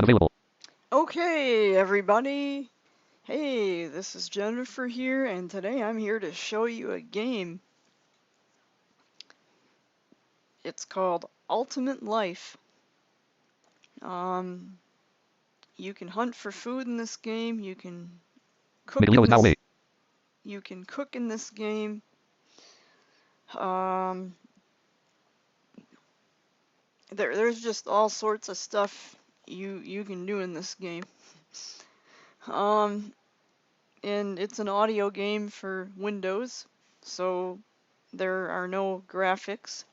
unavailable. Okay, everybody. Hey, this is Jennifer here, and today I'm here to show you a game. It's called Ultimate Life. You can hunt for food in this game. You can cook Video in is now this. away. You can cook in this game. Um, there's just all sorts of stuff you can do in this game. And it's an audio game for Windows, so there are no graphics.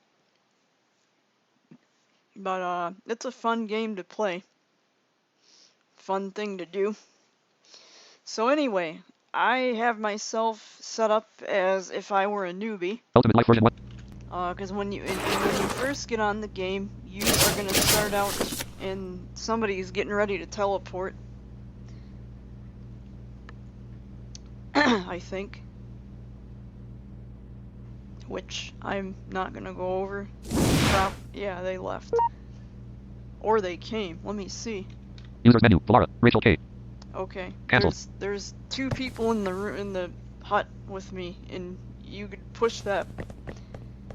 But it's a fun game to play. Fun thing to do. So anyway, I have myself set up as if I were a newbie. Ultimate Life version 1. Because when you first get on the game, you are gonna start out and somebody's getting ready to teleport. I think. Which I'm not gonna go over. Yeah, they left. Or they came. Let me see. Users menu. Valara. Rachel K. Okay. Cancel. There's two people in the hut with me, and you could push that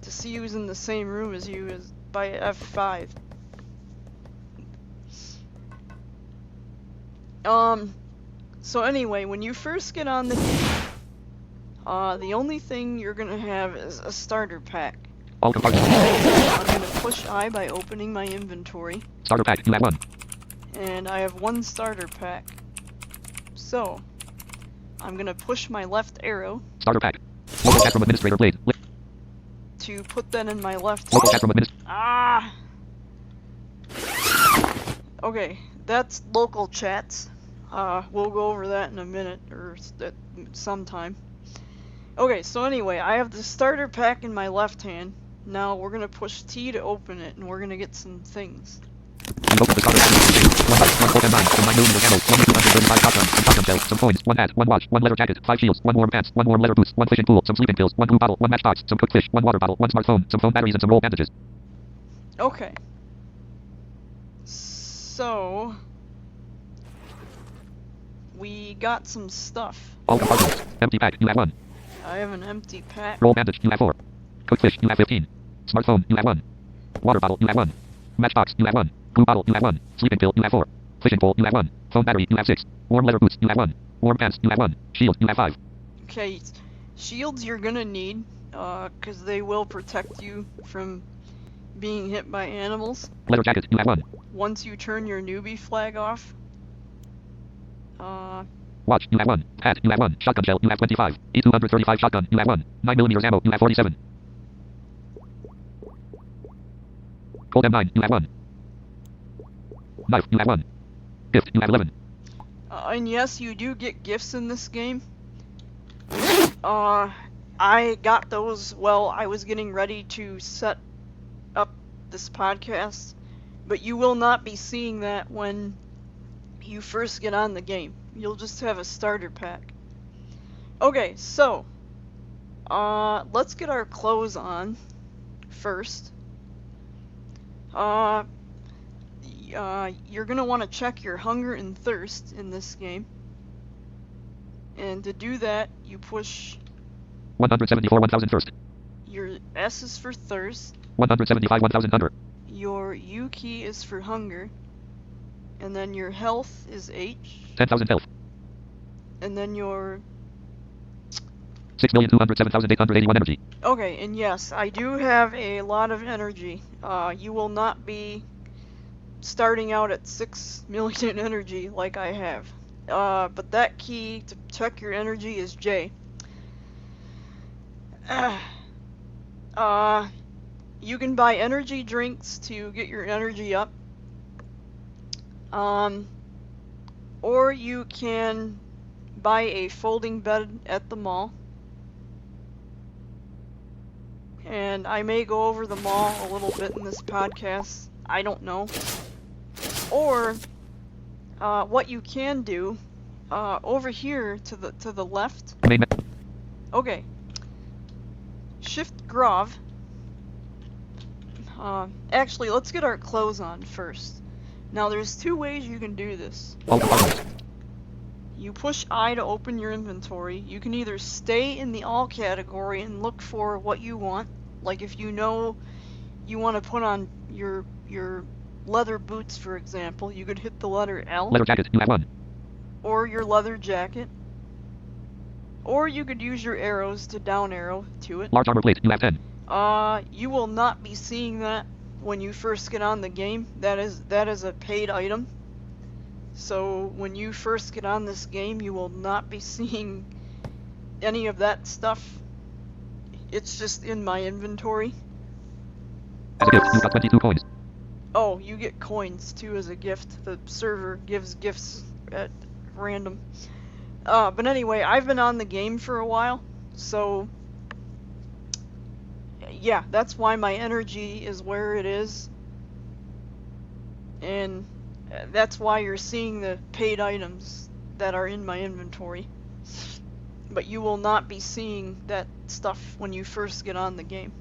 to see who's in the same room as you is by F5. So anyway, when you first get on the game, the only thing you're gonna have is a starter pack. All compartments. I'm gonna push I by opening my inventory. Starter pack. You have 1. And I have one starter pack. So, I'm gonna push my left arrow. Starter pack. Local chat from administrator Blade. To put that in my left. Local chat from administrator. Ah! Okay, that's local chats. We'll go over that in a minute, or at sometime. Okay, so anyway, I have the starter pack in my left hand. Now we're gonna push T to open it, and we're gonna get some things. You open the starter pack. 1 heart, 1 Colt M9, some 9mm ammo, 1 235 shotguns, some shotgun shells, some coins, 1 hat, 1 watch, 1 leather jacket, 5 shields, 1 warm pants, 1 warm leather boots, 1 fishing pool, some sleeping pills, 1 blue bottle, 1 matchbox, some cooked fish, 1 water bottle, 1 smartphone, some phone batteries, and some roll bandages. Okay. So we got some stuff. All compartments. Empty pack. You have 1. I have an empty pack. Roll bandage. You have 4. Cooked fish. You have 15. Smartphone. You have 1. Water bottle. You have 1. Matchbox. You have 1. Blue bottle. You have 1. Sleeping pill. You have 4. Fishing pole. You have 1. Phone battery. You have 6. Warm leather boots. You have 1. Warm pants. You have 1. Shield. You have 5. Okay, shields you're gonna need, cause they will protect you from being hit by animals. Leather jacket. You have 1. Once you turn your newbie flag off. Watch. You have 1. Hat. You have 1. Shotgun shell. You have 25. E235 shotgun. You have 1. 9mm ammo. You have 47. Colt M9. You have 1. Knife. You have 1. Gift. You have 11. And yes, you do get gifts in this game. I got those while I was getting ready to set up this podcast, but you will not be seeing that when you first get on the game. You'll just have a starter pack. Okay, so let's get our clothes on first. You're gonna want to check your hunger and thirst in this game. And to do that, you push 174 1000 first. your S is for thirst. 175 1000 hunger. Your U key is for hunger. And then your health is H. 10,000 health. And then your... 6,207,881 energy. Okay, and yes, I do have a lot of energy. You will not be starting out at 6 million energy like I have. But that key to check your energy is J. You can buy energy drinks to get your energy up. Or you can buy a folding bed at the mall. And I may go over the mall a little bit in this podcast. I don't know. Or what you can do over here to the left. Okay. Shift Grov. Actually, let's get our clothes on first. Now there's two ways you can do this. All compartments. You push I to open your inventory. You can either stay in the all category and look for what you want. Like if you know you want to put on your leather boots, for example, you could hit the letter L. Leather jacket. You have one. Or your leather jacket. Or you could use your arrows to down arrow to it. Large armor plate. You have 10. You will not be seeing that when you first get on the game. That is a paid item. So when you first get on this game, you will not be seeing any of that stuff. It's just in my inventory. As a gift, you got 22 coins. Oh, you get coins too as a gift. The server gives gifts at random. But anyway, I've been on the game for a while, so yeah, that's why my energy is where it is. And that's why you're seeing the paid items that are in my inventory. But you will not be seeing that stuff when you first get on the game.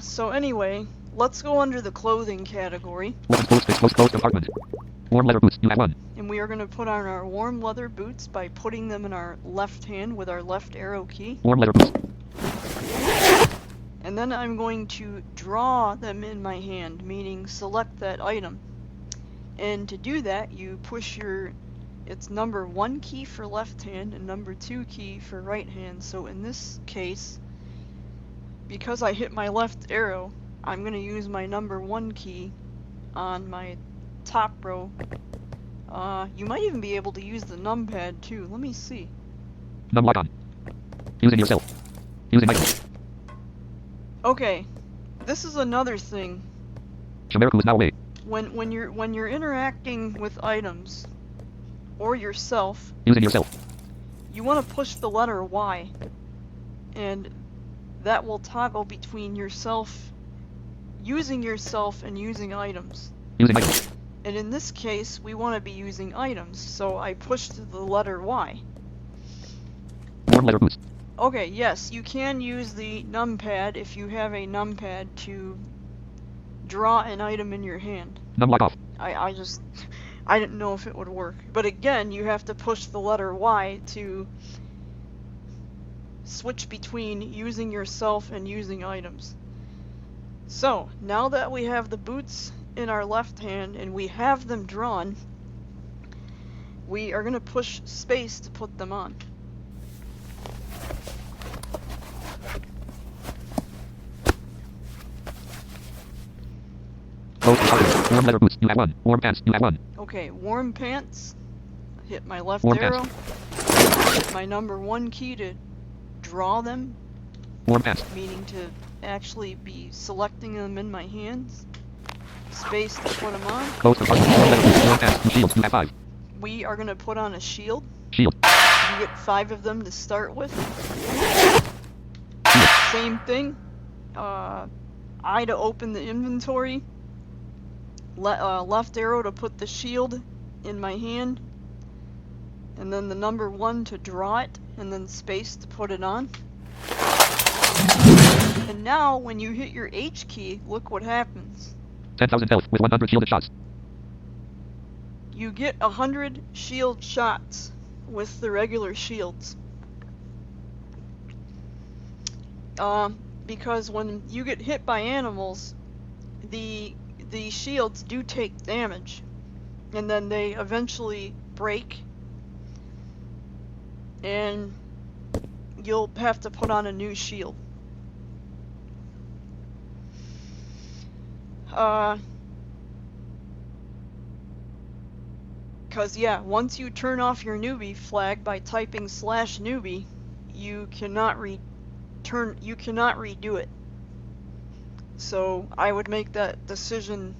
So anyway, let's go under the clothing category. Close compartment. Warm leather boots. You have one. And we are going to put on our warm leather boots by putting them in our left hand with our left arrow key. Warm leather boots. And then I'm going to draw them in my hand, meaning select that item. And to do that, you push it's number 1 key for left hand and number 2 key for right hand. So in this case, because I hit my left arrow, I'm going to use my number 1 key on my top row. You might even be able to use the numpad too. Let me see. Num lock on. Using yourself. Using item. Okay, this is another thing. Shimeriku is now away. When you're interacting with items or yourself, Using yourself. you want to push the letter Y, and that will toggle between using yourself and using items. Using item. And in this case, we want to be using items, so I pushed the letter Y. Warm leather boots. Okay, yes, you can use the numpad if you have a numpad to draw an item in your hand. Num lock off. I didn't know if it would work. But again, you have to push the letter Y to switch between using yourself and using items. So, now that we have the boots in our left hand and we have them drawn, we are going to push space to put them on. Close compartment. Warm leather boots. You have one. Warm pants. You have one. Okay, warm pants. Hit my left Warm arrow. pants. Hit my number 1 key to draw them, Warm pants. meaning to actually be selecting them in my hands. Space to put them on. Close compartment. Warm leather boots. Warm pants. Shield. You have 5. We are going to put on a shield. Shield. You get 5 of them to start with. Shield. Same thing. I to open the inventory. Left arrow to put the shield in my hand. And then the number 1 to draw it. And then space to put it on. And now, when you hit your H key, look what happens. 10,000 health with 100 shielded shots. You get 100 shield shots with the regular shields. Because when you get hit by animals, the shields do take damage, and then they eventually break, and you'll have to put on a new shield. Because yeah, once you turn off your newbie flag by typing /newbie, you cannot redo it. So I would make that decision,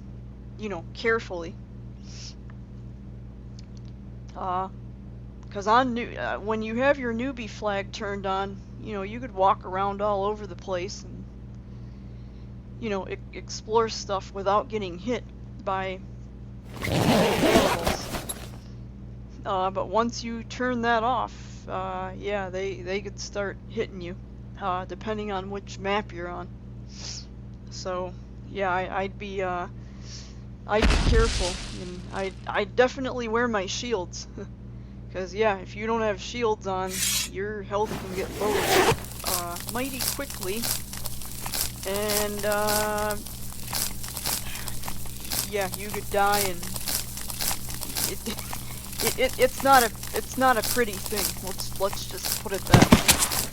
carefully. Because when you have your newbie flag turned on, you could walk around all over the place and, explore stuff without getting hit by animals. But once you turn that off, yeah, they could start hitting you, depending on which map you're on. So, yeah, I'd be careful, and I'd definitely wear my shields. Cause yeah, if you don't have shields on, your health can get lowered mighty quickly. And yeah, you could die, and it's not a pretty thing. Let's just put it that way.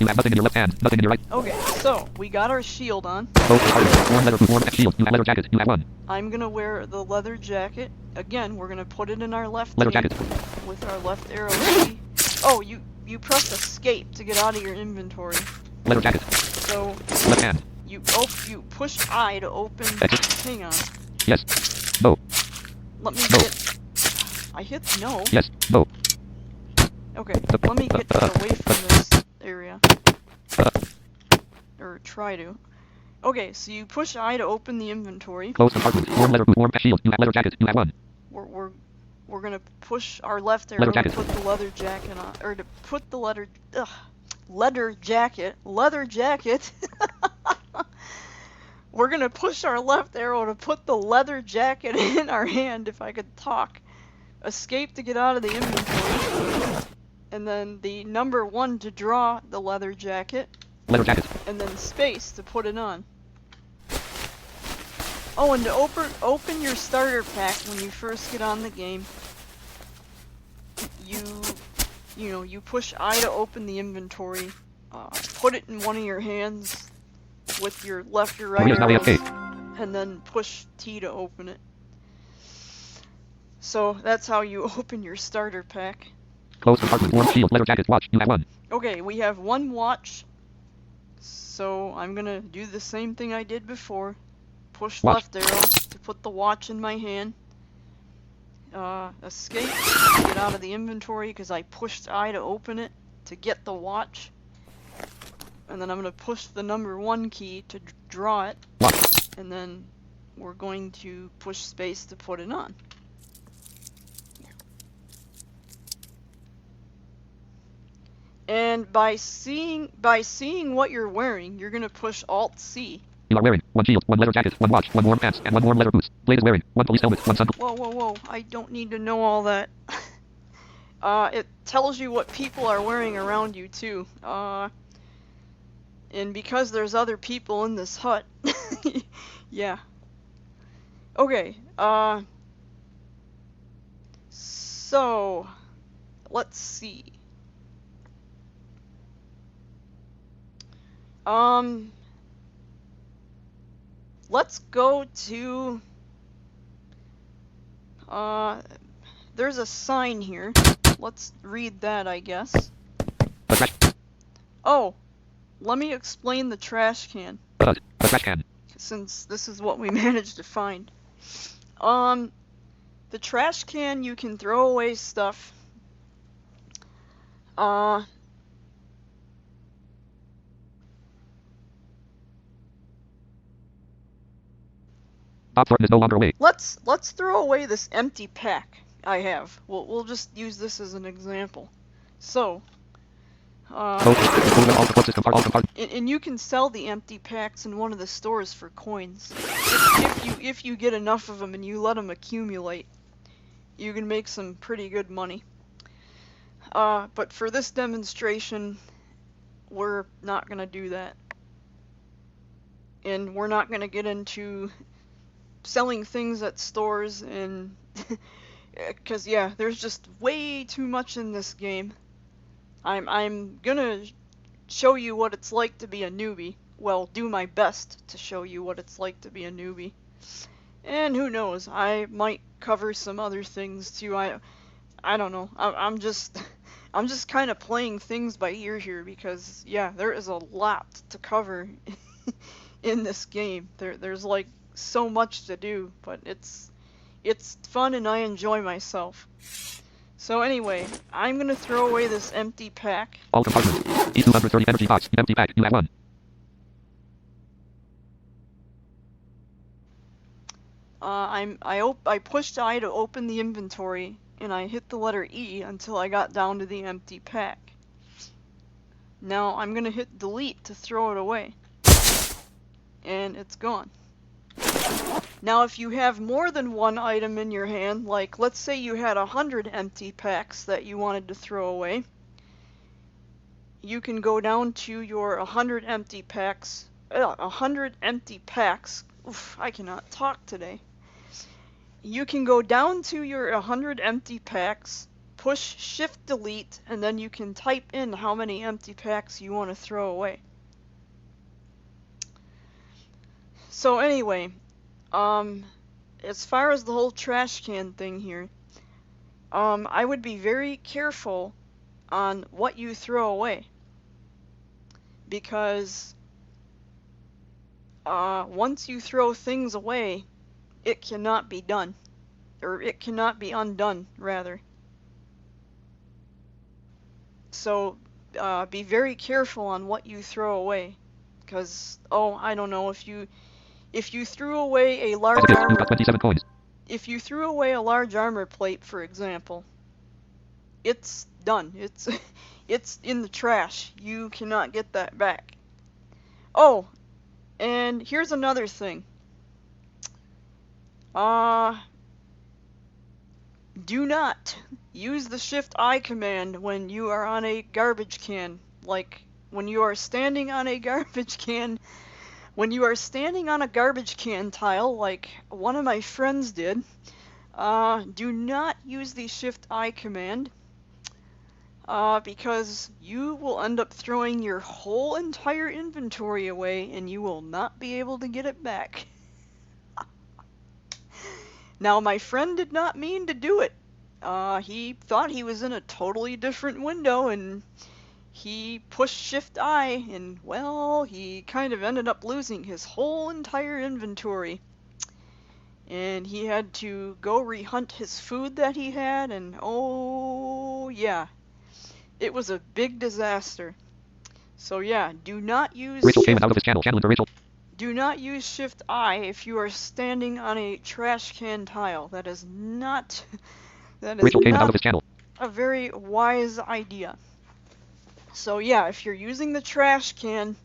You have nothing in your left hand, nothing in your right. Okay, so we got our shield on. Both targets. Warm leather boot, warm shield. You have leather jacket. You have one. I'm gonna wear the leather jacket. Again, we're gonna put it in our left Leather hand jacket. with our left arrow key. Oh, you press escape to get out of your inventory. Leather jacket. So Left hand. you push I to open. Exit. Hang on. Yes. No. Let me No. get. I hit no. Yes. No. Okay. Let me get away from this area. Or try to. Okay, so you push I to open the inventory. Close compartment. Warm leather boot, warm shield. You have leather jacket. You have one. We're gonna push our left arrow Leather to jacket. put the leather jacket on, or to put the leather jacket. We're gonna push our left arrow to put the leather jacket in our hand, if I could talk. Escape to get out of the inventory. And then the number 1 to draw the leather jacket. Leather jacket. And then space to put it on. Oh, and to open your starter pack when you first get on the game, you push I to open the inventory, put it in one of your hands with your left or right Maria's now arrows, AFK. and then push T to open it. So that's how you open your starter pack. Close compartment. Warm shield. Leather jacket. Watch. You have one. Okay, we have one watch, so I'm gonna do the same thing I did before. Push Watch. left arrow to put the watch in my hand. Escape, get out of the inventory because I pushed I to open it to get the watch. And then I'm gonna push the number 1 key to draw it. Watch. And then we're going to push space to put it on. And by seeing what you're wearing, you're gonna push Alt C. You are wearing one shield, one leather jacket, one watch, one warm pants, and one warm leather boots. Blade is wearing one police helmet, one sun. Whoa, I don't need to know all that. It tells you what people are wearing around you too. And because there's other people in this hut, yeah. Okay, so, let's see. Let's go to, there's a sign here. Let's read that, I guess. Oh, let me explain the trash can. The trash can. Since this is what we managed to find. The trash can, you can throw away stuff. Bob Thornton is no longer away. Let's throw away this empty pack I have. We'll just use this as an example. So, and you can sell the empty packs in one of the stores for coins. If you get enough of them and you let them accumulate, you can make some pretty good money. But for this demonstration, we're not gonna do that, and we're not gonna get into selling things at stores, and because yeah, there's just way too much in this game. I'm gonna show you what it's like to be a newbie. Well, do my best to show you what it's like to be a newbie. And who knows, I might cover some other things too. I don't know. I'm just kind of playing things by ear here because yeah, there is a lot to cover in this game. There's like so much to do, but it's fun and I enjoy myself. So anyway, I'm gonna throw away this empty pack. All compartments. E230 energy box. Empty pack. You have one. I pushed I to open the inventory, and I hit the letter E until I got down to the empty pack. Now I'm gonna hit delete to throw it away. And it's gone. Now, if you have more than one item in your hand, like let's say you had 100 empty packs that you wanted to throw away, you can go down to your 100 empty packs. 100 empty packs. Oof, I cannot talk today. You can go down to your 100 empty packs, push Shift Delete, and then you can type in how many empty packs you want to throw away. So anyway, as far as the whole trash can thing here, I would be very careful on what you throw away, because once you throw things away, it cannot be done, or it cannot be undone, rather. So be very careful on what you throw away, because I don't know, if you threw away a large Positive. armor, You've got 27 coins. if you threw away a large armor plate, for example, it's done. It's it's in the trash. You cannot get that back. Oh, and here's another thing. Do not use the Shift-I command when you are on a garbage can. Like, when you are standing on a garbage can, tile, like one of my friends did, do not use the Shift-I command, because you will end up throwing your whole entire inventory away and you will not be able to get it back. Now, my friend did not mean to do it. He thought he was in a totally different window, and he pushed Shift-I, and, well, he kind of ended up losing his whole entire inventory. And he had to go rehunt his food that he had, and oh, yeah. It was a big disaster. So, yeah, do not use... Rachel came out of his channel. Channel into Rachel. Do not use Shift-I if you are standing on a trash can tile. That is not Rachel came out of his channel. a very wise idea. So yeah, if you're using the trash can,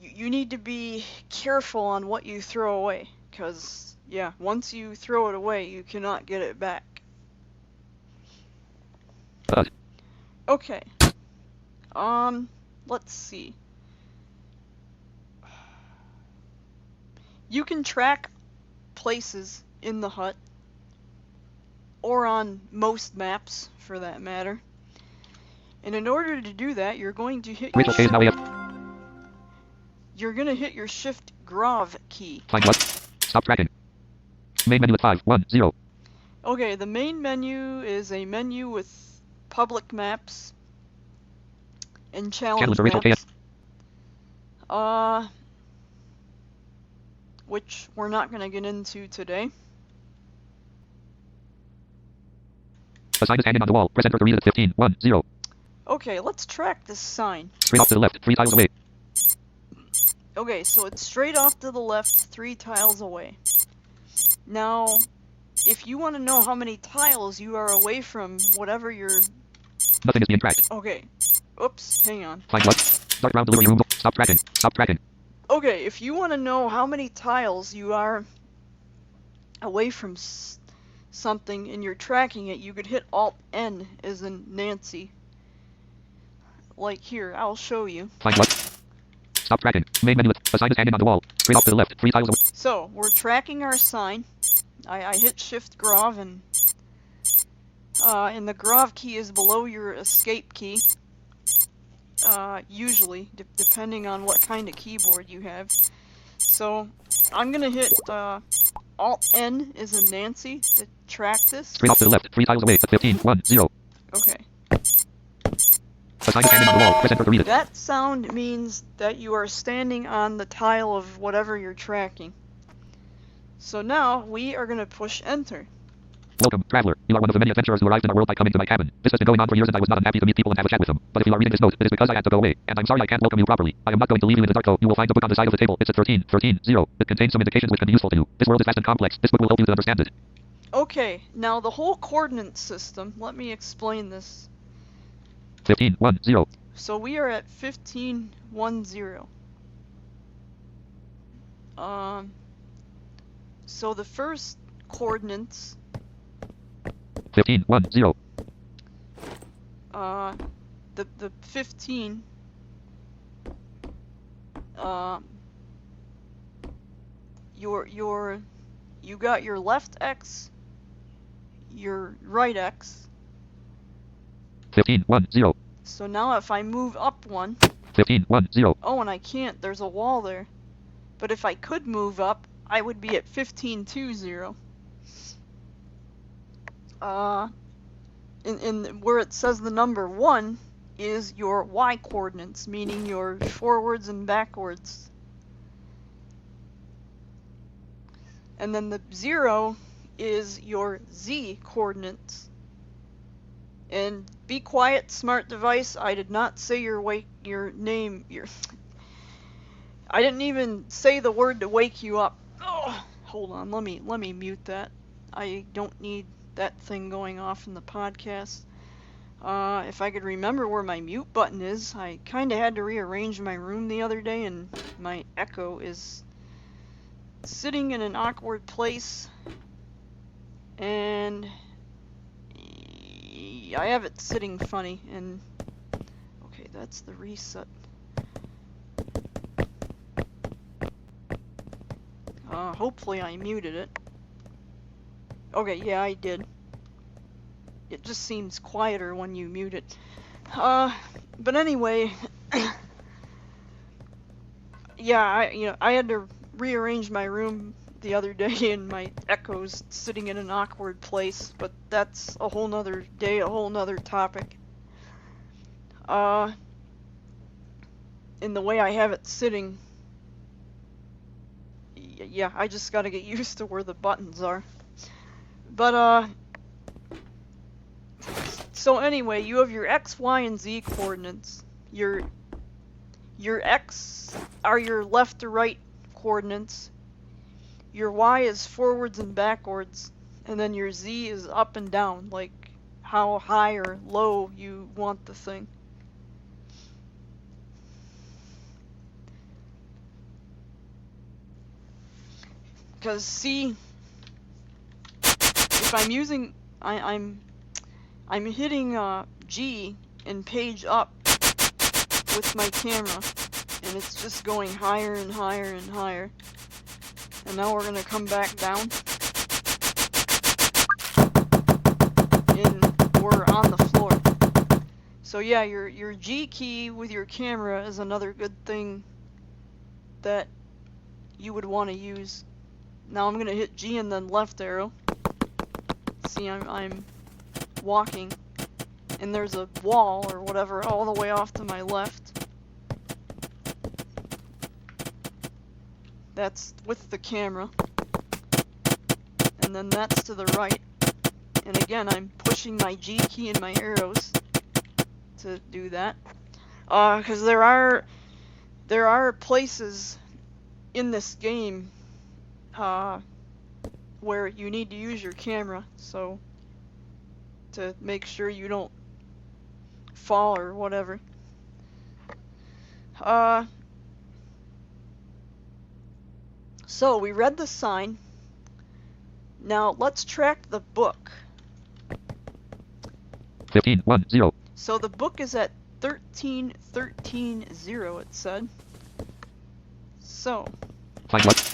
you need to be careful on what you throw away, because yeah, once you throw it away, you cannot get it back. Okay. Let's see. You can track places in the hut, or on most maps, for that matter. And in order to do that, you're going to hit your Shift Grov key. Find what? Stop tracking. Main menu at 5, 1, 0. Okay, the main menu is a menu with public maps and challenge maps. Which we're not going to get into today. A sign is hanging on the wall. Press enter to read it. 15, 1, 0. Okay, let's track this sign. Straight off to the left, 3 tiles away. Okay, so it's straight off to the left, 3 tiles away. Now, if you want to know how many tiles you are away from whatever you're... Nothing is being tracked. Okay. Oops, hang on. Find what? Start round delivery room. Stop tracking. Stop tracking. Okay, if you want to know how many tiles you are away from something and you're tracking it, you could hit Alt-N as in Nancy. Like here, I'll show you. Find what? Stop tracking. Main menu. A sign is hanging on the wall. Straight off to the left, 3 tiles away. So, we're tracking our sign. I hit Shift Grov, and the Grov key is below your escape key. Usually, depending on what kind of keyboard you have. So, I'm gonna hit Alt-N as in Nancy to track this. Straight off to the left, 3 tiles away, 15, 1, 0. Okay. A sign is hanging on the wall. Press enter to read it. That sound means that you are standing on the tile of whatever you're tracking. So now, we are gonna push enter. Welcome, traveler. You are one of the many adventurers who arrived in our world by coming to my cabin. This has been going on for years and I was not unhappy to meet people and have a chat with them. But if you are reading this note, it is because I had to go away. And I'm sorry I can't welcome you properly. I am not going to leave you in the dark though. You will find a book on the side of the table. It's at 13, 0. It contains some indications which can be useful to you. This world is vast and complex. This book will help you to understand it. Okay, now the whole coordinate system, let me explain this. 15, 1, 0. So we are at 15, 1, 0. So the first coordinates, 15, 1, 0. the 15, you got your left X, your right X. 15, 1, 0. So now if I move up one, 15, 1, 0. oh, and I can't, there's a wall there. But if I could move up, I would be at 15, 2, 0. In where it says the number 1 is your Y coordinates, meaning your forwards and backwards. And then the 0 is your Z coordinates. And be quiet, smart device. I did not say your name. I didn't even say the word to wake you up. Oh, hold on. Let me mute that. I don't need that thing going off in the podcast. If I could remember where my mute button is, I kind of had to rearrange my room the other day, and my Echo is sitting in an awkward place, and I have it sitting funny, and okay, that's the reset. Hopefully I muted it. Okay, yeah, I did. It just seems quieter when you mute it. But anyway, yeah, I had to rearrange my room the other day, and my Echo's sitting in an awkward place, but that's a whole nother day, a whole nother topic. In the way I have it sitting, yeah, I just gotta get used to where the buttons are. But, so anyway, you have your X, Y, and Z coordinates. Your X are your left to right coordinates. Your Y is forwards and backwards. And then your Z is up and down, like how high or low you want the thing. Because see, if I'm using, I'm hitting G and page up with my camera, and it's just going higher and higher and higher. And now we're gonna come back down, and we're on the floor. So yeah, your G key with your camera is another good thing that you would want to use. Now I'm gonna hit G and then left arrow. See, I'm walking, and there's a wall or whatever all the way off to my left. That's with the camera. And then that's to the right. And again, I'm pushing my G key and my arrows to do that. Because there are places in this game where you need to use your camera, so to make sure you don't fall or whatever. So we read the sign. Now let's track the book. 15, 1, 0. So the book is at 13, 13, 0, it said. So. Find what?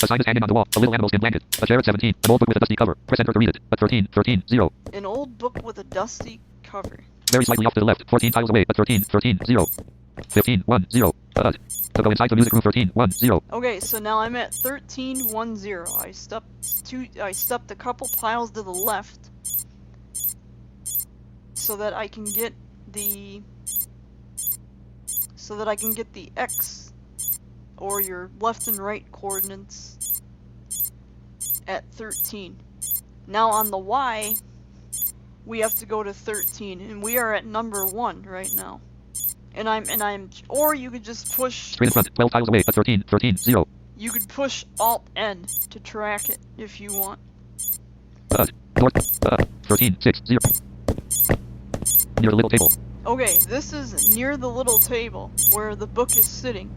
A sign is hanging on the wall. A little animal skin blanket. A chair at 17. An old book with a dusty cover. Press enter to read it. At 13, 13, 0. An old book with a dusty cover. Very slightly off to the left. 14 tiles away. At 13, 13, 0. 15, 1, 0. So go inside the music room. 13, 1, 0. Okay, so now I'm at 13, 1, 0. I stepped a couple tiles to the left so that I can get the X, or your left and right coordinates, at 13. Now on the Y, we have to go to 13, and we are at number 1 right now. Or you could just push. Straight in front, 12 tiles away. At 13, 13, 0. You could push Alt-N to track it if you want. North, 13, 6, 0. Near the little table. Okay, this is near the little table where the book is sitting.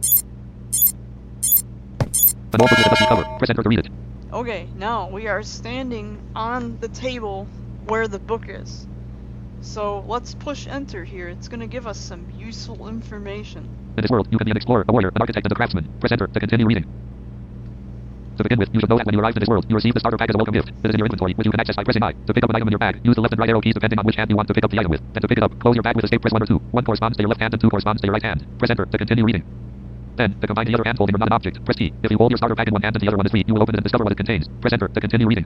An old booklet must be covered. Press enter to read it. Okay, now we are standing on the table where the book is. So let's push enter here. It's going to give us some useful information. In this world, you can be an explorer, a warrior, an architect, and a craftsman. Press enter to continue reading. To begin with, you should know that when you arrive in this world, you receive the starter pack as a welcome gift. It is in your inventory, which you can access by pressing I. To pick up an item in your bag, use the left and right arrow keys depending on which hand you want to pick up the item with. And to pick it up, close your bag with escape, press 1 or 2. 1 corresponds to your left hand and 2 corresponds to your right hand. Press enter to continue reading. Then, to combine the other hand holding or not an object, press T. If you hold your starter pack in one hand and the other one is free, you will open it and discover what it contains. Press enter to continue reading.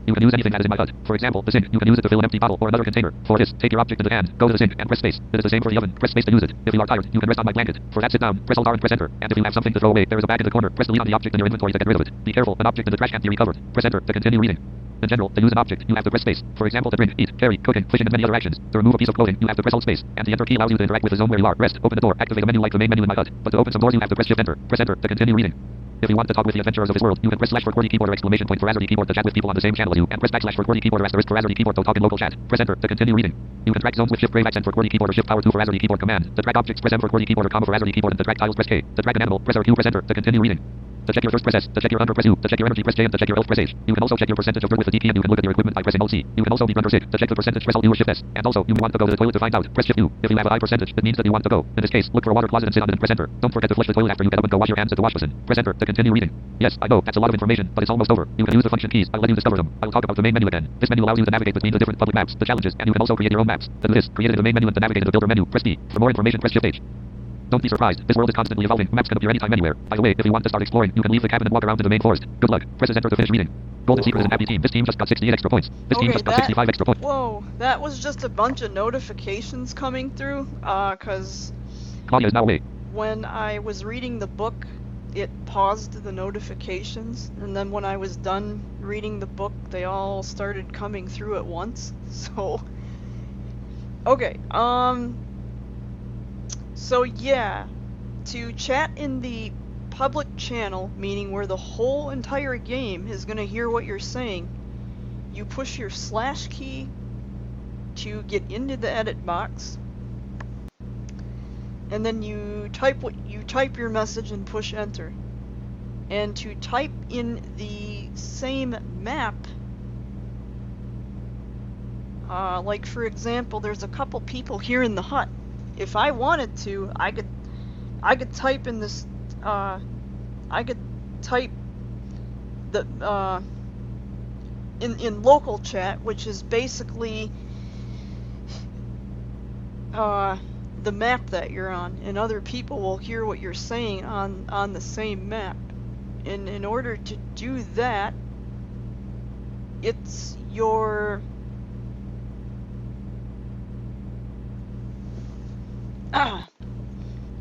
You can use anything that is in my HUD. For example, the sink. You can use it to fill an empty bottle or another container. For this, take your object in the hand, go to the sink, and press space. It is the same for the oven. Press space to use it. If you are tired, you can rest on my blanket. For that, sit down, press Alt R and press enter. And if you have something to throw away, there is a bag in the corner. Press delete on the object in your inventory to get rid of it. Be careful, an object in the trash can be recovered. Press enter to continue reading. In general, to use an object, you have to press space. For example, to drink, eat, carry, cooking, fishing, and many other actions. To remove a piece of clothing, you have to press Alt space. And the enter key allows you to interact with the zone where you are. Rest, open the door, activate a menu like the main menu in my HUD. But to open some doors, you have to press Shift enter. Press enter to continue reading. If you want to talk with the adventurers of this world, you can press / for QWERTY keyboard or exclamation point for AZERTY keyboard to chat with people on the same channel as you, and press / for QWERTY keyboard or asterisk for AZERTY keyboard to talk in local chat. Press enter to continue reading. You can track zones with Shift grave accent for QWERTY keyboard or Shift power 2 for AZERTY keyboard command. To track objects, press M for QWERTY keyboard or comma for AZERTY keyboard, and to track tiles, press K. To track an animal, press RQ, press enter to continue reading. To check your thirst, press S. To check your hunger, press U. To check your energy, press J. And to check your health, press H. You can also check your percentage of good with the DP, and you can look at your equipment by pressing Alt C. You can also be drunk or sick. To check the percentage, press Alt U or Shift S. And also, you want to go to the toilet to find out. Press Shift U. If you have a high percentage, it means that you want to go. In this case, look for a water closet and sit on it and press enter. Don't forget to flush the toilet after you get up and go wash your hands at the wash basin. Press enter to continue reading. Yes, I know, that's a lot of information, but it's almost over. You can use the function keys. I'll let you discover them. I'll talk about the main menu again. This menu allows you to navigate between the different public maps, the challenges, and you can also create your own maps. To do this, create it in the main menu and to navigate in the builder menu, press D. For more information, press Shift H. Don't be surprised. This world is constantly evolving. Maps can appear anytime, anywhere. By the way, if you want to start exploring, you can leave the cabin and walk around to the main forest. Good luck. Press enter to finish reading. Golden Secret is an happy team. This team just got 68 extra points. This team just got 65 extra points. Whoa, that was just a bunch of notifications coming through, cause Claudia is now away. when I was reading the book, it paused the notifications, and then when I was done reading the book, they all started coming through at once. So, okay, so yeah, to chat in the public channel, meaning where the whole entire game is going to hear what you're saying, you push your / key to get into the edit box, and then you type your message and push enter. And to type in the same map, like for example, there's a couple people here in the hut. If I wanted to, I could type in this. I could type the in local chat, which is basically the map that you're on, and other people will hear what you're saying on the same map. And in order to do that, it's your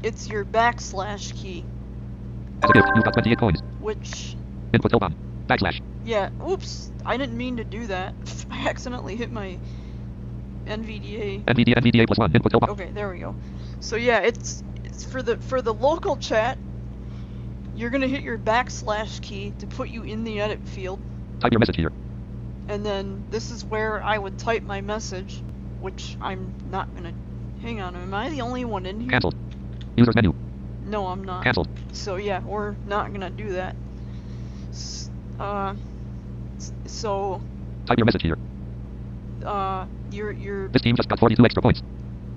it's your / key. As a gift, you've got 28 coins. Which... Input Tilbon. /. Yeah, oops, I didn't mean to do that. I accidentally hit my NVDA. NVDA +1. Input Tilbon. Okay, there we go. So yeah, it's for the local chat, you're gonna hit your / key to put you in the edit field. Type your message here. And then this is where I would type my message, which I'm not gonna... Hang on, am I the only one in here? Cancelled. Users menu. No, I'm not. Cancelled. So yeah, we're not gonna do that. So... Type your message here. Your This team just got 42 extra points.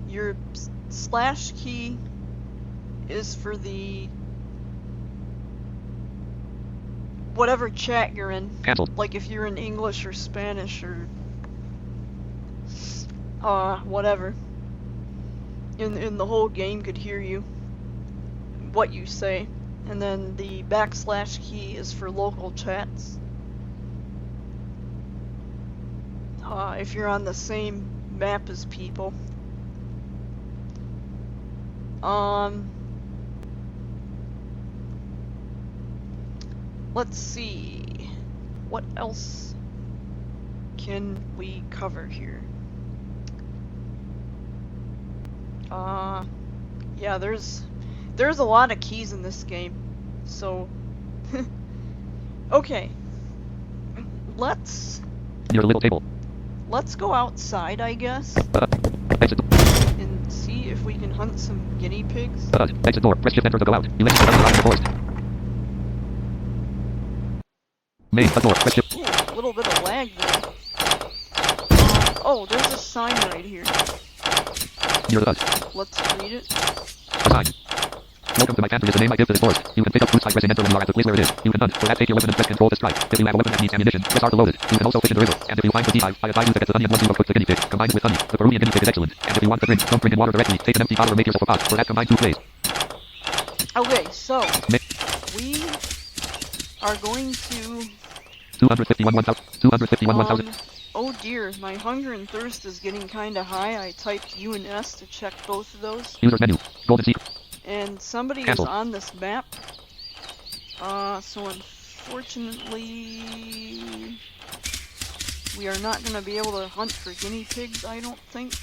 Your / key is for the... whatever chat you're in. Cancelled. Like if you're in English or Spanish or... whatever. In the whole game could hear you. What you say. And then the / key is for local chats. If you're on the same map as people. Let's see. What else can we cover here? Yeah, there's a lot of keys in this game. So okay. Let's Near the little table. go outside, I guess, Exit. and see if we can hunt some guinea pigs. Exit door. Press shift enter to go out. You exit the forest. Main. Plus more. Red ship. Ooh, a little bit of lag there. Oh, there's a sign right here. Near the hut. Let's read it. A sign. Welcome to my pantry is the name I give to this forest. You can pick up fruits by pressing enter when you are at the place where it is. You can hunt. For that, take your weapon and press control to strike. If you have a weapon that needs ammunition, press R to load it. You can also fish in the river. And if you find the beehive, I advise you to get the honey and once you have cooked the guinea pig. Combined with honey, the Peruvian guinea pig is excellent. And if you want to drink, don't drink in water directly. Take an empty bottle or make yourself a pot. For that, combine two clays. Okay, so Ma- we are going to 251 1,000. 251 1,000. oh dear, my hunger and thirst is getting kinda high. I typed U and S to check both of those. Users menu. Golden secret. And somebody Cancel. is on this map. So unfortunately we are not gonna be able to hunt for guinea pigs, I don't think.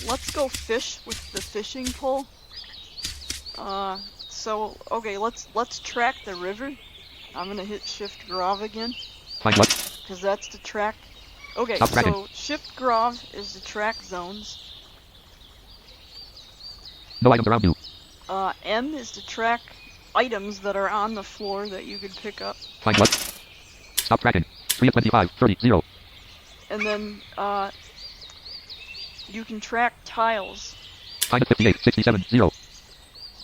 Let's go fish with the fishing pole. So okay, let's track the river. I'm gonna hit Shift Grov again, Find what? because that's the track. Okay, Stop tracking. so Shift Grov is the track zones. No items around you. M is to track items that are on the floor that you could pick up. Find what? Stop tracking. 3 of 25. 30. 0. And then, you can track tiles. Find at 58. 67. 0.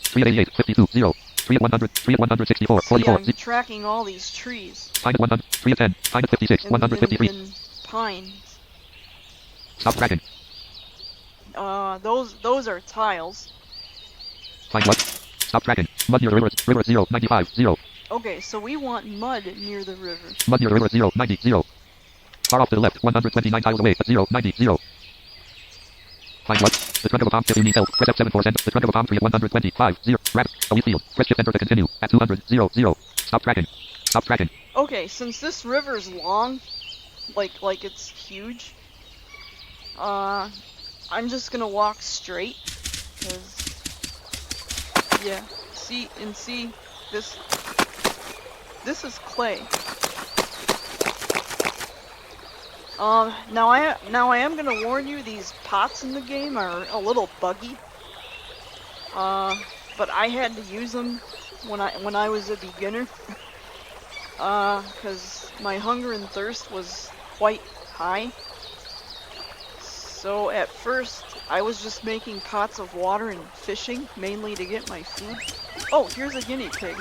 3 at 88. 52. 0. 3 at 100. 3 at 164. See, 44. I'm tracking all these trees. Find at 100. 3 at 10. Find at 56. And, 153. and pines. Stop tracking. Those are tiles. Find what? Stop tracking. Mud near the river. River 0. 95. 0. Okay, so we want mud near the river. Mud near the river 0. 90. 0. Far off to the left. 129 tiles away. 0. 90. 0. Find what? The trunk of a palm tree. You need help. Press F7 for send. The trunk of a palm tree at 125. 0. Rabbit. A wheat field. Press Shift Enter to continue. At 200. 0. 0. Stop tracking. Stop tracking. Okay, since this river's long, like it's huge, I'm just gonna walk straight, cause yeah, see this is clay. Now I am gonna warn you, these pots in the game are a little buggy. But I had to use them when I was a beginner. Cause my hunger and thirst was quite high. So at first, I was just making pots of water and fishing, mainly to get my food. Oh, here's a guinea pig.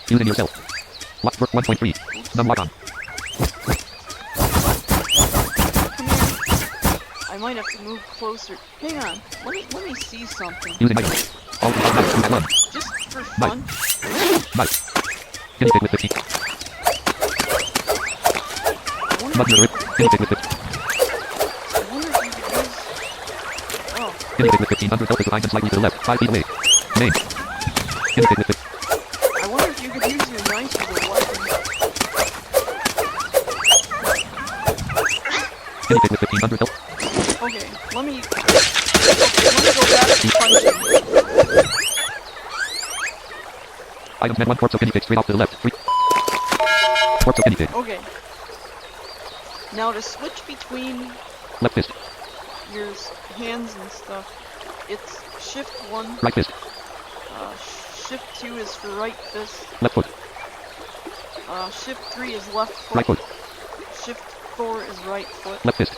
Using yourself. Lock 1.3. Num lock on. Come here. I might have to move closer. Hang on, let me see something. Using knife. All knife. Use at 1. Just for fun. Knife. Guinea pig with 50. Mud near the river. Guinea pig with 50. I wonder if you could use... Oh, Guinea pig with 1500. Help is behind and slightly to the left. 5 feet away. Name. Guinea pig with 50. I wonder if you could use your knife as a weapon. Guinea pig with 1500. Help. Okay, let me go back to punching. Items met 1 corpse of guinea pig straight off to the left. 3. Corpse of guinea pig. Okay. Now to switch between Left fist. your hands and stuff, it's Shift 1. Right fist. Shift 2 is for right fist. Left foot. Shift 3 is left foot. Right foot. Shift 4 is right foot. Left fist.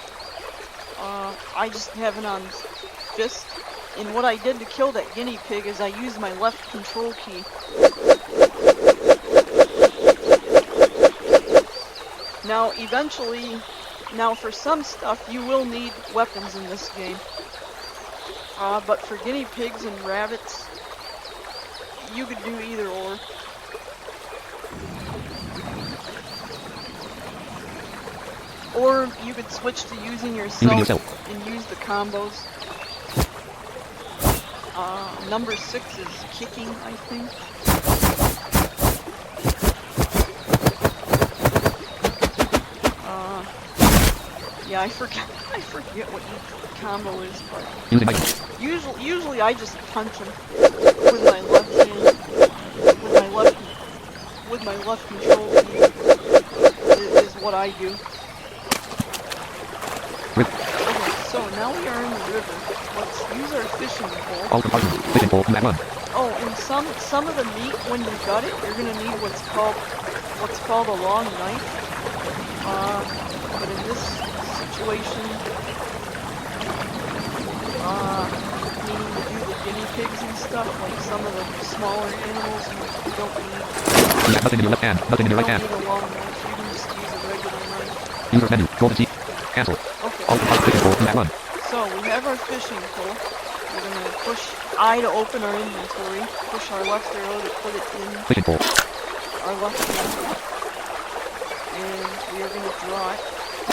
I just have it on fist. And what I did to kill that guinea pig is I used my left control key. Now, eventually, for some stuff, you will need weapons in this game. But for guinea pigs and rabbits, you could do either or. Or you could switch to using yourself and use the combos. Number 6 is kicking, I think. Yeah, I forget what each combo is, but usually I just punch him with my left hand, with my left control key is what I do. Okay, So now we are in the river. Let's use our fishing pole. All compartment. Fishing pole. Map 1. Oh, and some of the meat, when you gut it, you're gonna need what's called a long knife. But in this situation, needing to do the guinea pigs and stuff, like some of the smaller animals, you don't need. You have nothing in your left hand. Nothing in your right hand. You don't need a long knife. You can just use a regular knife. User menu. Golden T. Cancel. Okay. All compartment. Fishing pole. Map 1. So we have our fishing pole. We're gonna push I to open our inventory. Push our left arrow to put it in Fishing pole. our left hand. And we are gonna draw it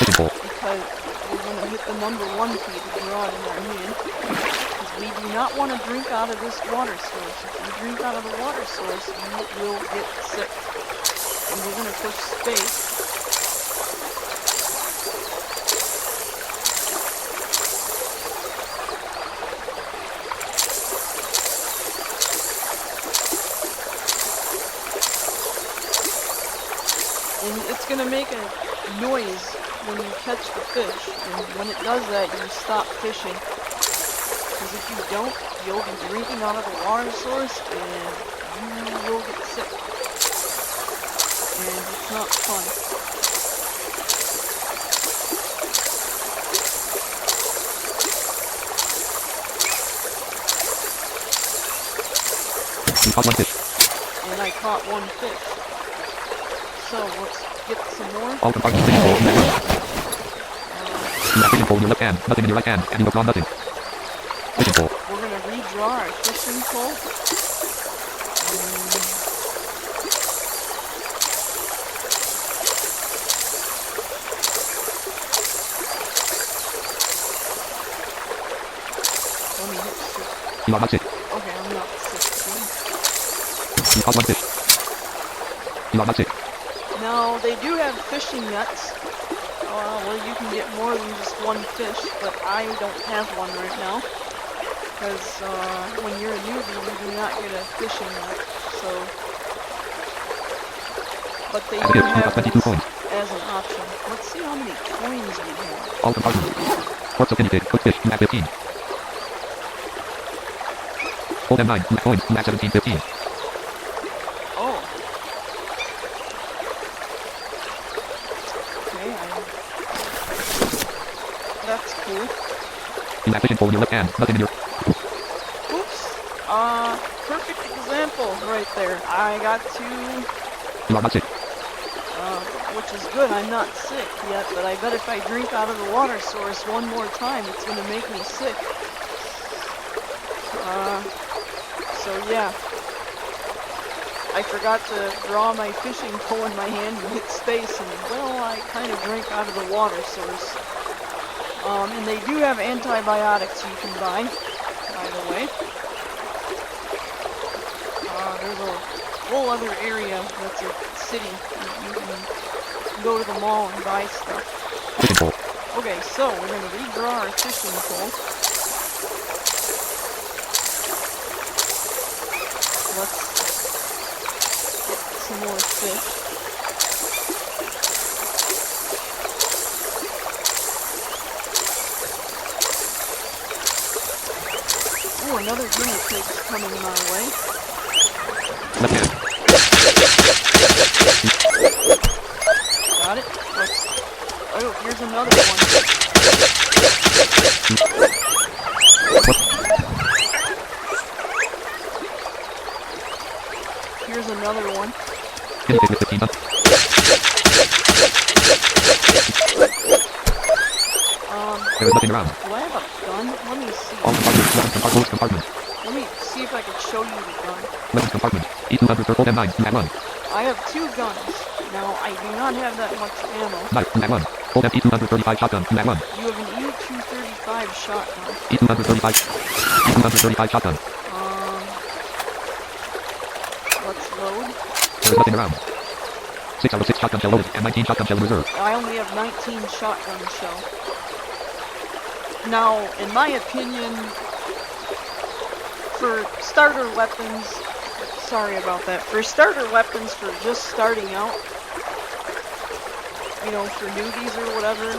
Fishing pole. because we're gonna hit the number 1 key to draw it in our hand. Because we do not want to drink out of this water source. If you drink out of the water source, you will get sick. And we're gonna push space. And it's going to make a noise when you catch the fish, and when it does that, you stop fishing. Because if you don't, you'll be drinking out of the water source, and you will get sick. And it's not fun. You caught 1 fish. And I caught 1 fish. So let's get some more. All compartment. Fishing pole. Map 1. You have fishing pole in your left hand. Nothing in your right hand. And you have drawn nothing. Fishing pole. We're going to redraw our fishing pole. Let me hit sick. You are not sick. Okay, I'm not sick. You caught 1 fish. You are not sick. Now, they do have fishing nets. Well, you can get more than just 1 fish, but I don't have one right now. Because when you're a newbie, you do not get a fishing net. So, but they do have 22 this coins. as an option. Let's see how many coins we have. All compartment. Quartz of guinea pig. Cooked fish. Map 15. Hold M9. Map coins. Map 17. 15. Oh. Okay, that's cool. You have fishing pole in your left hand. Nothing in your... Oops. Perfect example right there. I got 2, You are not sick. which is good. I'm not sick yet, but I bet if I drink out of the water source one more time, it's going to make me sick. So yeah. I forgot to draw my fishing pole in my hand and hit space, and well, I kind of drank out of the water source. And they do have antibiotics you can buy, by the way. There's a whole other area that's a city. You can go to the mall and buy stuff. Fishing pole. Okay, so we're going to redraw our fishing pole. Let's get some more fish. Oh, another guinea pig's coming my way. Left hand. Got it? Oh, here's another one. Here's another one. Guinea pig with 15 done. There is nothing around. Do I have a gun? Let me see. All compartment. Weapons compartment. Let me see if I can show you the gun. Weapons compartment. E200 purple M9. Map 1. I have 2 guns. Now, I do not have that much ammo. Knife. Map 1. Hold M E235 shotgun. Map 1. You have an E235 shotgun. E235. E235 shotgun. Let's load. There is nothing around. 6 out of 6 shotgun shell loaded and 19 shotgun shell reserve. I only have 19 shotgun shell. Now, in my opinion, for starter weapons, sorry about that, for starter weapons for just starting out, you know, for newbies or whatever,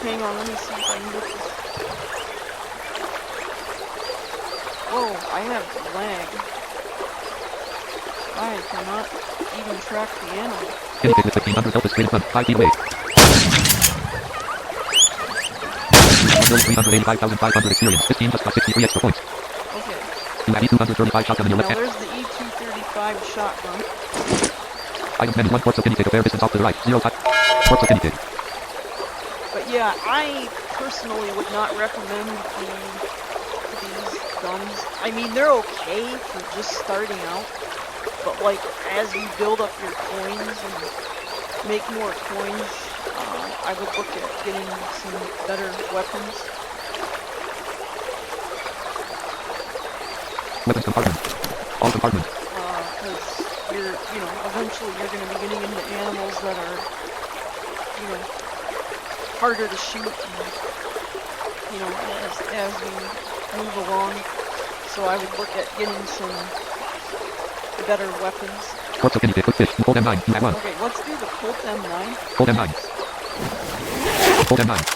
hang on, let me see if I can get this Whoa, I have lag. I cannot even track the animal. Guinea pig with 1500 health is straight front, 5 feet away. 1,385,500 experience. 15 just got 63 extra points. Okay. You have E235 shotgun in your Now left hand. there's the E235 shotgun. Item menu 1 corpse of guinea pig, a fair distance off to the right. 0 5. Corpse of guinea pig. But yeah, I personally would not recommend these guns. I mean, they're okay for just starting out, but like as you build up your coins and make more coins, I would look at getting some better weapons. Weapons compartment. All compartment. Because eventually you're going to be getting into animals that are, harder to shoot, and, as we move along. So I would look at getting some better weapons. Corpse of guinea pig, quick fish, Colt M9, you have 1. Okay, let's do the Colt M9. Colt M9. Colt M9.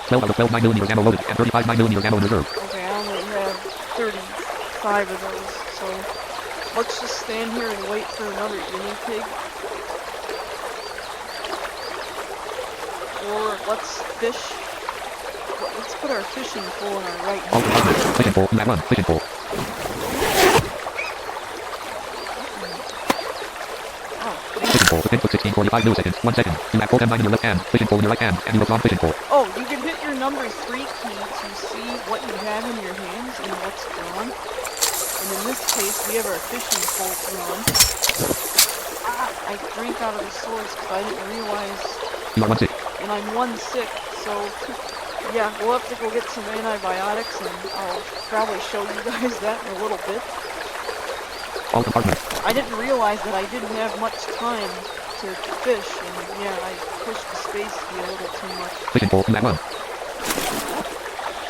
12 out of 12 9mm ammo loaded, and 35 9mm ammo in reserve. Okay, I only have 35 of those, so let's just stand here and wait for another guinea pig. Or let's fish. Let's put our fishing pole in our right All hand. compartment. Fishing pole, you have 1. Fishing pole. Oh, Fishing pole, with input 1645 milliseconds, 1 second. You have Colt M9 in your left hand, fishing pole in your right hand, and you have drawn fishing pole. oh, you can hit your number 3 key to see what you have in your hands and what's drawn. And in this case, we have our fishing pole drawn. I drank out of the source because I didn't realize. You are 1 sick. And I'm 1 sick, so yeah, we'll have to go get some antibiotics, and I'll probably show you guys that in a little bit. All compartment. I didn't realize that I didn't have much time to fish, and yeah, I pushed the space key a little too much. Fishing pole, you have 1.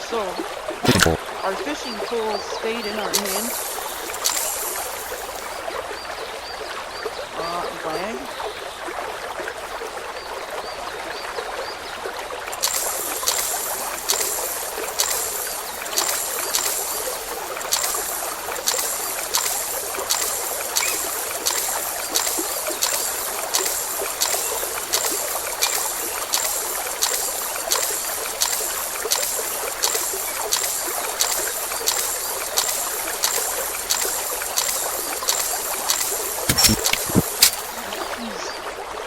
So, Fishing pole. our fishing pole stayed in our hand. Lag.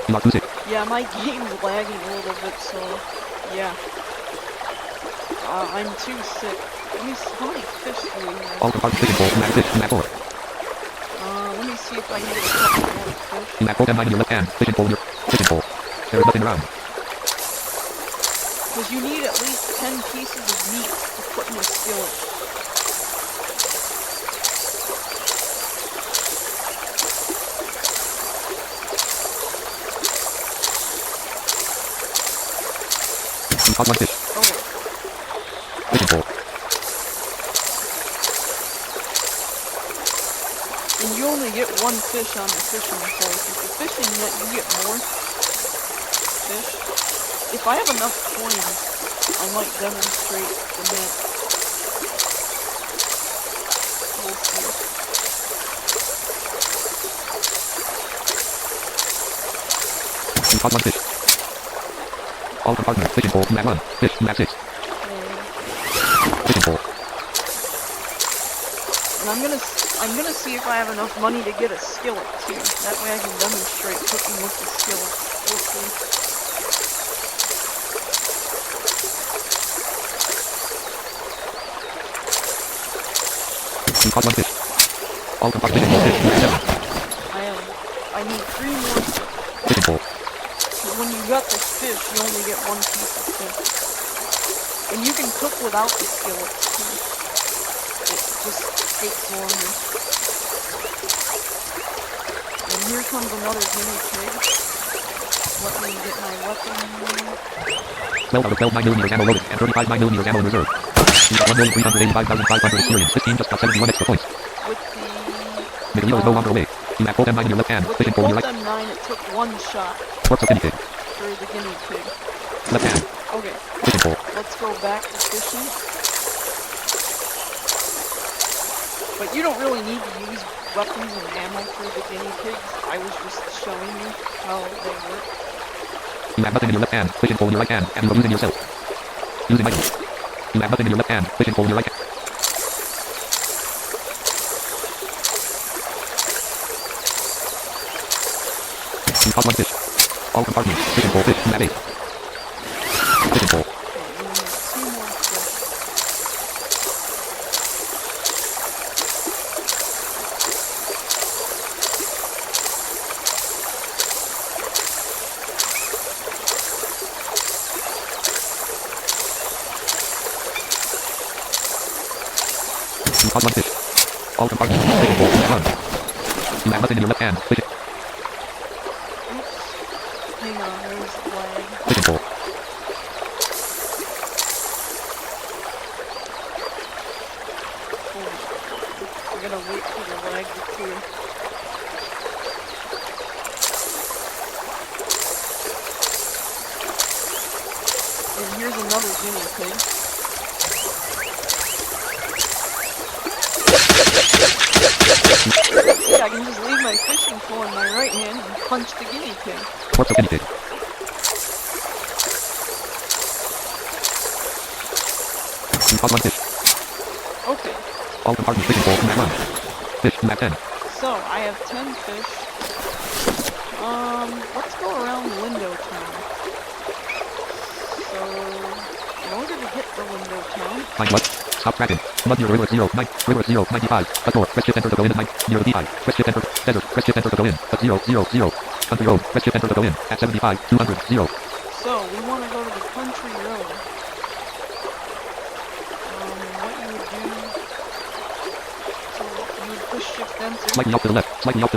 You are 2 sick. Yeah, my game's lagging a little bit, so yeah. I'm too sick. Let me see, how many fish do we have? All compartment. Fishing pole, you have fish, you have 4. Let me see if I can get a couple more fish. You have Colt M9 in your left hand, fishing pole in your fishing pole. There is nothing around. Because you need at least 10 pieces of meat to put in a skillet. You caught 1 fish. Okay. Fishing pole. And you only get 1 fish on the fishing pole. If you're fishing net, you get more fish. If I have enough coins, I might demonstrate the net. We'll see. You caught 1 fish. All compartment. Fishing pole, you have 1. Fish, you have 6. Fishing pole. And I'm gonna see if I have enough money to get a skillet too. That way I can demonstrate cooking with the skillet. We'll see. You caught 1 fish. All compartment. Fishing pole, fish, you have 7. I need 3 more. Fishing pole. When you got the fish, you only get 1 piece of fish. And you can cook without the skillet too. It just takes longer. And here comes another guinea pig. Let me get my weapon. 12 out of 12 9mm ammo loaded, and 35 9mm ammo in reserve. You got 1,385,500 experience. 15 just got 71 extra points. With the Miguel is no longer awake. You have Colt M9 in your left hand, with the fishing pole in your Colt right. M9, it took 1 shot Corpse of guinea pig. for the guinea pig. Left hand. Okay, Fishing pole. let's go back to fishing. But you don't really need to use weapons and ammo for the guinea pigs. I was just showing you how they work. You have nothing in your left hand, fishing pole in your right hand, and you are losing yourself. Using items. You have nothing in your left hand, fishing pole in your right hand. You caught one fish. All compartments, fishing pole, fish, you have 8. Fishing pole. Okay, you need 2 more fish. You caught one fish. All compartments, fishing pole, you have 1. You have nothing in your left hand, fishing, Oops. Hang on, there's lag. fishing pole. I'm gonna wait for the lag to clear. And here's another guinea pig. See, I can just leave my fishing pole in my right hand and punch the guinea pig. Corpse of guinea pig. You caught one fish. Okay, All compartments, fishing pole, you have 1. Fish, you have 10. so I have 10 fish. Let's go around Lindo Town. So, in order to hit the Lindo Town, Find what? Stop tracking. Mud near river 0, 9, river 0, 95. But door, press shift enter to go in at 9, near the beehive. Press shift enter, desert, press shift enter to go in, at 0, 0, 0. Country road, press shift enter to go in, at 75, 200, 0. so we want to go to the country road. What you would do, so you would push shift enter. Slightly off to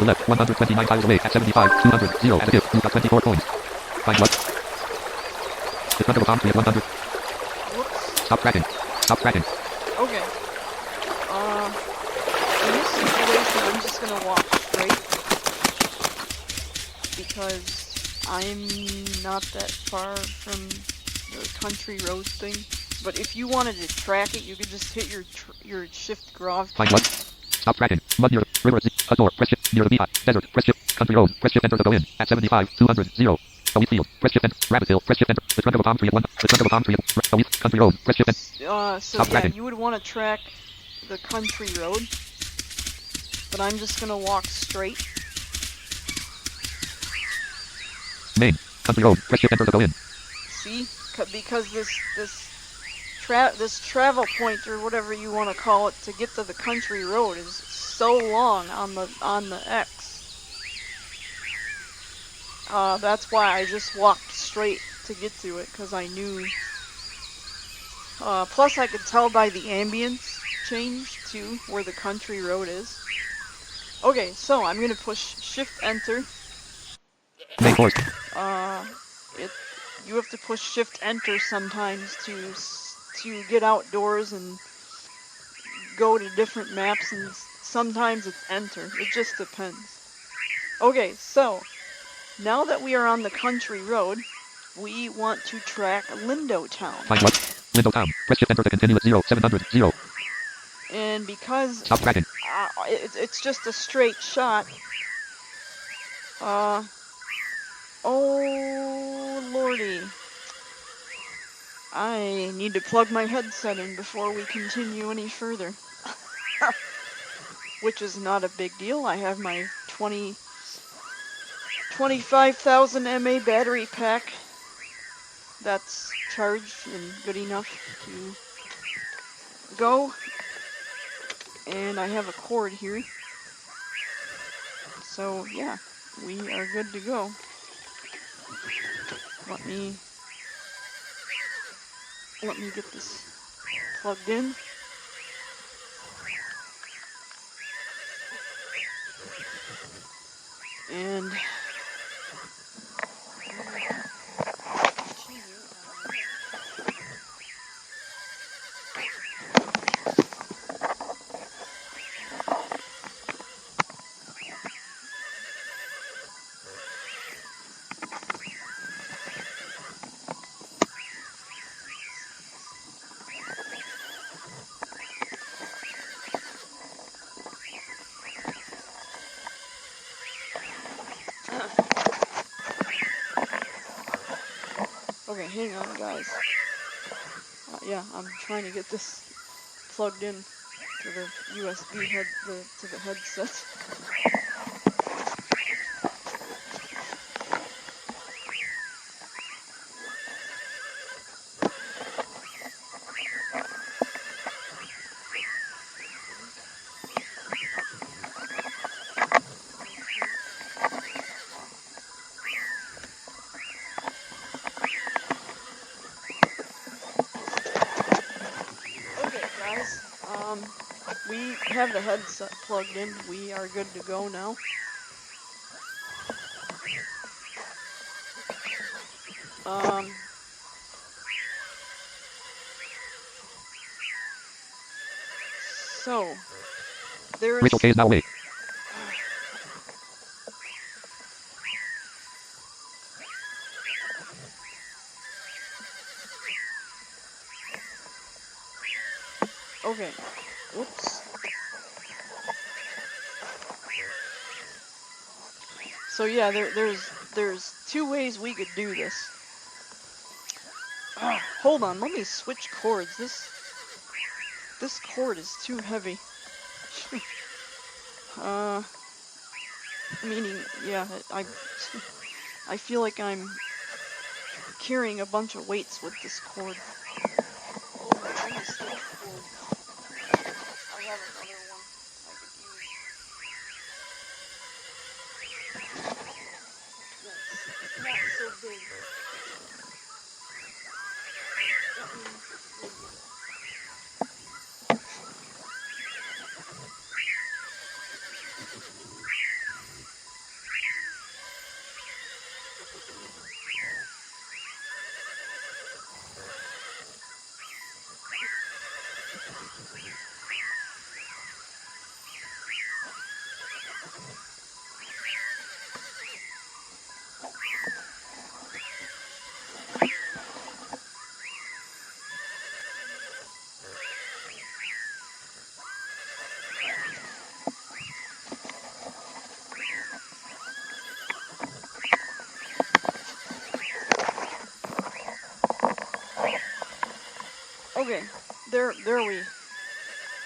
the left, 129 tiles away, at 75, 200, 0. As a gift, you got 24 coins. Find what? The front of a palm tree at 100. Whoops. Stop tracking. Stop tracking. Okay. In this situation, I'm just gonna walk straight because I'm not that far from the country road thing. But if you wanted to track it, you could just hit your shift grov. Find what? Stop tracking. Mud near river 0. A door, press shift near the beehive. Desert, press shift. Country road, press shift enter to go in, at 75, 200, 0. A wheat field, press shift enter. Rabbit hill, press shift enter. The trunk of a palm tree at 1. The trunk of a palm tree at a wheat country road, press shift enter. So Stop yeah, tracking. you would want to track the country road. But I'm just gonna walk straight. Main, country road, press shift enter to go in. See, because this travel point or whatever you want to call it to get to the country road is so long on the X. That's why I just walked straight to get to it, because I knew. Plus I could tell by the ambience change too where the country road is. Okay, so I'm gonna push shift enter. Main course. You have to push shift enter sometimes to get outdoors and go to different maps, and sometimes it's enter. It just depends. Okay, so now that we are on the country road, we want to track Lindo Town. Find what? Lindo Town. Press shift enter to continue at 0, 700, 0. And because Stop tracking. it's just a straight shot. Oh lordy. I need to plug my headset in before we continue any further. Which is not a big deal. I have my 25,000 mAh battery pack that's charged and good enough to go. And I have a cord here. So yeah, we are good to go. Let me get this plugged in. And hang on, guys. Yeah, I'm trying to get this plugged in to the USB to the headset. Okay, guys. We have the headset plugged in. We are good to go now. So there's Rachel K is now awake. okay. Whoops. So yeah, there's two ways we could do this. Hold on, let me switch cords. This cord is too heavy. Meaning, yeah, I feel like I'm carrying a bunch of weights with this cord. Hold on, let me switch cords. I have another one I could use. Yes, not so big.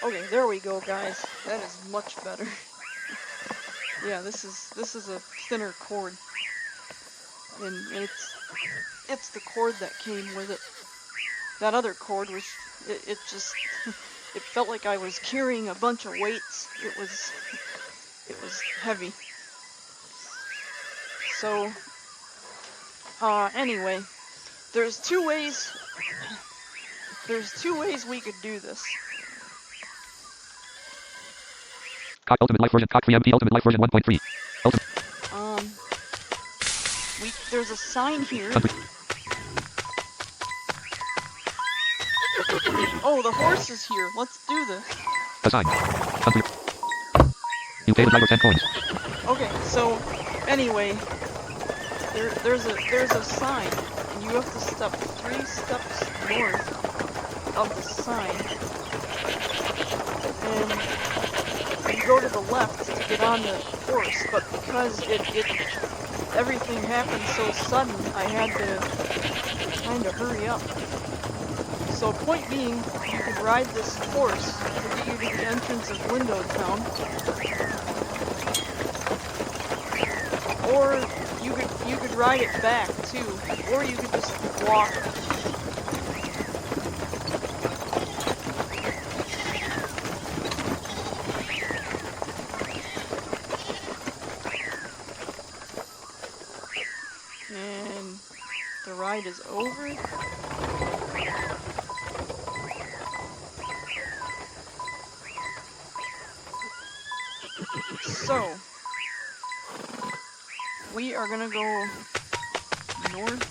Okay, there we go, guys. That is much better. Yeah, this is a thinner cord, and it's the cord that came with it. That other cord was it just it felt like I was carrying a bunch of weights. It was heavy. So anyway, there's two ways we could do this. Cock Ultimate Life version. Cock 3MP Ultimate Life version 1.3. There's a sign here. Country. Oh, the horse is here. Let's do this. Assign. Country. You pay the driver 10 coins. Okay, so anyway, there's a sign, and you have to step 3 steps north of the sign, and you go to the left to get on the horse. But because everything happened so sudden, I had to kind of hurry up. So point being, you could ride this horse to get you to the entrance of Window Town. Or you could ride it back too. Or you could just walk. And the ride is over. So, we are gonna go north.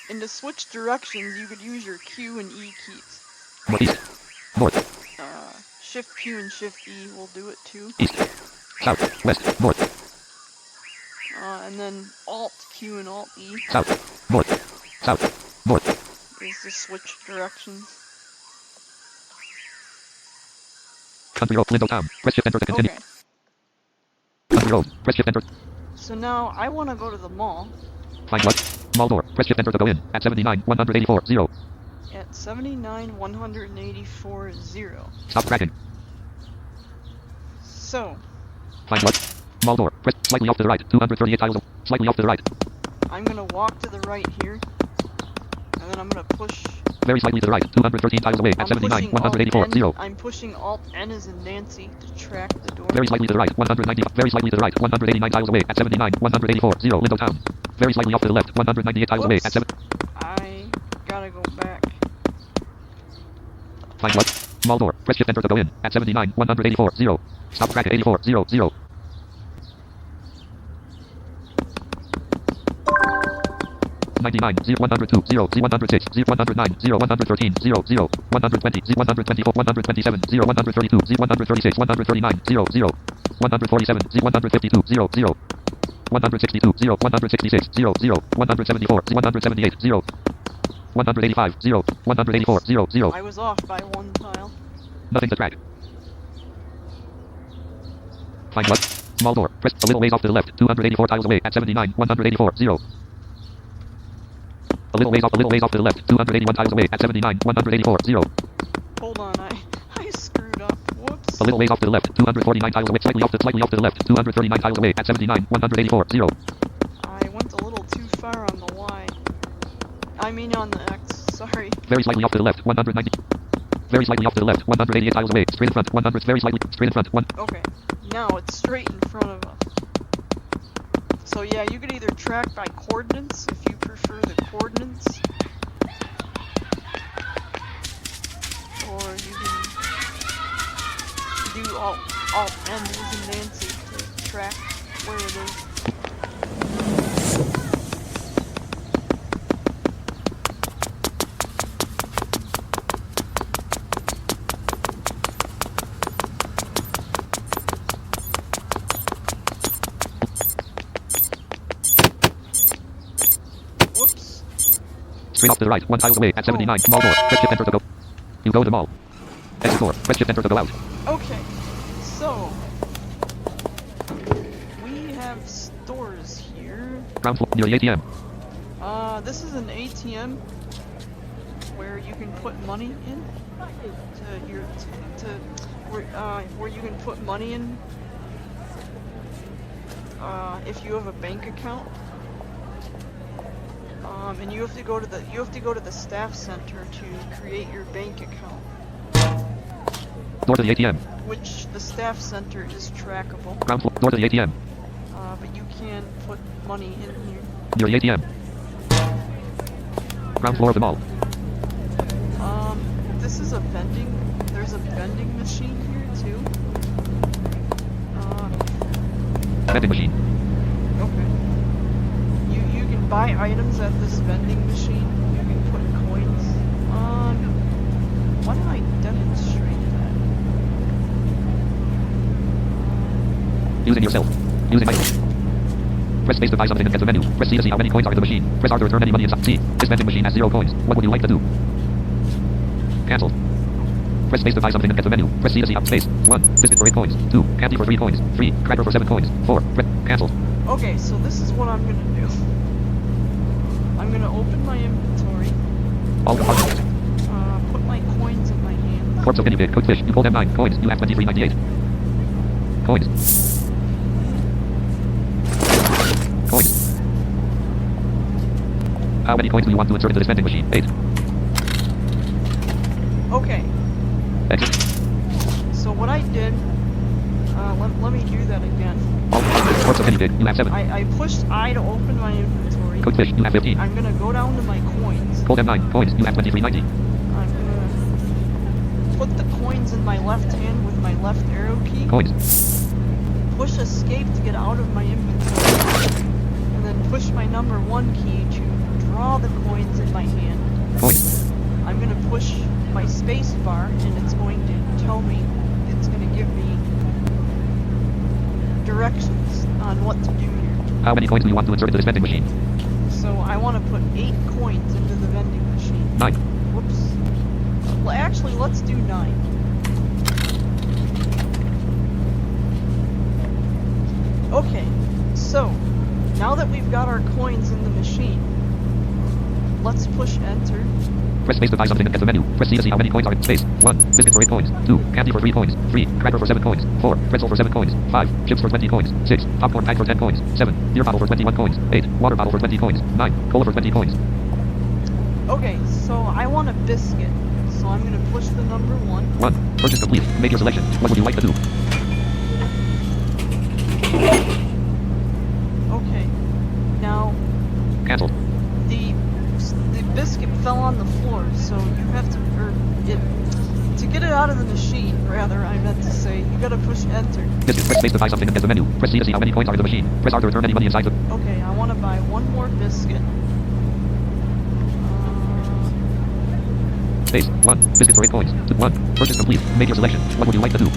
And to switch directions, you could use your Q and E keys. Northeast. North. Shift Q and Shift E will do it too. East. South. West. North. And then Alt Q and Alt E South. North. South. North. is to switch directions. Country road. Window Town. Press shift enter to continue. Okay. Country road. Press shift enter. So now I want to go to the mall. Find what? Mall door. Press shift enter to go in. At 79, 184, 0. At 79, 184, 0. Stop tracking. So, Find what? Mall door. Press slightly off to the right. 238 tiles. Slightly off to the right. I'm going to walk to the right here. And then I'm going to push... Very slightly to the right. 213 tiles away. At 79, 184, 0. I'm pushing Alt N as in Nancy to track the door. Very slightly to the right. 190. Very slightly to the right. 189 tiles away. At 79, 184, 0. Window town. Very slightly off to the left. 198 tiles away. At 7. I gotta go back. Find what? Mall door. Press shift enter to go in. At 79, 184, 0. Stop track at 84, 0, 0. $99, 102, 0, 106, 109, 113, 0, 120, 124, 127, 132, 136, 139, 0, 147, 152, 0, 162, 166, 0, 174, 178, 0, 185, 0, 184, 0. I was off by one tile. Nothing to track. Find what? Mall door. Press a little ways off to the left. 284 tiles away. At 79, 184, 0. A little ways off to the left. 281 tiles away. At 79, 184, 0. Hold on, I screwed up. Whoops. A little ways off to the left. 249 tiles away. Slightly off to the left. 239 tiles away. At 79, 184, 0. I went a little too far on the Y. I mean on the X. Sorry. Very slightly off to the left. 190. Very slightly off to the left. 188 tiles away. Straight in front. 100. Very slightly. Straight in front. 1. Okay. Now it's straight in front of us. So yeah, you could either track by coordinates if you prefer the coordinates, or you can do Alt N as in Nancy to track where it is. Whoops. Straight off to the right. 1 tiles away. At 79. Mall door. Press shift enter to go. You go to mall. Exit door. Press shift enter to go out. Okay, so we have stores here. Ground floor. Near the ATM. This is an ATM where you can put money in where you can put money in if you have a bank account. And you have to go to the staff center to create your bank account. Door to the ATM. Which the staff center is trackable. Ground floor. Door to the ATM. But you can put money in here. Near the ATM. Ground floor of the mall. This is a vending. There's a vending machine here too. Vending machine. Okay. You can buy items at this vending machine. You can put coins on. Why don't I demonstrate that? Using yourself. Using items. Press space to buy something and get the menu. Press C to see how many coins are in the machine. Press R to return any money inside. C. This vending machine has 0 coins. What would you like to do? Cancel. Press space to buy something and get the menu. Press C to see how space. 1. Biscuit for 8 coins. 2. Candy for 3 coins. 3. Cracker for 7 coins. 4. Cancel. Okay, so this is what I'm gonna do. I'm gonna open my inventory. All compartments. Put my coins in my hand. Corpse of guinea pig. Cooked fish. You pulled M9 coins. You have 23.98. Coins. Coins. How many coins do you want to insert into this vending machine? 8. Okay. Exit. So what I did, let me do that again. All compartments. Corpse of guinea pig. You have 7. I pushed I to open my inventory. Cooked fish. You have 15. I'm gonna go down to my coins. Pulled M9 coins. You have 23.90. I'm gonna put the coins in my left hand with my left arrow key. Coins. Push escape to get out of my inventory. And then push my number 1 key to draw the coins in my hand. Coins. I'm gonna push my space bar and it's going to tell me, it's gonna give me directions on what to do here. How many coins do you want to insert into this vending machine? So I want to put 8 coins into the vending machine. 9. Whoops. Well, actually, let's do 9. Okay, so now that we've got our coins in the machine, let's push enter. Press space to buy something and get the menu. Press C to see how many coins are in space. 1. Biscuit for 8 coins. 2. Candy for 3 coins. 3. Cracker for 7 coins. 4. Pretzel for 7 coins. 5. Chips for 20 coins. 6. Popcorn pack for 10 coins. 7. Beer bottle for 21 coins. 8. Water bottle for 20 coins. 9. Cola for 20 coins. Okay, so I want a biscuit. So I'm gonna push the number 1. 1. Purchase complete. Make your selection. What would you like to do? Okay. Now, Cancel. the biscuit fell on the floor, so you have to, to get it out of the machine, rather, I meant to say, you gotta push enter. Biscuit. Press space to buy something and get the menu. Press C to see how many coins are in the machine. Press R to return any money inside the... Okay, I wanna buy one more biscuit. Space. 1. Biscuit for 8 coins. 1. Purchase complete. Make your selection. What would you like to do? The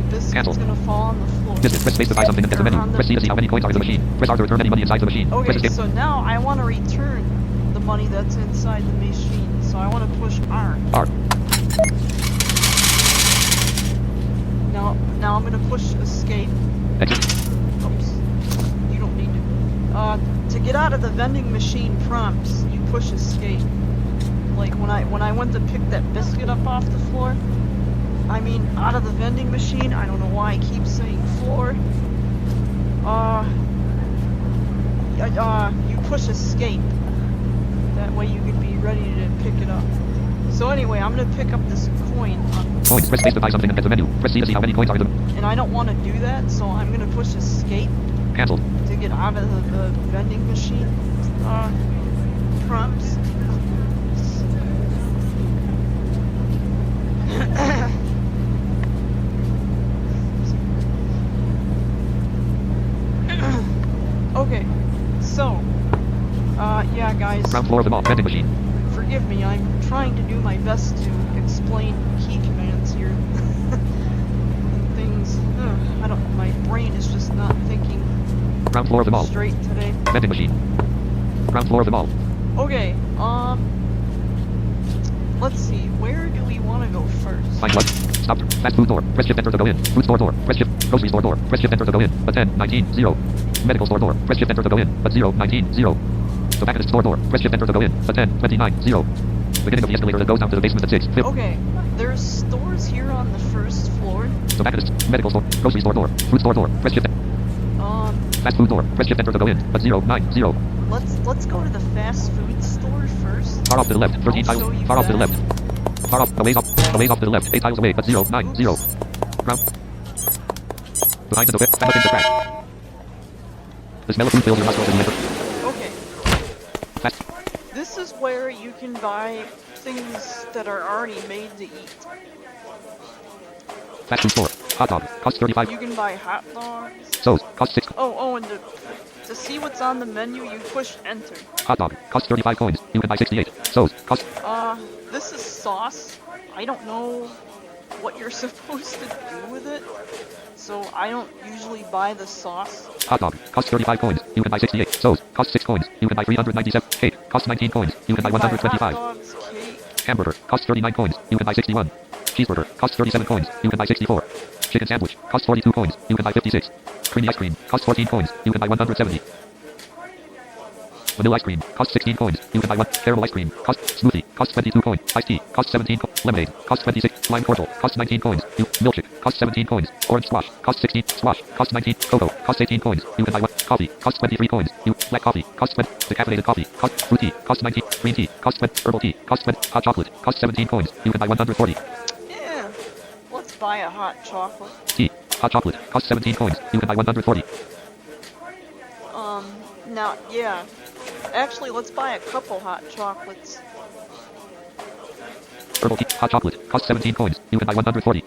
biscuit's Cancel. gonna fall on the floor. Biscuit. Press space to buy something and get the menu. Press C to see how many coins are in the machine. Press R to return any money inside the machine. Press Okay, escape. so now I wanna return the money that's inside the machine, so I wanna push R. R. Now I'm gonna push escape. Exit. Oops. You don't need to. To get out of the vending machine prompts, you push escape. Like when I went to pick that biscuit up off the floor, I mean out of the vending machine. I don't know why I keep saying floor. You push escape. That way you can be ready to pick it up. So anyway, I'm gonna pick up this coin, Coins. Press space to buy something and get the menu. Press C to see how many coins are in the... and I don't want to do that, so I'm gonna push escape Cancel. to get out of the vending machine prompts. Okay, so yeah, guys, Ground floor of the mall. Vending machine. forgive me. I'm trying to do my best to explain key commands here. And things. I don't. My brain is just not thinking Ground floor of the mall. straight today. Vending machine. Ground floor of the mall. Okay, let's see, where do we want to go first? Find what? Stop. Fast food door. Press shift enter to go in. Food store door. Press shift. Grocery store door. Press shift enter to go in. A 10, 19, 0. Medical store door. Press shift enter to go in. A 0, 19, 0. Tobacconist store door. Press shift enter to go in. A 10, 29, 0. Beginning of the escalator that goes down to the basement at 6. Fifth. Okay, there's stores here on the first floor. Tobacconist. Medical store. Grocery store door. Food store door. Press shift. Fast food door. Press shift enter to go in. A 0, 9, 0. Let's go to the fast food store first. Far off to the left. 13 I'll show tiles. you Far off to the that. left. Far off. A ways off to the left. 8 tiles away. A 0, 9, 0. Ground. Behind the door. Stand up in the crack. The smell of food fills your nostrils as you enter. Okay, Fast. this is where you can buy things that are already made to eat. Fast food store. Hot dog. Cost 35. You can buy hot dogs. So's. Cost 6. And to see what's on the menu, you push enter. Hot dog. Cost 35 coins. You can buy 68. So's. Cost. This is sauce. I don't know what you're supposed to do with it, so I don't usually buy the sauce. Hot dog. Cost 35 coins. You can buy 68. So's. Cost 6 coins. You can buy 397. Cake. Cost 19 coins. You can buy Hot 125. dogs, cake. Hamburger. Cost 39 coins. You can buy 61. Cheeseburger. Cost 37 coins. You can buy 64. Chicken sandwich. Cost 42 coins. You can buy 56. Creamy ice cream. Cost 14 coins. You can buy 170. Vanilla ice cream. Cost 16 coins. You can buy 1. Caramel ice cream. Cost. Smoothie. Cost 22 coins. Iced tea. Cost 17 Lemonade. Cost 26. Lime cordial. Cost 19 coins. Milkshake. Cost 17 coins. Orange squash. Cost 16. Squash. Cost 19. Cocoa. Cost 18 coins. You can buy 1. Coffee. Cost 23 coins. Black coffee. Cost 20. Decaffeinated coffee. Cost. Fruit tea. Cost 19. Green tea. Cost 20. Herbal tea. Cost 20. Hot chocolate. Cost 17 coins. You can buy 140. Yeah. Let's buy a hot chocolate. Tea. Hot chocolate. Cost 17 coins. You can buy 140. Now, yeah. Actually, let's buy a couple hot chocolates. Herbal tea. Hot chocolate. Cost 17 coins. You can buy 140.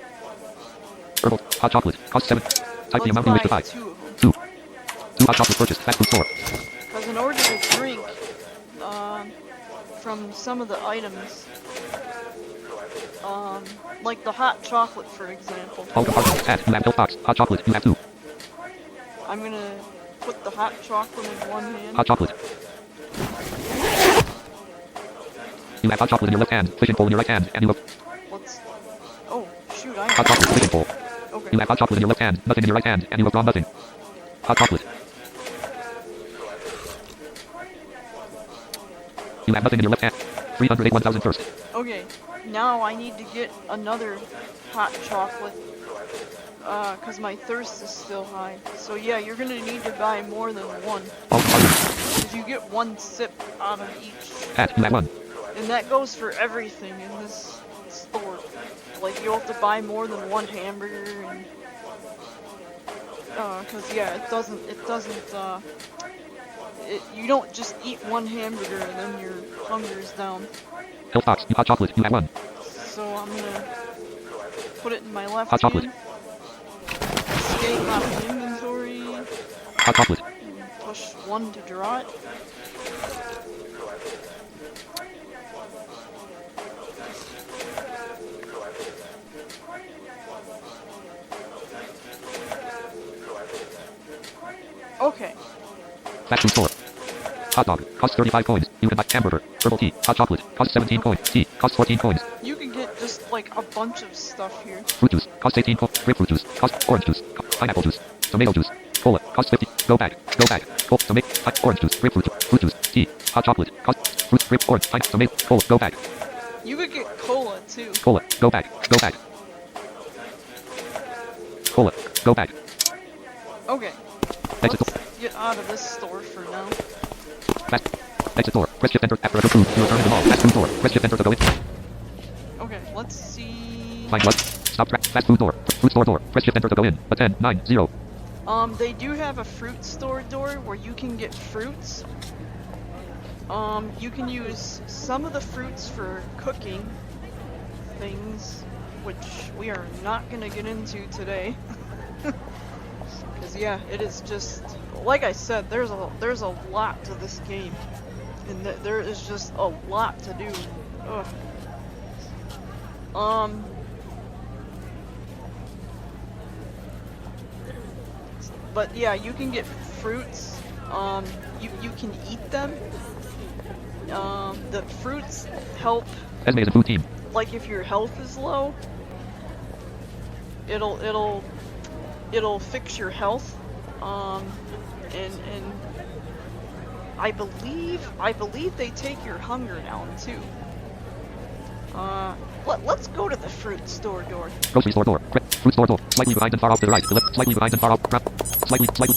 Herbal. Hot chocolate. Cost 7. Type the amount you wish to buy. 2 of them. 2. 2 hot chocolate purchased. Fast food store. Because in order to drink, from some of the items, like the hot chocolate, for example, All compartments. Add. You have milk box. Hot chocolate. You have 2. I'm gonna put the hot chocolate in one hand. Hot chocolate. You have hot chocolate in your left hand. Fishing pole in your right hand. And you have Let's. Oh, shoot, I hot chocolate. Fishing pole. Okay. You have hot chocolate in your left hand. Nothing in your right hand. And you have drawn nothing. Hot chocolate. You have nothing in your left hand. 381,000 first. Okay, now I need to get another hot chocolate. Cause my thirst is still high. So yeah, you're gonna need to buy more than one. All other. Cause you get one sip out of each. Hat. You have one. And that goes for everything in this store. Like, you have to buy more than one hamburger and... cause yeah, you don't just eat one hamburger and then your hunger's down. Health box. You hot chocolate. You have one. So I'm gonna put it in my left Hot chocolate. hand. Escape out of inventory. Hot chocolate. And push 1 to draw it. Okay. Fast food store. Hot dog. Cost 35 coins. You can buy hamburger. Herbal tea. Hot chocolate. Cost 17 coins. Tea. Cost 14 coins. You can get just like a bunch of stuff here. Fruit juice. Cost 18 coins. Grapefruit juice. Cost orange juice. Pineapple juice. Tomato juice. Cola. Cost 50. Go bag. Go bag. Tomato. Orange juice. Grapefruit juice. Fruit juice. Tea. Hot chocolate. Cost fruit. Grape. Orange. Tomato. Cola. Go bag. You could get cola too. Cola. Go bag. Go bag. Cola. Go bag. Okay. Exit Let's door. get out of this store for now. Fast. Exit door. Press shift enter after a food. You return in the mall. Fast food door. Press shift enter to go in. Okay, let's see. Find what? Stop track. Fast food door. Fruit store door. Press shift enter to go in. A 10, 9, 0. They do have a fruit store door where you can get fruits. You can use some of the fruits for cooking things, which we are not gonna get into today. Cause yeah, it is just, like I said, there's a lot to this game. And there is just a lot to do. Ugh. But yeah, you can get fruits. You can eat them. The fruits help. Esme is a food team. Like if your health is low, it'll fix your health. And I believe they take your hunger down too. Let's go to the fruit store door. Grocery store door. Fruit store door. Slightly behind and far off to the right. Slightly behind and far off. Slightly behind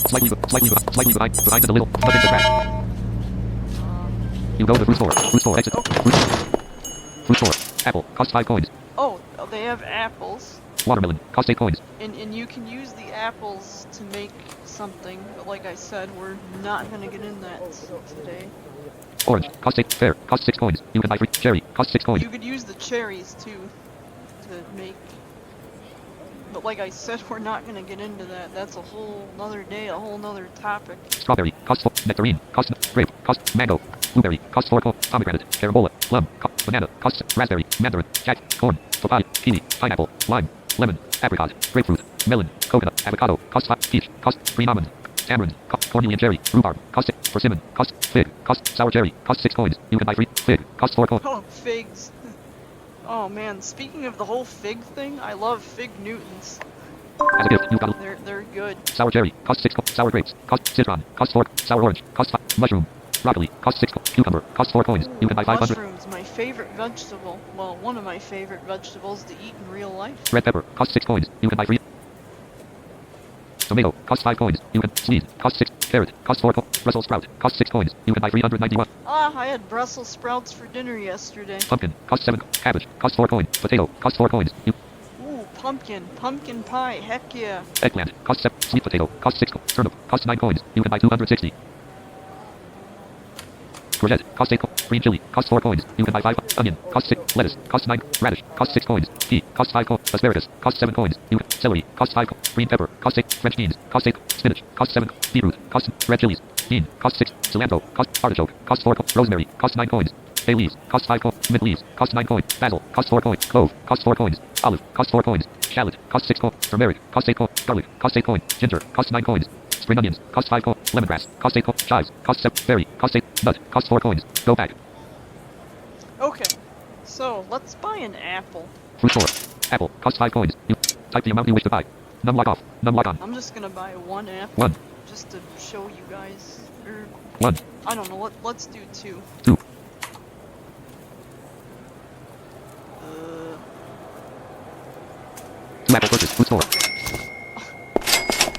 and a little. Nothing to track. You go to the fruit store. Fruit store. Exit. Okay. Fruit store. Apple. Cost 5 coins. Oh, they have apples. Watermelon. Cost 8 coins. And you can use the apples to make something, but like I said, we're not gonna get in that today. Orange. Cost 8. Fair. Cost 6 coins. You can buy free. Cherry. Cost 6 coins. You could use the cherries too to make. But like I said, we're not gonna get into that. That's a whole nother day, a whole nother topic. Strawberry. Cost 4. Nectarine. Cost grape. Cost mango. Blueberry. Cost 4 coins. Pomegranate. Carambola. Plum. Banana. Cost raspberry. Mandarin. Jack. Corn. Papaya. Kiwi. Pineapple. Lime. Lemon. Apricot. Grapefruit. Melon. Coconut. Avocado. Cost 5. Peach. Cost green almond. Tamarind. Cornelian cherry. Rhubarb. Cost 6. Persimmon. Cost fig. Cost sour cherry. Cost 6 coins. You can buy free. Fig. Cost 4 coins. Oh, figs. Oh man, speaking of the whole fig thing, I love fig Newtons. As a gift, you got They're good. sour cherry. Cost 6 coins. Sour grapes. Cost citron. Cost 4. Sour orange. Cost 5. Mushroom. Broccoli. Cost 6 coins. Cucumber. Cost 4 coins. You can buy 500. Mushrooms, my favorite vegetable. Well, one of my favorite vegetables to eat in real life. Red pepper. Cost 6 coins. You can buy free. Tomato. Cost 5 coins. You can sneeze. Cost 6. Carrot. Cost 4 coins. Brussels sprout. Cost 6 coins. You can buy 391. Ah, I had Brussels sprouts for dinner yesterday. Pumpkin. Cost 7. Cabbage. Cost 4 coins. Potato. Cost 4 coins. Ooh, pumpkin. Pumpkin pie. Heck yeah. Eggplant. Cost 7. Sweet potato. Cost 6 coins. Turnip. Cost 9 coins. You can buy 260. Courgette. Cost 8 coins. Green chili. Cost 4 coins. You can buy 5. Onion. Cost 6. Lettuce. Cost 9. Radish. Cost 6 coins. Pea. Cost 5 coins. Asparagus. Cost 7 coins. You can celery. Cost 5 coins. Green pepper. Cost 8. French beans. Cost 8. Spinach. Cost 7. Beetroot. Cost red chilies. Bean. Cost 6. Cilantro. Cost artichoke. Cost 4 coins. Rosemary. Cost 9 coins. Bay leaves. Cost 5 coins. Mint leaves. Cost 9 coins. Basil. Cost 4 coins. Clove. Cost 4 coins. Olive. Cost 4 coins. Shallot. Cost 6 coins. Turmeric. Cost 8 coins. Garlic. Cost 8 coins. Ginger. Cost 9 coins. Spring onions. Cost 5 coins. Lemongrass. Cost 8 coins. Chives. Cost 7. Berry. Cost 8. Nut. Cost 4 coins. Go back. Okay. So, let's buy an apple. Fruit store. Apple. Cost 5 coins. You type the amount you wish to buy. None lock off. None lock on. I'm just gonna buy one apple. 1. just to show you guys. Or 1. I don't know. Let's do 2. 2. Uh, 2 apple purchase. Food store.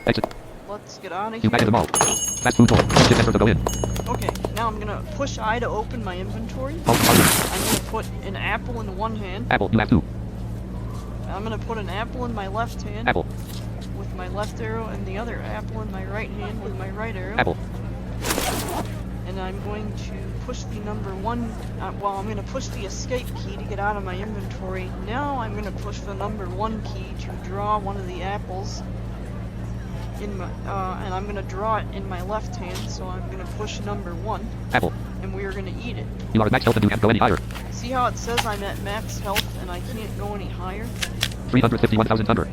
Exit. let's get out of You back in the here. mall. Fast food store. Press shift enter to go in. Okay, now I'm gonna push I to open my inventory. Alt R. I'm gonna put an apple in one hand. Apple. You have 2. I'm gonna put an apple in my left hand Apple. with my left arrow, and the other apple in my right hand with my right arrow. Apple. And I'm going to push the number 1. Well, I'm gonna push the escape key to get out of my inventory. Now I'm gonna push the number 1 key to draw one of the apples in my, and I'm gonna draw it in my left hand. So I'm gonna push number 1, Apple. and we are gonna eat it. You are at max health and you can't go any higher. See how it says I'm at max health and I can't go any higher? 351,000 hunger.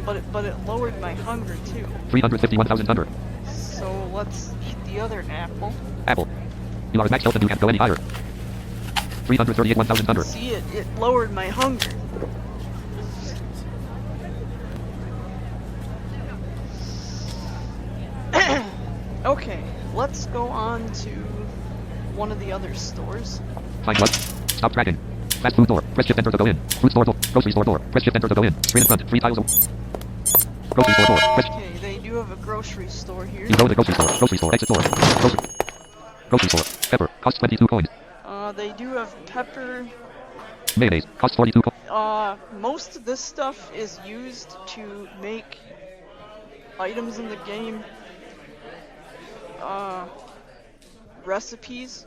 But it lowered my hunger too. 351,000 hunger. So let's eat the other apple. Apple. You are at max health and you can't go any higher. 338,000 hunger. See, it lowered my hunger. Okay, let's go on to one of the other stores. Find what? Stop tracking. Fast food door. Press shift enter to go in. Fruit store door. Grocery store door. Press shift enter to go in. Screen in front. 3 tiles. Grocery store door. Press. Okay, they do have a grocery store here. You go to the grocery store. Grocery store. Exit door. Grocery store. Pepper. Cost 22 coins. They do have pepper. Mayonnaise. Cost 42 coins. Most of this stuff is used to make items in the game. Recipes.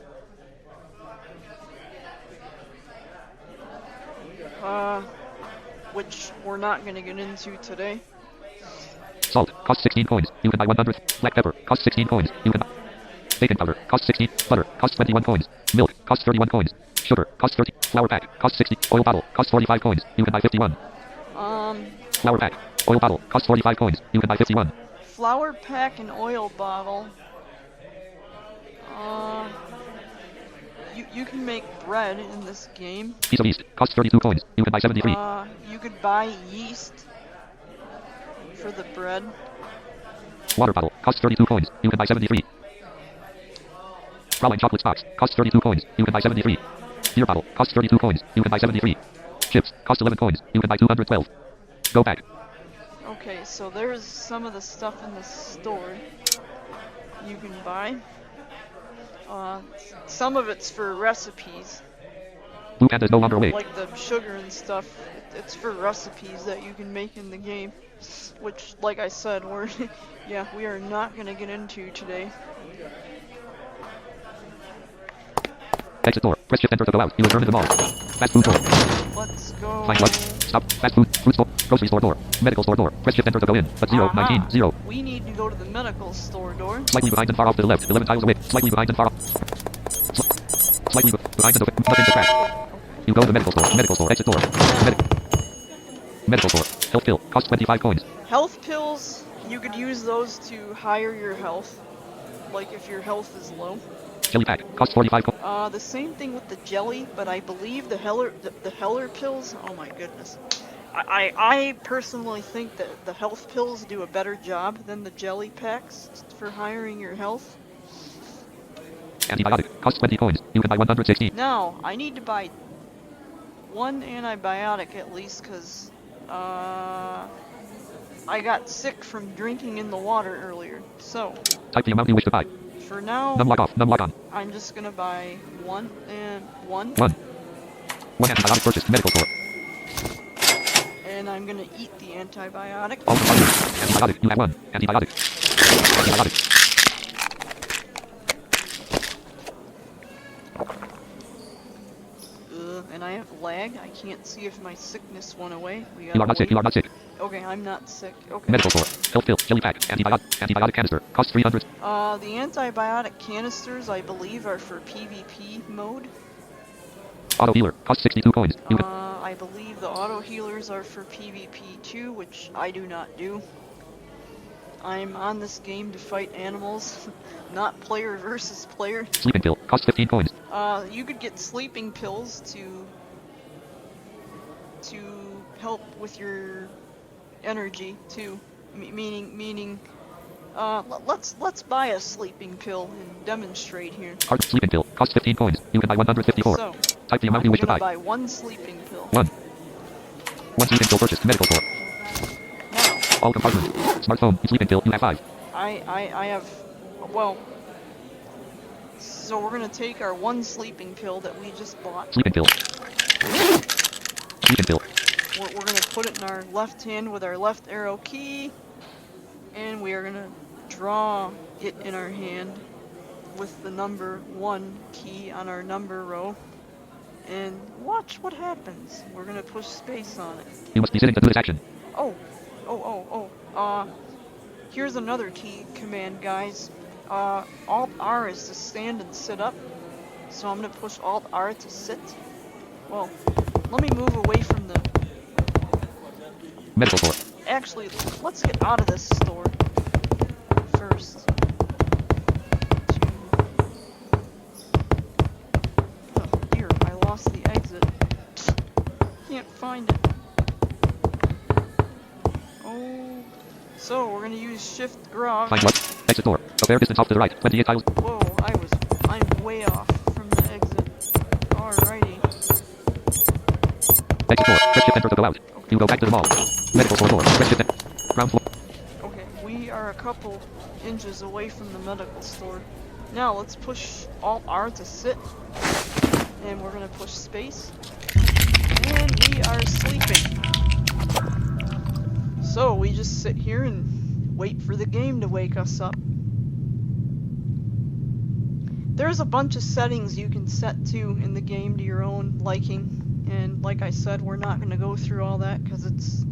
Which we're not gonna get into today. Salt. Cost 16 coins. You can buy 100. Black pepper. Cost 16 coins. You can buy. Baking powder. Cost 16. Butter. Cost 21 coins. Milk. Cost 31 coins. Sugar. Cost 30. Flour pack. Cost 60. Oil bottle. Cost 45 coins. You can buy 51. Flour pack. Oil bottle. Cost 45 coins. You can buy 51. Flour pack and oil bottle. You can make bread in this game. Piece of yeast. Cost 32 coins. You can buy 73. You could buy yeast for the bread. Water bottle. Cost 32 coins. You can buy 73. Praline chocolates box. Cost 32 coins. You can buy 73. Beer bottle. Cost 32 coins. You can buy 73. Chips. Cost 11 coins. You can buy 212. Go back. Okay, so there's some of the stuff in the store you can buy. Some of it's for recipes. Blue Panda is no longer awake. Like the sugar and stuff, it's for recipes that you can make in the game. Which, like I said, we are not gonna get into today. Exit door. Press shift enter to go out. You return to the mall. Fast food door. Let's go. Find what? Stop. Fast food. Fruit store. Grocery store door. Medical store door. Press shift enter to go in. But 0, 19, 0. We need to go to the medical store door. Slightly behind and far off to the left. 11 tiles away. Slightly behind and far off. Slightly behind and nothing to track. You go to the medical store. Medical store. Exit door. Medical store. Health pill. Cost 25 coins. Health pills, you could use those to higher your health. Like if your health is low. Jelly pack. Cost 45 coins. The same thing with the jelly, but I believe the Heller pills, oh my goodness. I personally think that the health pills do a better job than the jelly packs for hiring your health. Antibiotic. Cost 20 coins. You can buy 160. Now, I need to buy one antibiotic at least, because I got sick from drinking in the water earlier. So, Type the amount you wish to buy. for now, Num log off. Num log on. I'm just gonna buy one and one. 1. 1 antibiotic purchased. Medical store. And I'm gonna eat the antibiotic. All the antibiotic. You have 1. Antibiotic. Antibiotic. And I have lag. I can't see if my sickness went away. You are not sick. You are not sick. Okay, I'm not sick. Okay. Medical store. Health pill. Jelly pack. Antibiotic canister. Cost 300. The antibiotic canisters, I believe, are for PvP mode. Auto healer. Cost 62 coins. You can. I believe the auto healers are for PvP too, which I do not do. I'm on this game to fight animals, not player versus player. Sleeping pill. Cost 15 coins. You could get sleeping pills to help with your energy too. Meaning Let's buy a sleeping pill and demonstrate here. Hard sleeping pill. Costs 15 coins. You can buy 154. So, Type the amount I'm you wish to gonna buy. buy one sleeping pill. 1. One sleeping pill purchased. Medical store. Now, All compartments. Smartphone. Sleeping pill. You have 5. I have, well, so we're gonna take our one sleeping pill that we just bought. Sleeping pill. Sleeping pill. We're gonna put it in our left hand with our left arrow key, and we are gonna draw it in our hand with the number 1 key on our number row, and watch what happens. We're gonna push space on it. You must be sitting to do this action. Here's another key command, guys. Alt R is to stand and sit up, so I'm gonna push Alt R to sit. Well, let me move away from the... Medical store. Actually, let's get out of this store first. Oh dear, I lost the exit. Can't find it. Oh, so we're gonna use Shift Grog. Find what? Exit door. A fair distance off to the right. 28 tiles. Whoa, I'm way off from the exit. Alrighty. Exit door. Press shift enter to go out. You go back to the mall. Medical store door. Press shift enter. Ground floor. Okay, we are a couple inches away from the medical store. Now let's push Alt R to sit. And we're gonna push space. And we are sleeping. So we just sit here and wait for the game to wake us up. There's a bunch of settings you can set to in the game to your own liking, and like I said, we're not going to go through all that because it's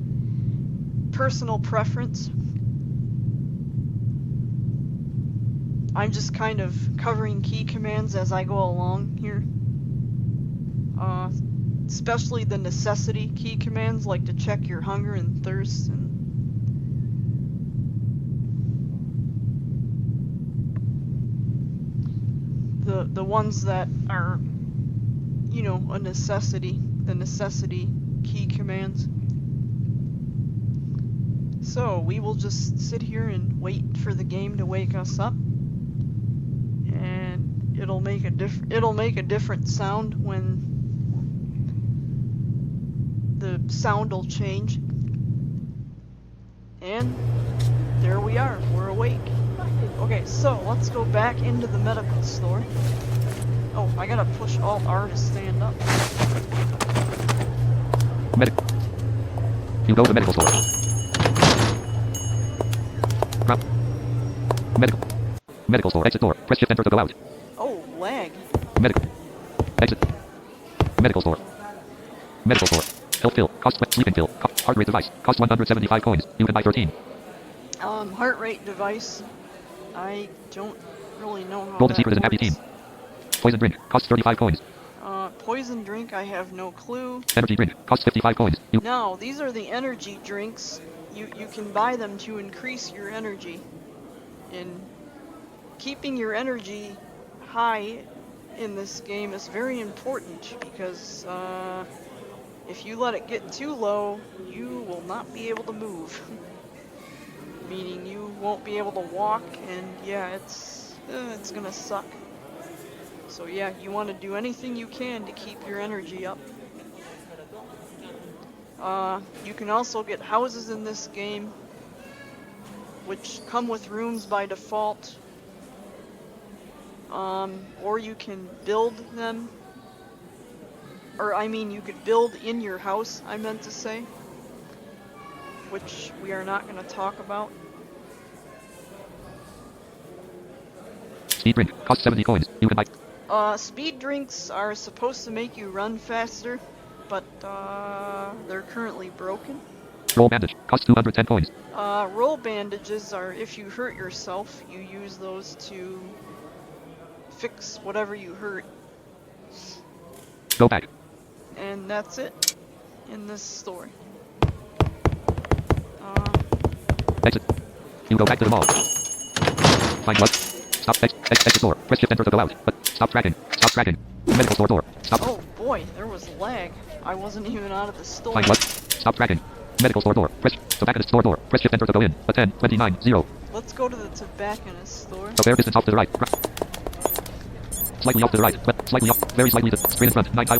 personal preference. I'm just kind of covering key commands as I go along here. Especially the necessity key commands, like to check your hunger and thirst and the ones that are, you know, a necessity, the necessity key commands. So we will just sit here and wait for the game to wake us up, and it'll make a different sound when the sound will change. And there we are, we're awake. Okay, so let's go back into the medical store. Oh, I gotta push Alt R to stand up. You go to the medical store. Medical store. Exit door. Press shift enter to go out. Oh, lag. Medical. Exit. Medical store. Medical store. Health pill. Cost sleeping pill. Heart rate device. Cost 175 coins. You can buy 13. Heart rate device. I don't really know how Golden that secret is an happy team. works. Poison drink. Costs 35 coins. Poison drink, I have no clue. Energy drink. Costs 55 coins. Now, these are the energy drinks. You can buy them to increase your energy. And keeping your energy high in this game is very important because if you let it get too low, you will not be able to move. Meaning you won't be able to walk, and yeah, it's gonna suck. So yeah, you want to do anything you can to keep your energy up. You can also get houses in this game, which come with rooms by default. Or you can build them. Or I mean, you could build in your house, I meant to say. Which we are not going to talk about. Speed drink. Costs 70 coins. You can buy. Speed drinks are supposed to make you run faster, but they're currently broken. Roll bandage. Costs 210 coins. Roll bandages are if you hurt yourself, you use those to fix whatever you hurt. Go back. And that's it in this story. Exit. You go back to the mall. Find what? Stop. Exit door. Press shift enter to go out. But stop tracking. Stop tracking. Medical store door. Stop. Oh boy, there was lag. I wasn't even out of the store. Find what? Stop tracking. Medical store door. Press. Tobacconist store door. Press shift enter to go in. A 10, 29, 0. Let's go to the tobacconist store. A fair distance off to the right. Slightly off to the right. Slightly off. Very slightly to straight in front. 9 tile.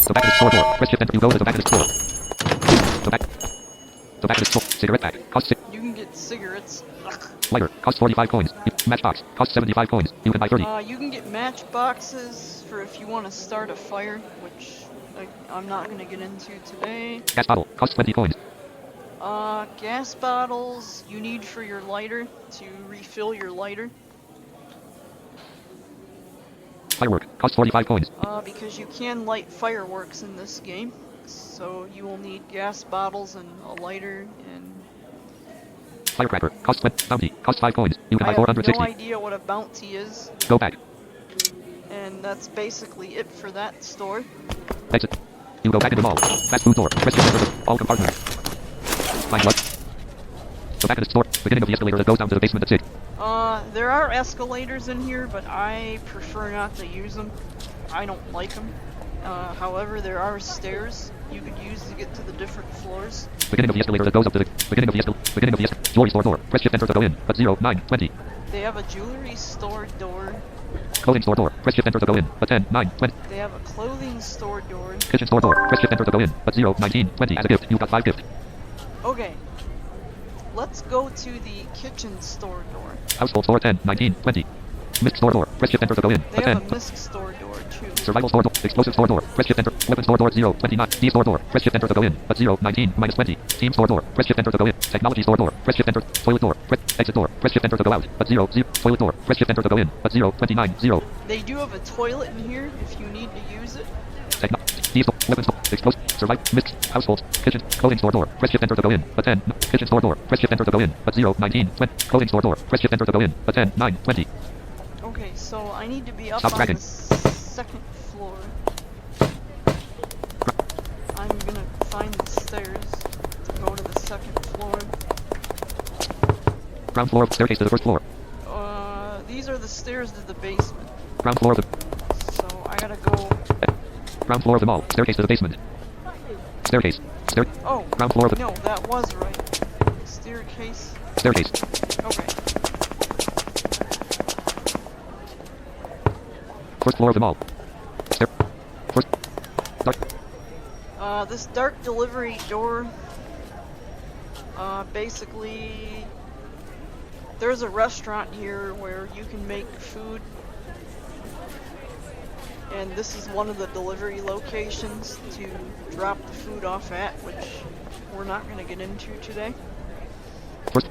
Tobacconist store door. Press shift enter. You go to the tobacconist store. Tobacconist store. Cigarette pack. Cost 6. You can get cigarettes. Lighter. Cost 45 coins. Matchbox. Cost 75 coins. You can buy 30. You can get matchboxes for if you want to start a fire, which I'm not going to get into today. Gas bottle. Cost 20 coins. Gas bottles you need for your lighter, to refill your lighter. Firework. Cost 45 coins. Because you can light fireworks in this game. So you will need gas bottles and a lighter and... Firecracker. Cost 20. Bounty. Cost 5 coins. You can I buy have 460. no idea what a bounty is. Go back. And that's basically it for that store. Exit. You go back into the mall. Fast food door. Press shift enter. All compartments. Find what? Tobacconist store. Beginning of the escalator that goes down to the basement. That's it. There are escalators in here, but I prefer not to use them. I don't like them. However, there are stairs you could use to get to the different floors. Beginning of the escalator that goes up to the beginning of the jewelry store door. Press shift enter to go in. At 0, 9, 20. They have a jewelry store door. Clothing store door. Press shift enter to go in. At 10, 9, 20. They have a clothing store door. Kitchen store door. Press shift enter to go in. At 0, 19, 20. As a gift. You've got 5 gifts. Okay. Let's go to the kitchen store door. Household store 10, 19, 20. Mist store door. Press shift enter to go in. They At 10. have a misc store door too. Survival store door. Explosive store door. Press shift enter. Weapon store door 0, 29. D store door. Press shift enter to go in. At 0, 19, minus 20. Team store door. Press shift enter to go in. Technology store door. Press shift enter. Toilet door. Exit door. Press shift enter to go out. At 0, 0. Toilet door. Press shift enter to go in. At 0, 29, 0. They do have a toilet in here if you need to use it. D store. Weapon store. Explosive. Survive. Mist. Household. Kitchen. Clothing store door. Press shift enter to go in. At 10. Kitchen store door. Press shift enter to go in. At 0, 19, 20. Clothing store door. Press shift enter to go in. At 10, 9, 20. Okay, so I need to be up Stop on tracking. the second floor. I'm gonna find the stairs to go to the second floor. Ground floor. Staircase to the first floor. These are the stairs to the basement. Ground floor of the... So I gotta go... Ground floor of the mall. Staircase to the basement. Staircase. Oh, Ground floor of the... no, that was right. Staircase. Staircase. Okay. First floor of the mall. First. Dark. This dark delivery door, basically, there's a restaurant here where you can make food, and this is one of the delivery locations to drop the food off at, which we're not going to get into today. First.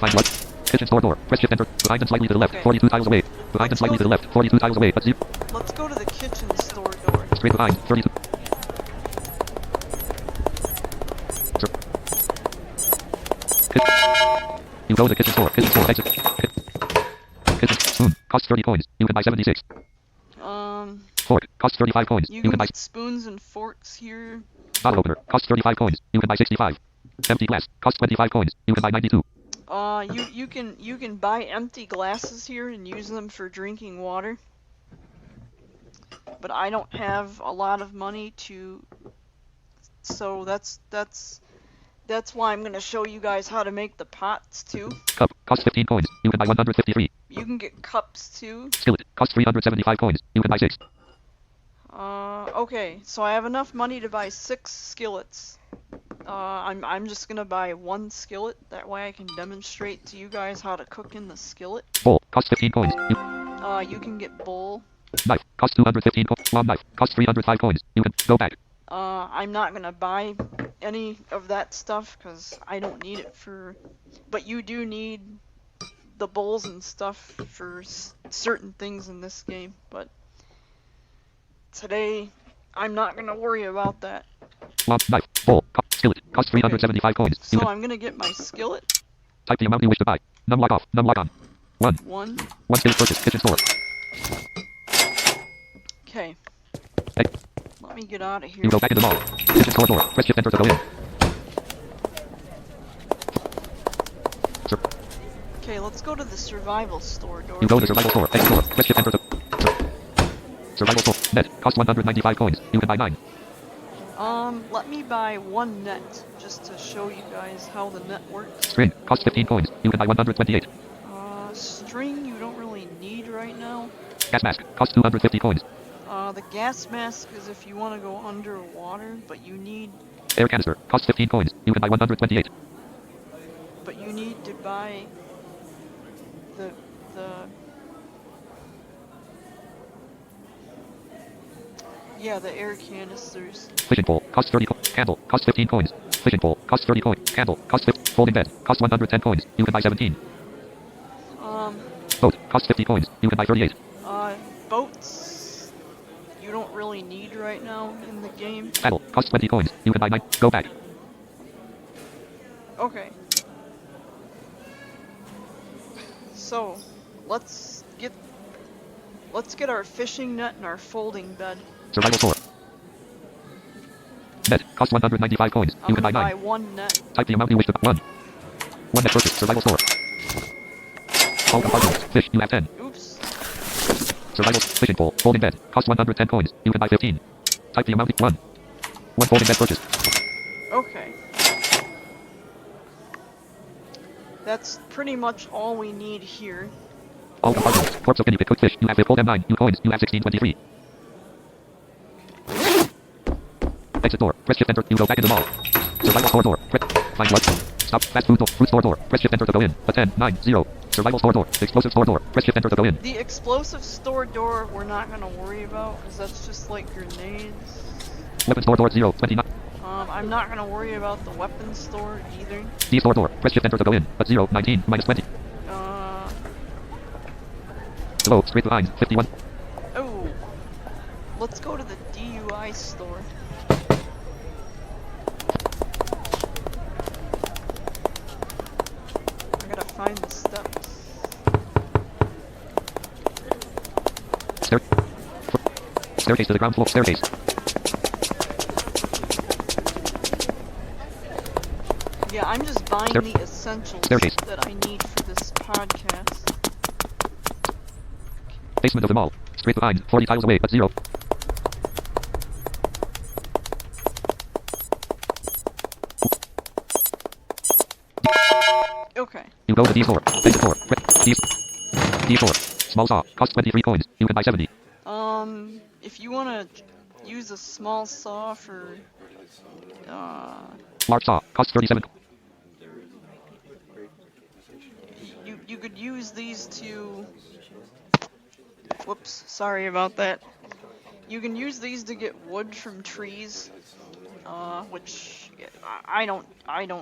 Find what? Kitchen store door. Press shift enter. Behind and slightly to the left. Okay. 42 tiles away. Behind and slightly to the left. 42 tiles away. At 0. Let's go to the kitchen store door. Straight behind. 32. You go to the kitchen store. Kitchen store. Exit. Kitchen. Spoon. Cost 30 coins. You can buy 76. Fork. Cost 35 coins. You You can can buy... get spoons and forks here. Bottle opener. Cost 35 coins. You can buy 65. Empty glass. Cost 25 coins. You can buy 92. You can buy empty glasses here and use them for drinking water. But I don't have a lot of money to, so that's why I'm going to show you guys how to make the pots too. Cup. Cost 15 coins. You can buy 153. You can get cups too. Skillet. Cost 375 coins. You can buy 6. Okay, so I have enough money to buy 6 skillets. I'm just gonna buy 1 skillet, that way I can demonstrate to you guys how to cook in the skillet. Bowl. Cost 15 coins. You can get bowl. Knife. Cost 215 coins. Long knife. Cost 305 coins. You can go back. I'm not gonna buy any of that stuff because I don't need it for, but you do need the bowls and stuff for certain things in this game, but today I'm not gonna worry about that. Long knife. Bowl. Skillet. Cost 375 coins. So I'm gonna get my skillet. Type the amount you wish to buy. Num lock off. Num lock on. 1. 1. 1 skillet purchase. Kitchen store. Okay. Hey. Let me get out of here. You go back in the mall. Kitchen store door. Press shift enter to go in. Okay, let's go to the survival store door. You go to the survival store. Exit door. Press shift enter to... Survival store. Net. Cost 195 coins. You can buy 9. Let me buy 1 net, just just to show you guys how the net works. String. Cost 15 coins. You can buy 128. String you don't really need right now. Gas mask. Cost 250 coins. The gas mask is if you want to go underwater, but you need Air canister. Cost 15 coins. You can buy 128. to buy the the air canisters. Fishing pole. Cost 30 coins. Candle. Cost 15 coins. Fishing pole. Cost 30 coins. Candle. Cost 50. Folding bed. Cost 110 coins. You can buy 17. Boat. Cost 50 coins. You can buy 38. Boats you don't really need right now in the game. Paddle. Cost 20 coins. You can buy 9. Go back. Okay. So, let's get our fishing net and our folding bed. Survival store. Net. Cost 195 coins. I'm You can gonna buy buy 9. one net. Type the amount you wish to buy. 1. 1 net purchase. Survival store. All compartments. Fish. You have 10. Oops. Survival. Fishing pole. Folding bed. Cost 110 coins. You can buy 15. Type the amount. 1. 1 folding bed purchase. Okay. That's pretty much all we need here. All compartments. Corpse of guinea pig. Cooked fish. You have 5. Hold M9. You coins. You have 1623. Exit door. Press shift enter. You go back in the mall. Survival store door. Find what? Stop. Fast food door. Fruit store door. Press shift enter to go in. A 10, 9, 0. Survival store door. Explosive store door. Press shift enter to go in. The explosive store door we're not gonna worry about because that's just like grenades. Weapon store door 0, 29. I'm not gonna worry about the weapons store either. D store door. Press shift enter to go in. A 0, 19, minus 20. Below. Straight behind. 51. Oh. Let's go to the DUI store. I gotta find the steps. Staircase to the ground floor. Staircase. Yeah, I'm just buying the essentials Staircase. that I need for this podcast. Basement of the mall. Straight behind. 40 tiles away. A 0. Okay. You go to D store. Exit door. D store. Small saw. Cost 23 coins. You can buy 70. If you wanna use a small saw for, Large saw. Cost 37. you could use these to, whoops, sorry about that. You can use these to get wood from trees, which I don't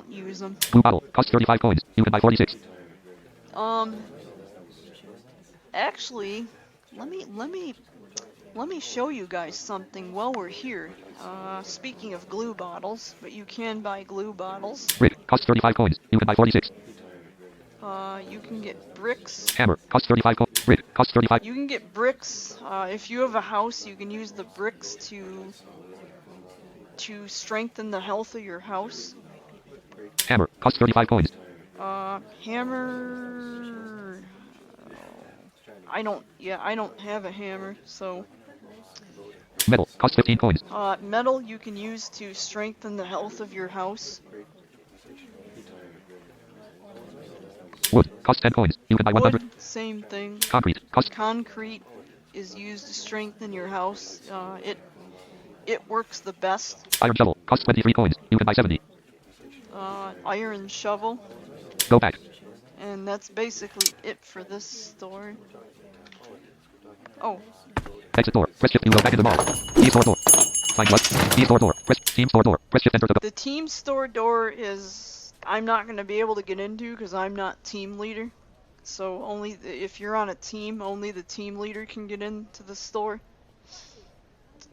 use them. Blue bottle. Cost 35 coins. You can buy 46. Actually, let me show you guys something while we're here. Speaking of glue bottles, but you can buy glue bottles. Brick. Cost 35 coins. You can buy 46. You can get bricks. Hammer. Cost 35 coins. Brick. Cost 35. You can get bricks. If you have a house, you can use the bricks to strengthen the health of your house. Hammer. Cost 35 coins. Hammer. I don't have a hammer, so. Metal. Cost 15 coins. Metal you can use to strengthen the health of your house. Wood. Cost 10 coins. You can buy 100. Wood, same thing. Concrete. Cost. Concrete is used to strengthen your house. It works the best. Iron shovel. Cost 23 coins. You can buy 70. Iron shovel. Go back. And that's basically it for this store. Oh. Exit door. Press shift. You go back in the mall. D store door. Find what? D store door. Press team store door. Press shift enter to go. The team store door is I'm not going to be able to get into because I'm not team leader. So only if you're on a team, only the team leader can get into the store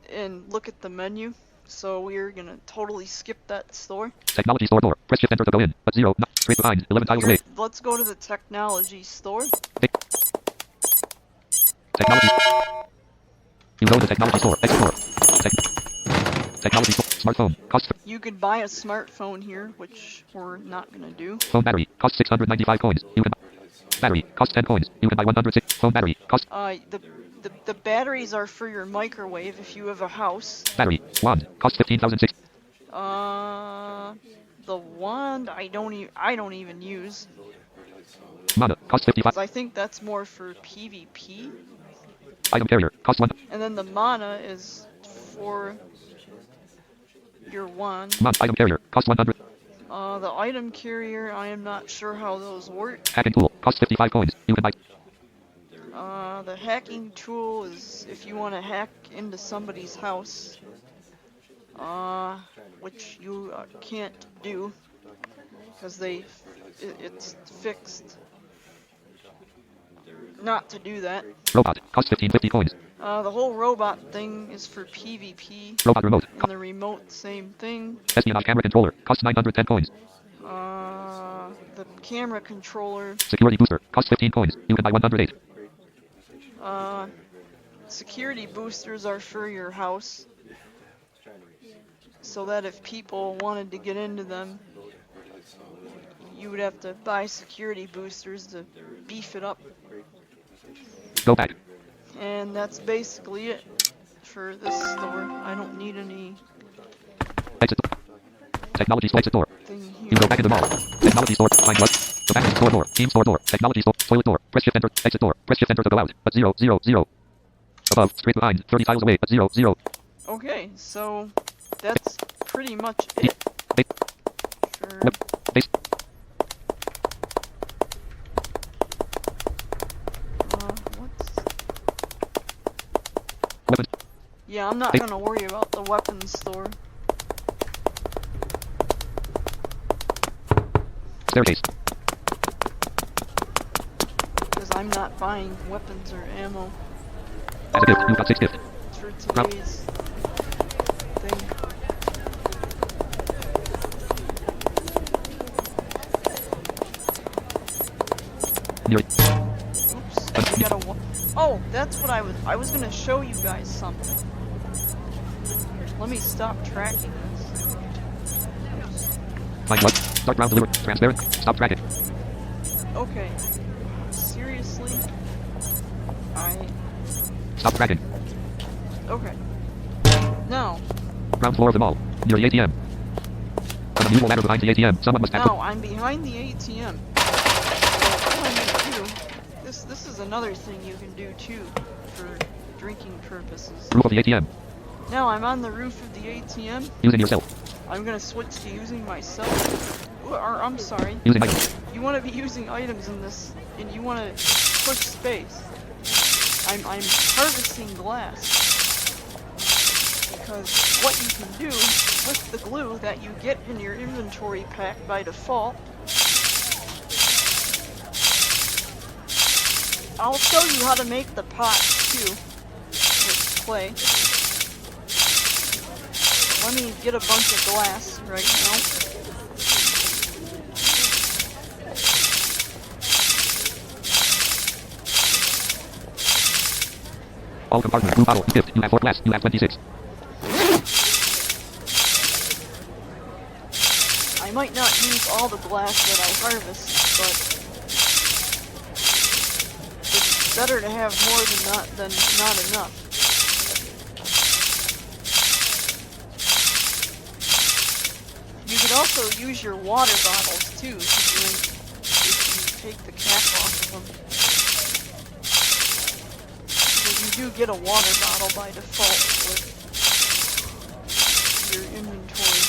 and look at the menu. So we're going to totally skip that store. Technology store door. Press shift enter to go in. A 0. Straight behind. 11 tiles away. Let's go to the technology store. Technology. You go to technology store. Exit door. Technology store. Smartphone. Cost. You could buy a smartphone here, which we're not going to do. Phone battery. Cost 695 coins. You can buy. Battery. Cost 10 coins. You can buy 106. Phone battery. Cost. The batteries are for your microwave if you have a house. Battery. Wand. Cost 15,006. the wand I don't even use. Mana. Cost 55. 'Cause I think that's more for PvP. Item carrier. Cost 1. And then the mana is for your wand. Item carrier. Cost 100. The item carrier, I am not sure how those work. Hacking tool. Cost 55 coins. You can buy. The hacking tool is if you want to hack into somebody's house. Which you can't do. Because it's fixed not to do that. Robot. Cost 1550 coins. The whole robot thing is for PvP. Robot remote. And the remote, same thing. Espionage camera controller. Cost 910 coins. The camera controller. Security booster. Cost 15 coins. You can buy 108. Security boosters are for your house. So that if people wanted to get into them, you would have to buy security boosters to beef it up. Go back. And that's basically it for this store. I don't need any Exit. Technology store. Exit door. thing here. You go back in the mall. Technology store. Find what? Go back to store door. Team store door. Technology store. Toilet door. Press shift enter. Exit door. Press shift enter to go out. At 0, 0, 0. Above. Straight behind. 30 tiles away. At 0, 0. Okay, so that's pretty much it. For Base. what's... Weapons. Yeah, I'm not Base. gonna worry about the weapons store. Staircase. Because I'm not buying weapons or ammo As a gift. You've got 6 gift. for today's thing. Near. Oops, I got a oh, that's what I was gonna show you guys something. Let me stop tracking this. Find what? Start ground delivered. Transparent. Stop tracking. Okay. Seriously? Stop tracking. Okay. Now, Ground floor of the mall. Near the ATM. An unusual ladder behind the ATM. Someone must have now I'm behind the ATM. So all I need to do, this is another thing you can do too for drinking purposes. Roof of the ATM. Now I'm on the roof of the ATM. Using yourself. I'm gonna switch to using myself. Or I'm sorry. Using items. You want to be using items in this, and you want to push space. I'm harvesting glass. Because what you can do with the glue that you get in your inventory pack by default, I'll show you how to make the pots too with clay. Let me get a bunch of glass right now. All compartments. Blue bottle. Gift. You have 4 glass. You have 26. I might not use all the glass that I harvest, but it's better to have more than not enough. You could also use your water bottles too to drink if you take the cap off of them. Because you do get a water bottle by default with your inventory.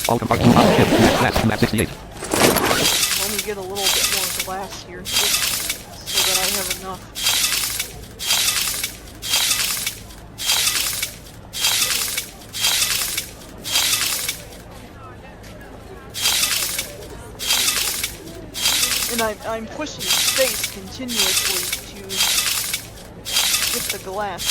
All compartments. Blue bottle. Gift. You have glass. You have 68. Let me get a little bit more glass here so that I have enough. And I'm pushing space continuously to get the glass.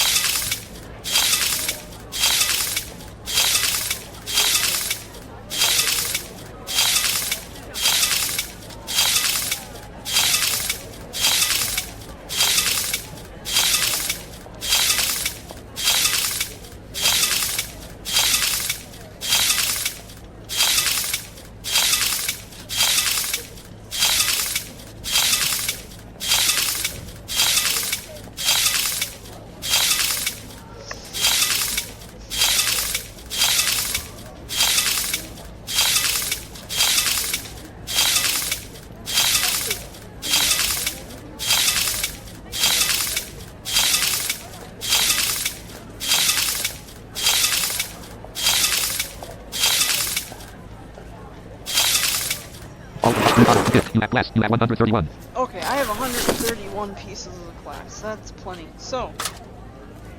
have glass. You have 131. Okay, I have 131 pieces of the glass. That's plenty. So,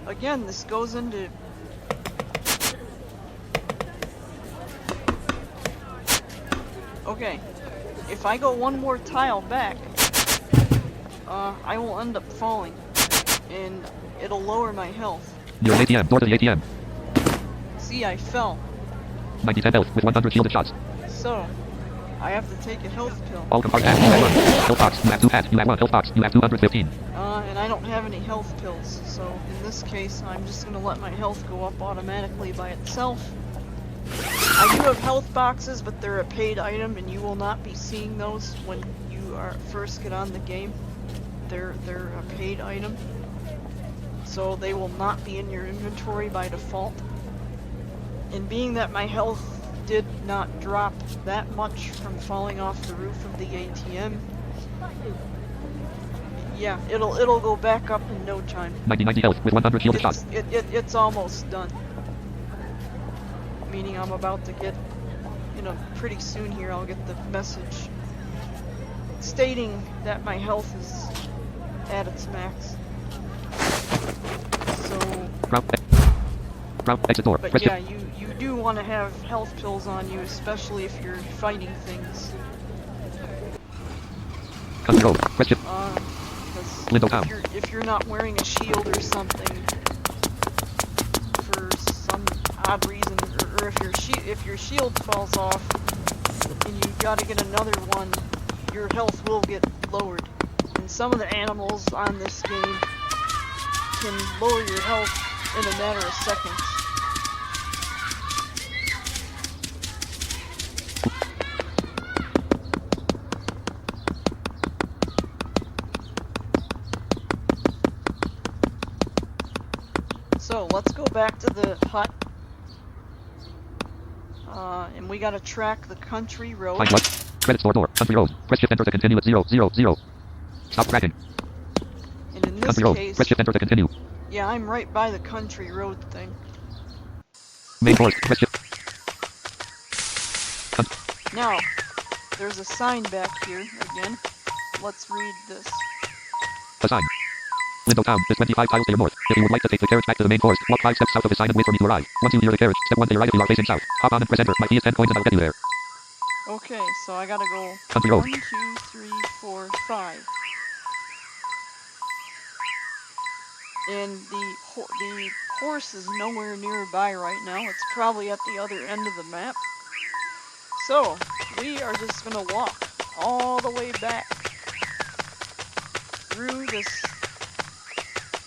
again, this goes into... Okay, if I go one more tile back, I will end up falling, and it'll lower my health. Near an ATM. Door to the ATM. See, I fell. 90 health with 100 shielded shots. So, I have to take a health pill. All compartments. You have 1. Health box. You have 2 hat. You have 1 health box. You have 215. And I don't have any health pills, so in this case, I'm just gonna let my health go up automatically by itself. I do have health boxes, but they're a paid item, and you will not be seeing those when you first get on the game. They're a paid item, so they will not be in your inventory by default. And being that my health did not drop that much from falling off the roof of the ATM, yeah, it'll go back up in no time. 90 health with 100 shielded shots. It's almost done. Meaning I'm about to get, pretty soon here I'll get the message stating that my health is at its max. So, Exit door. but yeah, you do want to have health pills on you, especially if you're fighting things. Country road. Question. Because if you're not wearing a shield or something for some odd reason, or if your shield falls off and you gotta get another one, your health will get lowered. And some of the animals on this game can lower your health in a matter of seconds. So let's go back to the hut. And we gotta track the country road. Find what? Credit store door. Country road. Press shift enter to continue at 000. Stop tracking. And in this Country road. case, Press shift enter to continue. yeah, I'm right by the country road thing. Main forest. Press shift. Now, there's a sign back here again. Let's read this. A sign. Window town is 25 tiles to your north. If you would like to take the carriage back to the main forest, walk 5 steps south of the sign and wait for me to arrive. Once you hear the carriage, step 1 to your right if you are facing south. Hop on and press enter. My fee is 10 coins and I'll get you there. Okay, so I gotta go Country road. 1, 2, 3, 4, 5. And the horse is nowhere nearby right now. It's probably at the other end of the map. So, we are just gonna walk all the way back through this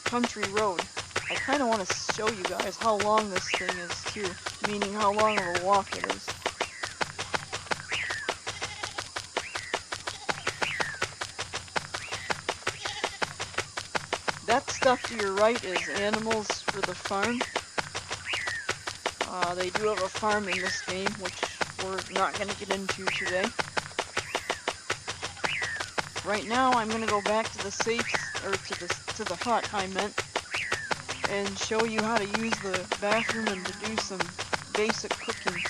country road. I kind of want to show you guys how long this thing is too, meaning how long of a walk it is. That stuff to your right is animals for the farm. They do have a farm in this game, which we're not going to get into today. Right now, I'm going to go back to the safe, or to the hut, I meant, and show you how to use the bathroom and to do some basic cooking.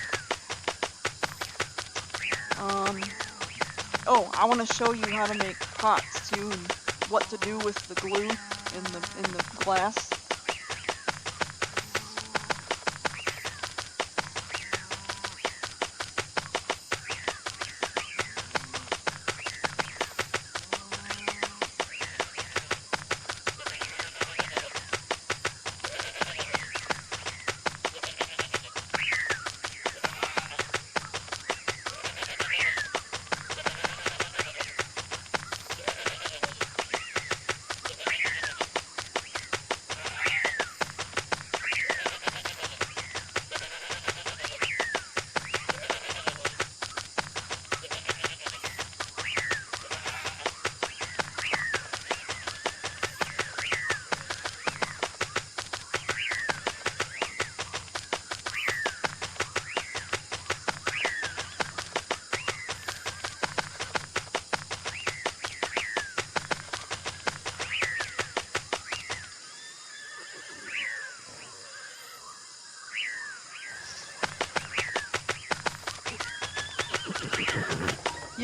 Oh, I want to show you how to make pots too, and what to do with the glue in the glass.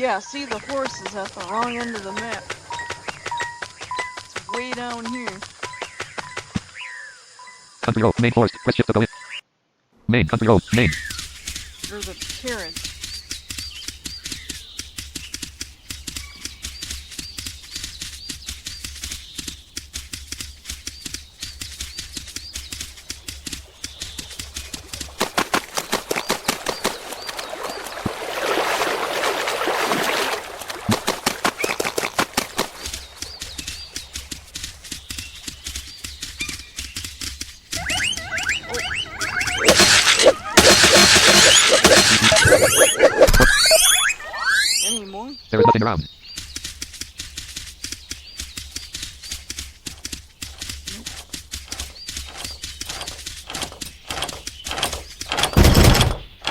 Yeah, see, the horse is at the wrong end of the map. It's way down here. Country road, main forest. Press shift to go in. Main, country road, main. Or the carrot. Any more? There is nothing around.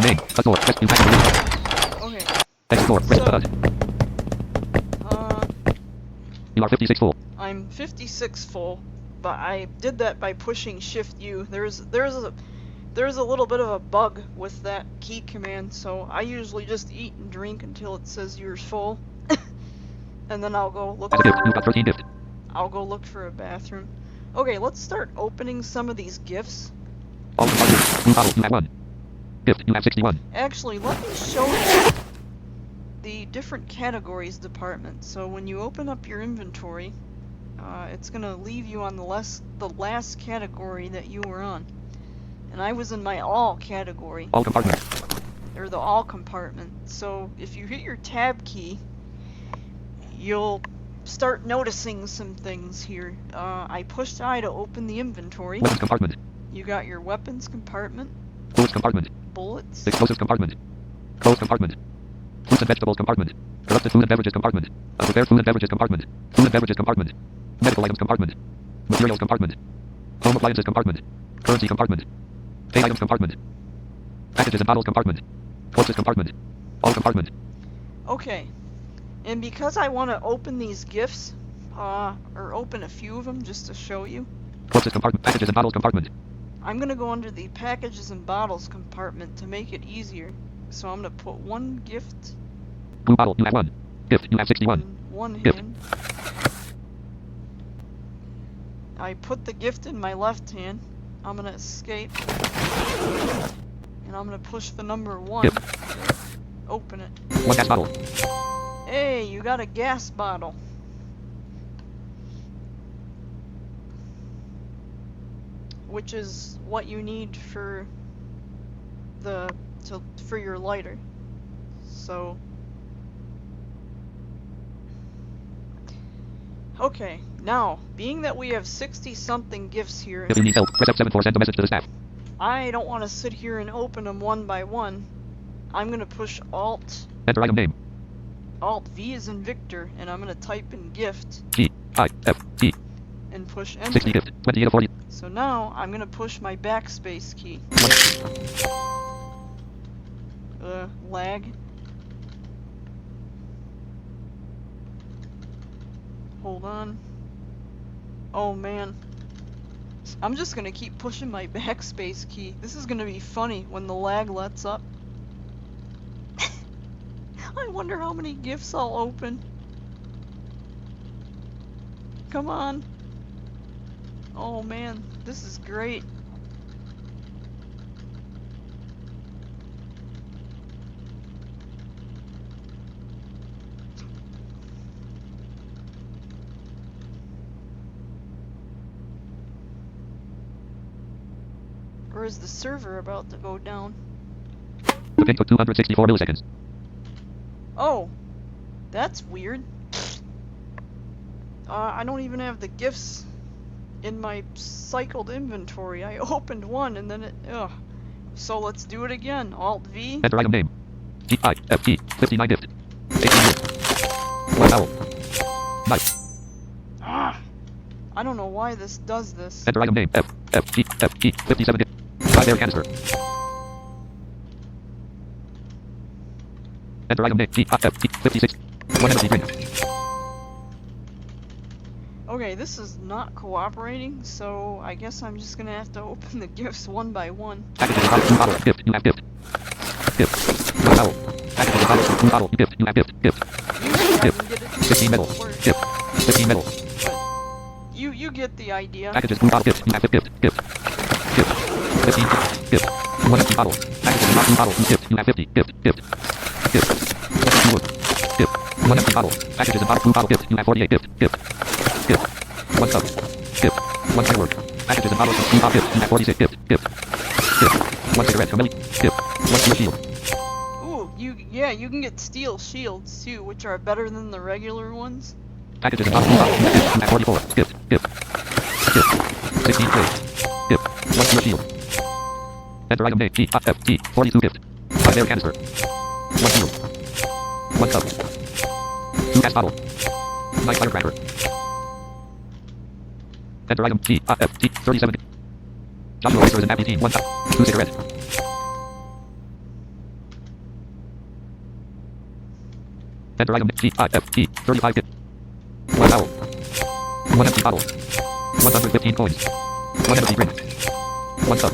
Main, cut door, press impact. Okay. Exit door, press So- button. You are 56 full. I'm 56 full, but I did that by pushing Shift U. There's a little bit of a bug with that key command, so I usually just eat and drink until it says you're full, and then I'll go look. As a gift, you've got 13 gift. I'll go look for a bathroom. Okay, let's start opening some of these gifts. All compartments. Blue bottle, you have 1. Gift, you have 61. Actually, let me show you the different categories department. So when you open up your inventory, it's gonna leave you on the last category that you were on. And I was in my all category, All compartments. or the all compartment. So if you hit your tab key, you'll start noticing some things here. I pushed I to open the inventory. Weapons compartment. You got your weapons compartment, Bullets compartment. bullets, Explosive compartment. Clothes compartment. Fruits and vegetables compartment. Corrupted food and beverages compartment. Prepared food and beverages compartment. Food and beverages compartment. Medical items compartment. Materials compartment. Home appliances compartment. Currency compartment. Pay items compartment. Packages and bottles compartment. Courses compartment. All compartment. Okay, and because I want to open these gifts, or open a few of them just to show you, Courses compartment. Packages and bottles compartment. I'm going to go under the packages and bottles compartment to make it easier. So I'm going to put one gift Blue bottle, you have 1. Gift, you have 61. in one Gift. hand. I put the gift in my left hand. I'm going to escape. And I'm going to push the number 1. Gift. Open it. 1 gas bottle. Hey, you got a gas bottle. Which is what you need for for your lighter. So okay, now being that we have 60 something gifts here, If you need help, press F7 for send a message to the staff. I don't want to sit here and open them one by one. I'm gonna push Alt Enter item name. V as in Victor, and I'm gonna type in gift G, I, F, T. and push 60 enter. gift. 28 of 40. So now I'm gonna push my backspace key. Lag. Hold on. Oh man. I'm just gonna keep pushing my backspace key. This is gonna be funny when the lag lets up. I wonder how many gifts I'll open. Come on. Oh man, this is great. Or is the server about to go down? The ping took 264 milliseconds. Oh, that's weird. I don't even have the gifts in my cycled inventory. I opened one and then it, ugh. So let's do it again. Alt V. Enter item name. G, I, F, T. 59 gift. 18 gift. 1 vowel. Knife. Ah, I don't know why this does this. Enter item name. F, F, G, F, G. 57 gift. 5 air canister. Enter item name. G, I, F, T. 56. 1 energy drink. Okay, this is not cooperating, so I guess I'm just gonna have to open the gifts one by one. Packages and bottles. Gift. You have gift. Gift. 1 vowel. Packages and bottles. Blue bottle. Gift. You have gift. Gift. Usually I Gift. can get it to 15 metal. work, Gift. 15 metal. but you get the idea. Packages. Blue bottle. Gift. You have gift. Gift. Gift. 15. Gift. 1 empty bottle. Packages. Not blue bottle. Gift. You have 50. Gift. Gift. Gift. Gift. 1 empty bottle. Packages and bottle. Blue bottle. Gift. You have 48. Gift. Gift. Gift. 1 cup. Gift. 1 firework. Packages and bottles. Blue bottle. Gift. You have 46. Gift. Gift. Gift. 1 cigarette. Camille. Gift. 1 steel shield. Ooh, you can get steel shields too, which are better than the regular ones. Packages and bottles. Blue bottle. Gift. You have 44. Gift. Gift. Gift. 16 trade. Gift. 1 steel shield. Enter item name. G. F. T. 42 gift. 5 air canister. 1 shield. 1 cup. 2 gas bottle. 9 firecracker. Enter item G. F. T. 37. Joshua Racer is an happy team. 1 cup. 2 cigarette. Enter item G. F. T. 35 gift. 1 towel. 1 empty bottle. 115 coins. 1 empty drink. 1 cup.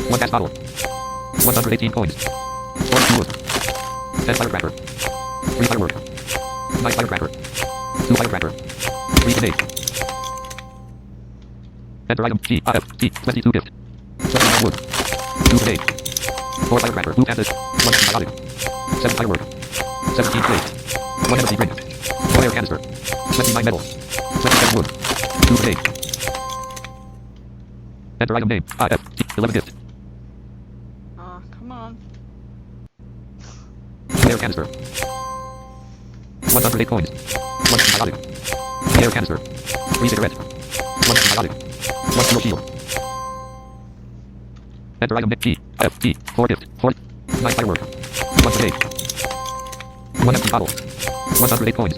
1 gas bottle. 118 coins. 4 fuel. 10 firecracker. 3 firework. 9 firecracker. 2 firecracker. 3 grenade. Enter item G. F. T. 22 gift. 29 wood. 2 grenade. 4 firecracker. Blue pandas. 1 antibiotic. 7 firework. 17 plate. 1 empty drink. 4 air canister. 29 metal. 27 wood. 2 grenade. Enter item name. F. T. 11 gift. Come on. 2 air canister. 108 coins. 1 antibiotic. 3 air canister. 3 cigarette. 1 antibiotic. 1 steel shield. Enter item name G. F. T. 4 gift. 4. 9 firework. 1 grenade. 1 empty bottle. 108 coins.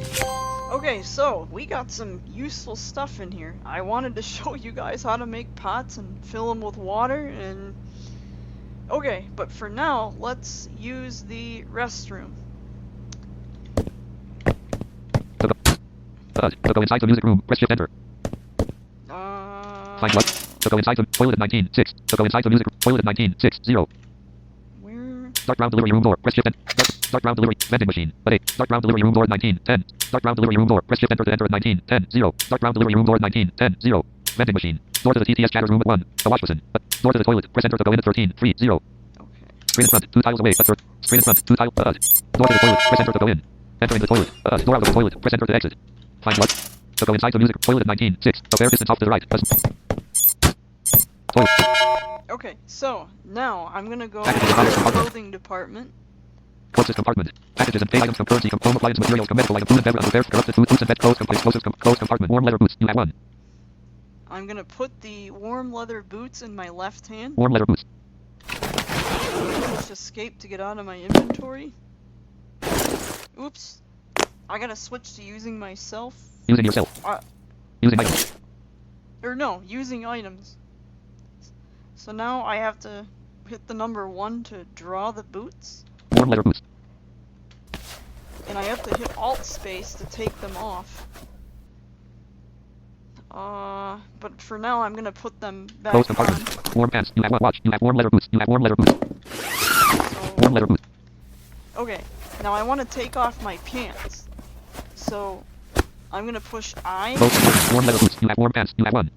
Okay, so we got some useful stuff in here. I wanted to show you guys how to make pots and fill them with water and... Okay, but for now, let's use the restroom. To go inside the music room, press shift enter. Find what? To go inside the toilet 19, 6. To go inside the music room, toilet 19, 6, 0. Where? Start round delivery room door, press shift enter. Start round delivery, vending machine, but 8. Start round delivery room door 19, 10. Start round delivery room door, press shift enter to enter at 19, 10, 0. Start round delivery room door 19, 10, 0. Vending machine. Door to the TTS chatters room at 1. The wash basin. Door to the toilet, press enter to go in at 13, 3, 0. Okay. Screen in front, 2 tiles away, at screen in front, 2 tiles, Door to the toilet, press enter to go in. Entering the toilet, door out of the toilet, press enter to exit. Find what? To go inside the music, toilet 19, 6. A fair distance off to the right. Toilet. Okay, so now I'm gonna go to Packages and the compartment. clothing department. Closest compartment. Packages and pay items from currency, home appliance materials, medical items, food and beverage, repairs, corrupted foods and veg, closest compartment. Warm leather boots. You have 1. I'm gonna put the warm leather boots in my left hand. Warm leather boots. Push escape to get out of my inventory. Oops. I gotta switch to using myself. Using yourself. Using items. Or no, using items. So now I have to hit the number 1 to draw the boots. Warm leather boots. And I have to hit Alt space to take them off. But for now I'm gonna put them back Closed on. compartment. Warm pants. You have 1 watch. You have warm leather boots. You have warm leather boots. Warm leather boots. Okay, now I want to take off my pants. So I'm gonna push I. Closed compartment. Warm leather boots. You have warm pants. You have 1.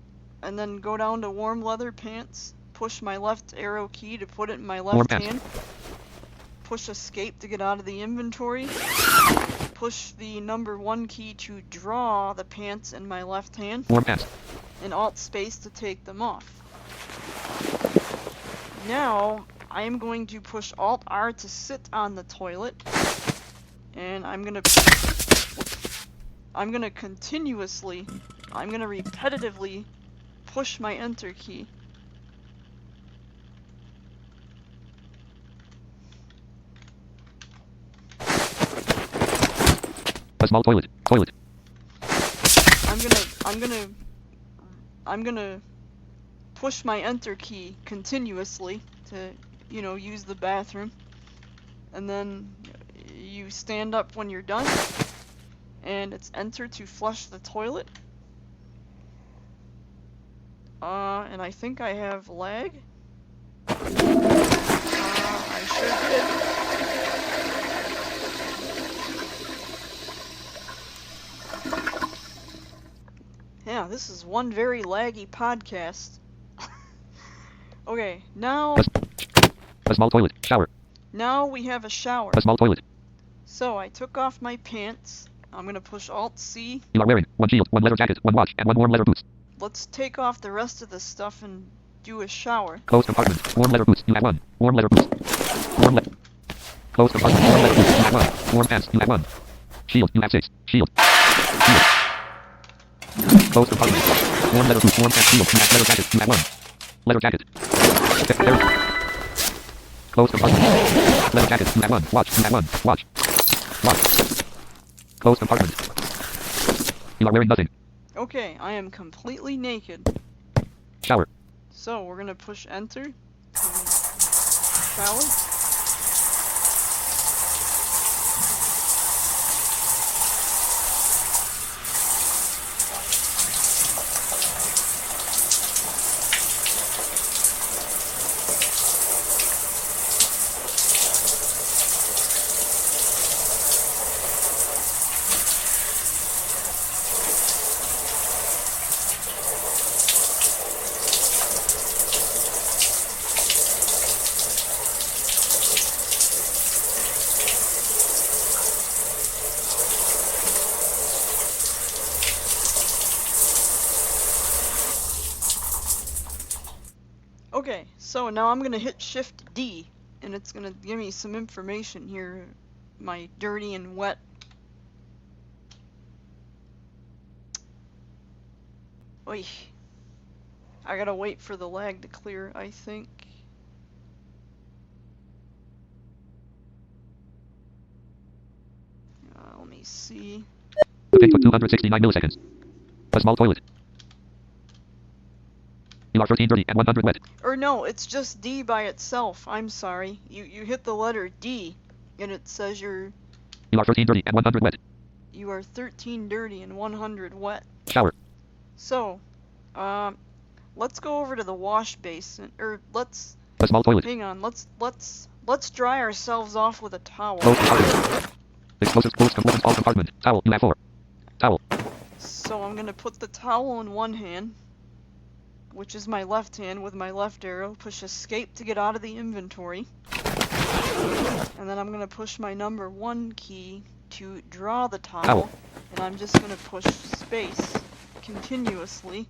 And then go down to warm leather pants. Push my left arrow key to put it in my Warm left pants. hand. Push escape to get out of the inventory. Push the number 1 key to draw the pants in my left hand. Warm pants. And Alt space to take them off. Now I am going to push Alt R to sit on the toilet. And I'm gonna repetitively push my enter key. A small toilet. Toilet. I'm gonna push my enter key continuously to, use the bathroom. And then you stand up when you're done. And it's enter to flush the toilet. And I think I have lag. I sure did. Yeah, this is one very laggy podcast. Okay, now A small toilet. Shower. we have a shower. A small toilet. So I took off my pants. I'm gonna push Alt C. You are wearing one shield, one leather jacket, one watch, and one warm leather boots. Let's take off the rest of the stuff and do a shower. Closed compartment. Warm leather boots. You have one. Warm leather boots. Warm leather. Closed compartment. Warm leather boots. You have one. Warm pants. You have one. Shield. You have 6. Shield. Shield. Closed compartment. Warm leather boots. Warm pants. Shield. You have leather jacket. You have one. Leather jacket. There. Closed compartment. Leather jacket. You have one. Watch. You have one. Watch. Watch. Closed compartment. You are wearing nothing. Okay, I am completely naked. Shower. So we're gonna push enter. Shower. Okay, so now I'm gonna hit Shift D, and it's gonna give me some information here. My dirty and wet. Oy. I gotta wait for the lag to clear, I think. Let me see. The pic took 269 milliseconds. A small toilet. You are 13 dirty and 100 wet. Or no, it's just D by itself. I'm sorry. You hit the letter D, and it says You are 13 dirty and 100 wet. you are 13 dirty and 100 wet. Shower. So, let's go over to the wash basin, or let's A small toilet. hang on. Let's dry ourselves off with a towel. Closed compartment. Explosive closed compartment. All compartment. Towel. You have 4. Towel. So I'm gonna put the towel in one hand, which is my left hand with my left arrow. Push escape to get out of the inventory. And then I'm gonna push my number 1 key to draw the towel. Towel. And I'm just gonna push space continuously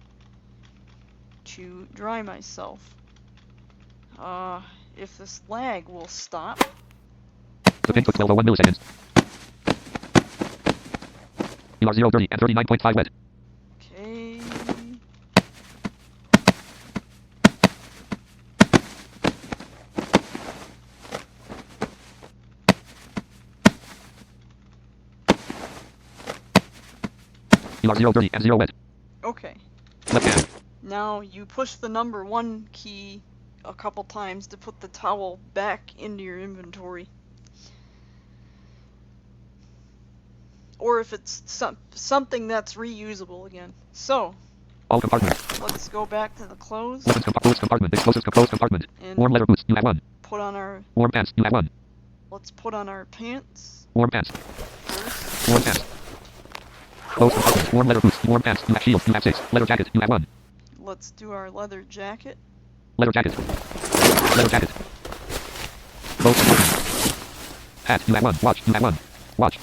to dry myself. If this lag will stop. The pin took 1201 milliseconds. You are 0 dirty and 39.5 wet. Okay. You are 0 dirty and 0 wet. Okay. Left hand. Now you push the number 1 key a couple times to put the towel back into your inventory. Or if it's something that's reusable again. So, All compartments. let's go back to the clothes Weapons closed compartment. Explosive closed compartment. and Warm leather boots. You have 1. put on our Warm pants. You have 1. let's put on our pants Warm pants. first. Warm pants. Closed compartment. Warm leather boots. Warm pants. You have shield. You have 6. Leather jacket. You have 1. Let's do our leather jacket. Leather jacket. Leather jacket. Closed compartment. Hat. You have 1. Watch. You have 1. Watch.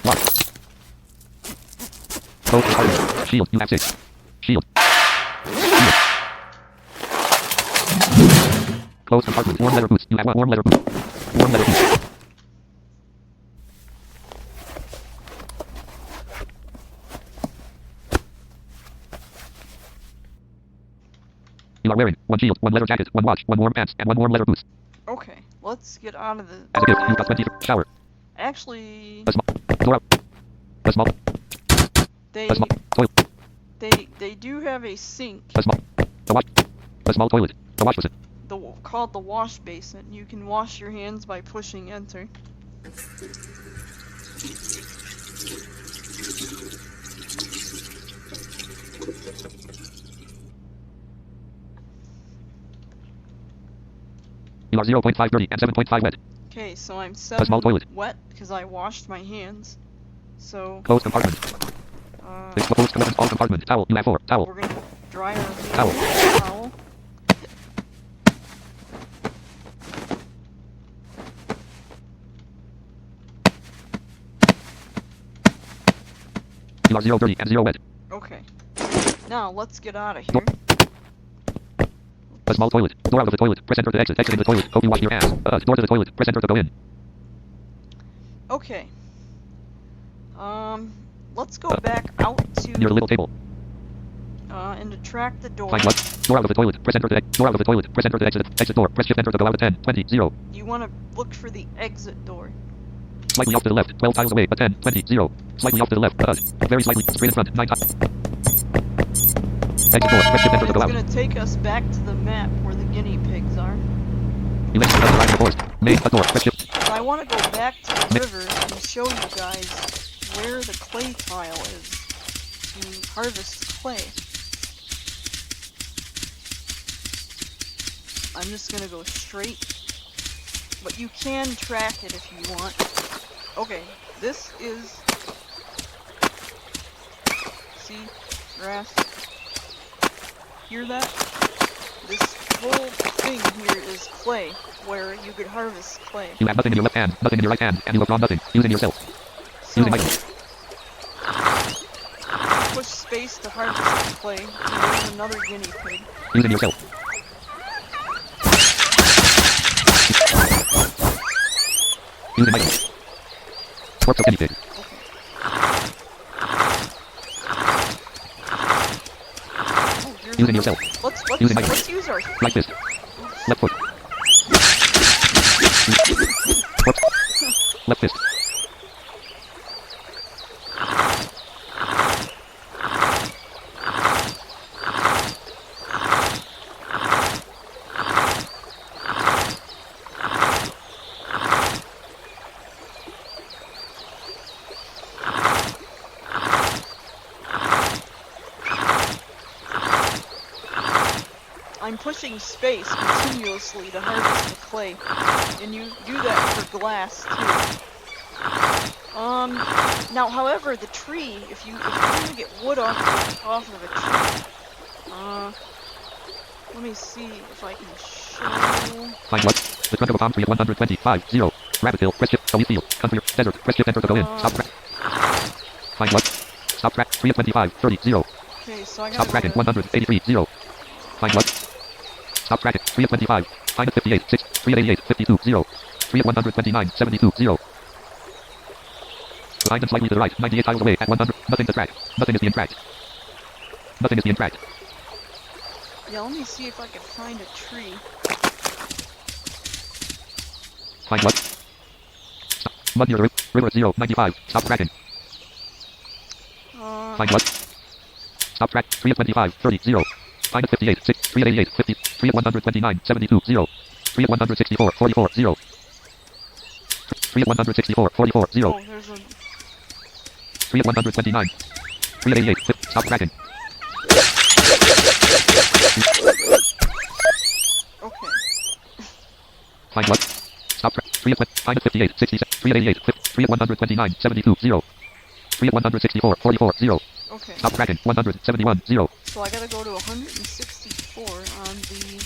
Watch. Closed compartment. Shield. You have 6. Shield. Shield. Closed compartment. Warm leather boots. You have 1. Warm leather boots. Warm leather boots. You are wearing 1 shield, 1 leather jacket, 1 watch, 1 warm pants, and 1 warm leather boots. Okay, let's get out of the As a gift, you got 20 shower. Actually, A small door out. A small they toilet. they do have a sink A small toilet. The wash basin. called the wash basin. You can wash your hands by pushing enter. You are 0.5 dirty and 7.5 wet. Okay, so I'm small 7 toilet. wet because I washed my hands. So Closed compartment. Exposed weapons, all compartments. Towel. You have 4. Towel. We're gonna dry our hands Towel. with a towel. You are 0 dirty and 0 wet. Okay. Now let's get out of here. A small toilet. Door out of the toilet. Press enter to exit. Exit in the toilet. Hope you wash your hands. Door to the toilet. Press enter to go in. Okay. Let's go back out Near the to little table. and attract the door. Find what? Door out of the toilet. Press enter to door out of the toilet. Press enter to exit. Exit door. Press shift enter to go out of 10, 20, 0. You want to look for the exit door. Slightly off to the left. 12 tiles away. 10, 20, 0. Slightly off to the left. Very slightly. Straight in front. 9 tiles. Exit door. Press shift enter to It's go out. gonna take us back to the map where the guinea pigs are. You exit to the right of the forest. Main door. Press shift. So I want to go back to the river and show you guys where the clay tile is to harvest clay. I'm just gonna go straight, but you can track it if you want. Okay, this is, see, grass, hear that? This whole thing here is clay, where you could harvest clay. You have nothing in your left hand. Nothing in your right hand. And you have drawn nothing. Using yourself. So, Using item. push space to harvest clay, and there's another guinea pig. Using yourself. Using item. Corpse of guinea pig. Oh, here's Using another- yourself. Let's Using item. let's use our Right fist. Left foot. Corpse. Left fist. I'm pushing space continuously to harvest the clay, and you do that for glass too. Now, however, the tree, if you want to get wood off of a tree, let me see if I can show. Find what? The trunk of a palm tree at 125, 0. Rabbit Hill. Press shift. Shelly Field. Country. Desert. Press shift enter to go in. Stop track. Find what? Stop track. 3 at 25, 30, 0. Okay, so I Stop gotta tracking. go to, 183, 0. Find what? Stop tracking. 3 at 25. Find at 58, 6. 3 at 88, 52, 0. 3 at 129, 72, 0. Behind and slightly to the right. 98 tiles away at 100. Nothing to track. Nothing is being tracked. Nothing is being tracked. yeah, let me see if I can find a tree. Find what? Stop. Mud near the river 0, 95. Stop tracking. Find what? Stop track. 3 at 25, 30, 0. Find at 58, 6. 3 at 88, 50. 3 at 129, 72, 0. 3 at 164, 44, 0. 3 at 164, 44, 0. Oh, there's a 3 at 129. 3 at 88, 50. Stop tracking. okay. Find what? Stop track. 3 at find at 58, 67. 3 at 88, 50. 3 at 129, 72, 0. 3 at 164, 44, 0. Okay. Stop tracking. 171, 0. So I gotta go to 164 on the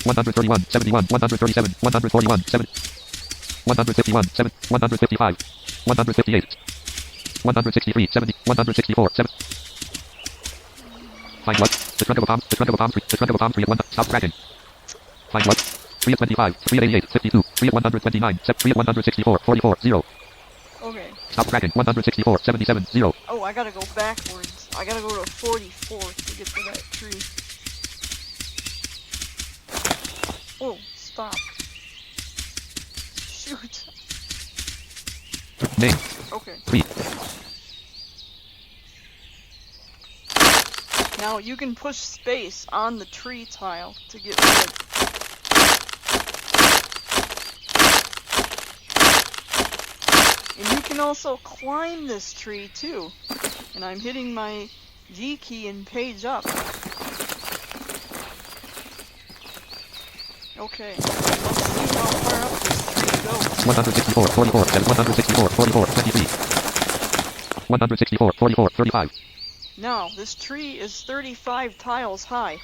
131, 71, 137, 141, 7. 151, 7. 155. 158. 163, 70, 164, 7. Find what? The trunk of a palm tree. The trunk of a palm tree at 1. Stop tracking. Find what? 3 at 25, 3 at 88, 52, 3 at 129, 3 at 164, 44, 0. okay. Stop tracking. 164, 77, 0. Oh, I gotta go backwards. I gotta go to 44 to get to that tree. Oh, stop. Shoot. Name. Okay. 3. Now you can push space on the tree tile to get wood. And you can also climb this tree too. And I'm hitting my G key and page up. Okay, let's see how far up this tree goes. 164, 44, 7, 164, 44, 23. 164, 44, 35. Now, this tree is 35 tiles high.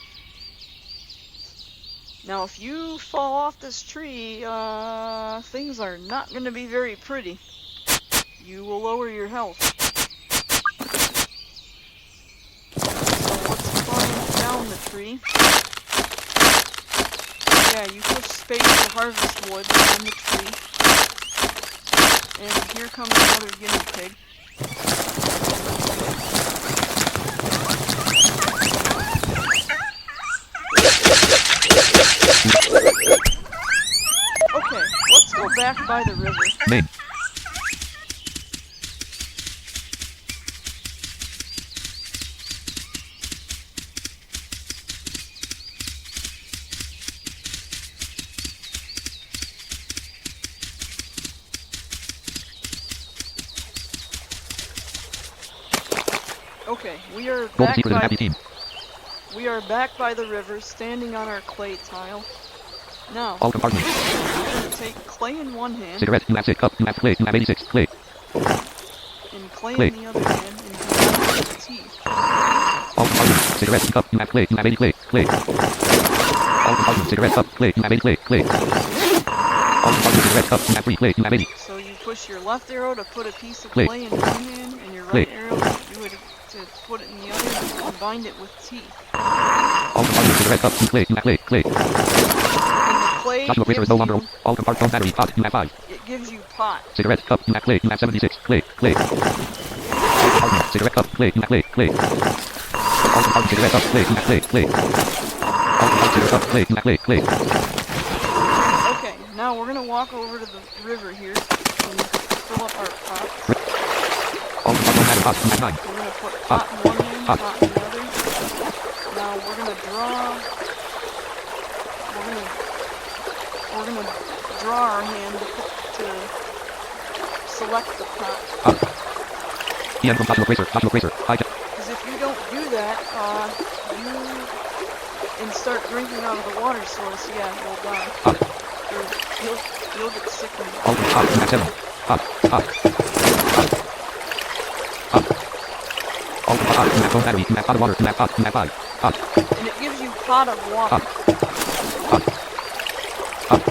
Now, if you fall off this tree, things are not going to be very pretty. You will lower your health. So let's climb down the tree. Yeah, you push space to harvest wood on the tree. And here comes another guinea pig. Okay, let's go back by the river. Name. Okay, we are Golden back secret and by happy team. the river, standing on our clay tile. Now, All compartments. we're going to take clay in one hand Cigarette. You have 6 cup. You have clay. You have 86. Clay. and clay Clay. in the other hand and combine it with teeth. All compartments. Cigarette. Cup. You have clay. You have 80 clay. Clay. All compartments. Cigarette. Cup. Clay. You have 80 clay. Clay. All compartments. Cigarette. Cup. You have 3 clay. You have 80. So you push your left arrow to put a piece of Clay. clay in one hand, and your Clay. right arrow to do it to put it in the other, and combine it with teeth. All compartments. Cigarette. Cup. You clay. You have clay. Clay. And the clay Joshua Fraser is no longer. gives All compartments. Battery. Pot. You have 5. it gives you pot. Cigarette. Cup. You have clay. You have 76. Clay. Clay. All compartments. Cigarette. Cup. Clay. You have clay. Clay. All compartments. Cigarette. Cup. Clay. You have clay. Clay. All compartments. Cigarette. Cup. Clay. You have clay. Clay. Okay, now we're gonna walk over to the river here and fill up our pots. All compartments. Battery. Pot. You have 9. We're gonna put pot in one hand, Pot. pot in the other. Now we're gonna draw. We're gonna draw our hand to select the pot. EM from Joshua Fraser. Joshua Fraser. Hijack. Because if you don't do that, and start drinking out of the water source, yeah, you'll die. Pot. Or you'll get sick and All pot. You have 7. Pot. Pot. Pot. All pot. You have phone battery. You have pot of water. You have pot. You have 5. Pot. and it gives you pot of water. Pot. Pot. Pot.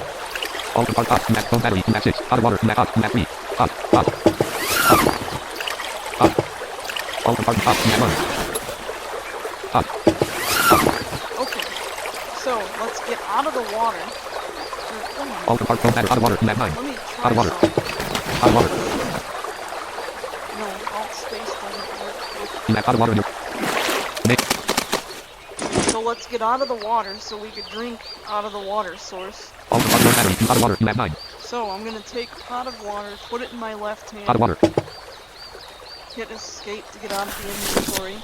All compartments. Pot. You have phone battery. You have 6. Pot of water. You have pot. You have 3. Pot. Pot. Pot. Pot. All compartments. Pot. You have 1. Pot. Okay, so let's get out of the water. All compartments. Battery. Pot of water. You have 9. Let me Pot try of water. something. Pot of water. No, alt space doesn't work. You have pot of water in your. Name. So let's get out of the water so we could drink out of the water source. All compartments. Battery. Pot of water. You have 9. So I'm gonna take pot of water, put it in my left hand, Pot of water. hit escape to get out of the inventory,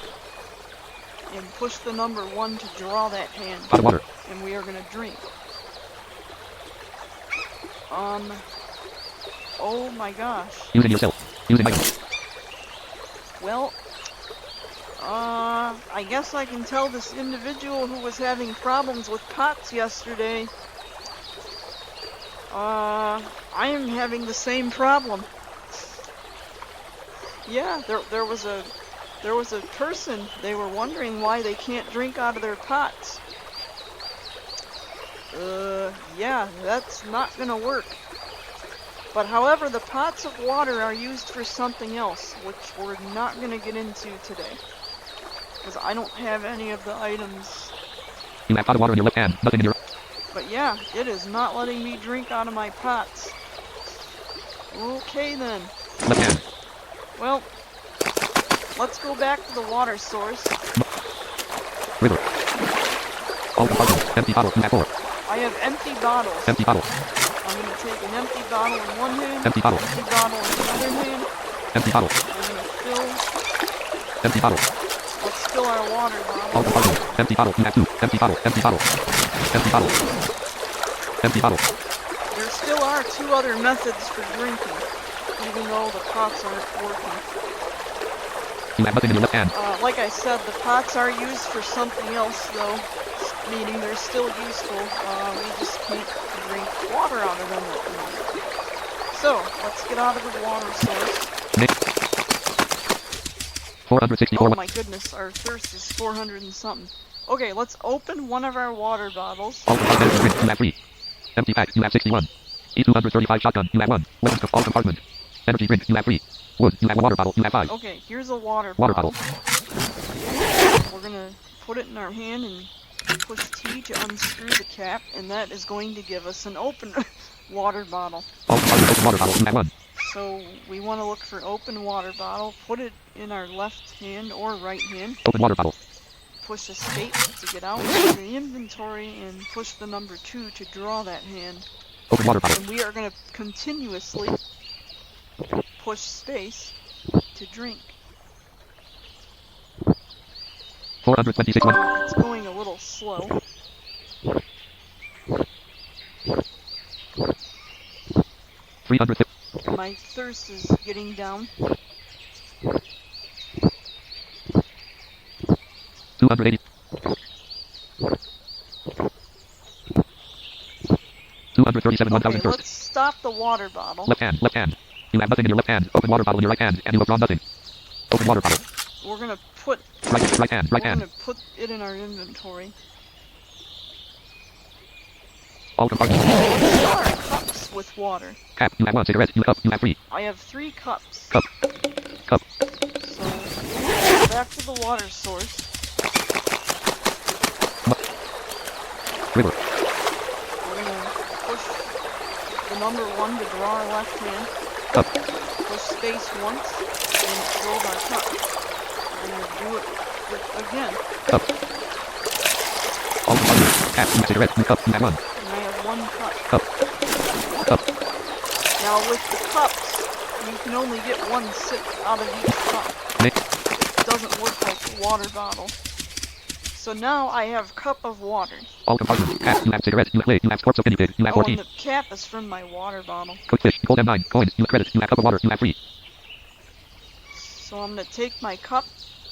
and push the number 1 to draw that hand. Pot of water. And we are gonna drink. Oh my gosh. Using yourself. Using item. Well, I guess I can tell this individual who was having problems with pots yesterday, I am having the same problem. Yeah, there was a person, they were wondering why they can't drink out of their pots. Yeah, that's not gonna work. But however, the pots of water are used for something else, which we're not gonna get into today. Because I don't have any of the items. You have pot of water in your left hand. Nothing in your. But yeah, it is not letting me drink out of my pots. Okay then. Left hand. Well, let's go back to the water source. River. All compartments. Empty bottle. You have 4. I have empty bottles. Empty bottle. I'm gonna take an empty bottle in one hand, Empty bottle. empty bottle in the other hand. Empty bottle. We're gonna fill. Empty bottle. Let's fill our water All bottle. compartments. Empty bottle. You have 2. Empty bottle. Empty bottle. Empty bottle. Empty bottle. There still are 2 other methods for drinking, even though the pots aren't working. You have nothing in your left hand. Like I said, the pots are used for something else, though, meaning they're still useful. We just can't drink water out of them at the moment. So, let's get out of the water source. Name. 464. Oh my goodness, our thirst is 400 and something. Okay, let's open one of our water bottles. All compartment. Drink. You have 3. Empty pack. You have 61. E235 shotgun. You have 1. Weapons. All compartment. Energy drink. You have 3. Wood. You have a water bottle. You have 5. Okay, here's a water Water bottle. bottle. We're gonna put it in our hand and push T to unscrew the cap, and that is going to give us an open water bottle. All compartment. Open water bottle. You have 1. So we want to look for open water bottle, put it in our left hand or right hand, Open water bottle. push escape to get out of the inventory, and push the number 2 to draw that hand. Open water bottle. And we are going to continuously push space to drink. 426. It's going a little slow. My thirst is getting down. 280. 237. 1000 Okay, thirst. let's stop the water bottle. Left hand. Left hand. You have nothing in your left hand. Open water bottle in your right hand, and you have drawn nothing. Open water bottle. We're gonna put Right hand. Right we're hand. gonna put it in our inventory. All compartments. Let's fill our cups with water. Cap. You have 1. Cigarette. You have cup. You have 3. I have 3 cups. Cup. Cup. So back to the water source. River. We're gonna push the number 1 to draw our left hand. Cup. Push space once and fill our cup. We're gonna do it again. Cup. All compartments. Cap. You have cigarette. You cup. You have 1. And I have 1 cup. Cup. Cup. Now with the cups, you can only get 1 sip out of each cup. Nick. It doesn't work like a water bottle. So now I have cup of water. All compartments. Cap. You have cigarette. You have plate. You have corpse of guinea pig. You have Oh, 14. and the cap is from my water bottle. Cooked fish. Gold M9. Coins. You have credit. You have cup of water. You have 3. So I'm gonna take my cup,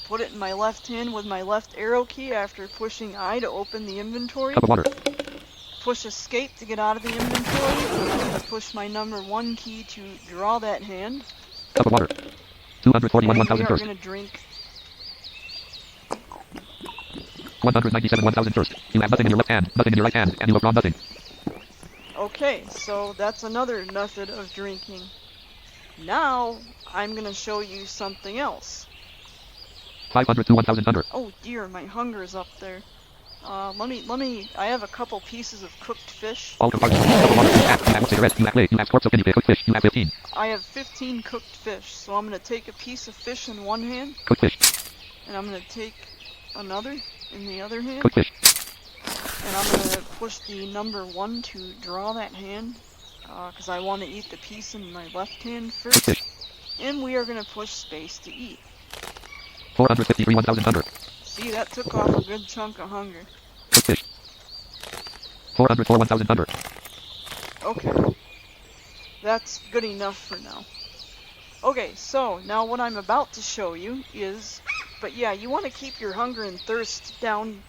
put it in my left hand with my left arrow key after pushing I to open the inventory. Cup of water. Push escape to get out of the inventory. I'm gonna push my number 1 key to draw that hand. Cup of water. 241. And 1000 we are thirst. gonna drink. 197. 1000 thirst. You have nothing in your left hand. Nothing in your right hand, and you have drawn nothing. Okay, so that's another method of drinking. Now I'm gonna show you something else. 500 to 1000 under. Oh dear, my hunger's up there. Let me, I have a couple pieces of cooked fish. All compartments. Cup of water. Cap. You have 1 cigarette. You have plate. You have corpse of guinea pig. Cooked fish. You have 15. I have 15 cooked fish, so I'm gonna take a piece of fish in one hand, Cooked fish. and I'm gonna take another in the other hand, Cooked fish. and I'm gonna push the number 1 to draw that hand, because I want to eat the piece in my left hand Cooked first, fish. and we are gonna push space to eat. 453. 1000 under. See, that took off a good chunk of hunger. Cooked fish. 404. 1000 under. Okay. That's good enough for now. Okay, so now what I'm about to show you is, but yeah, you want to keep your hunger and thirst down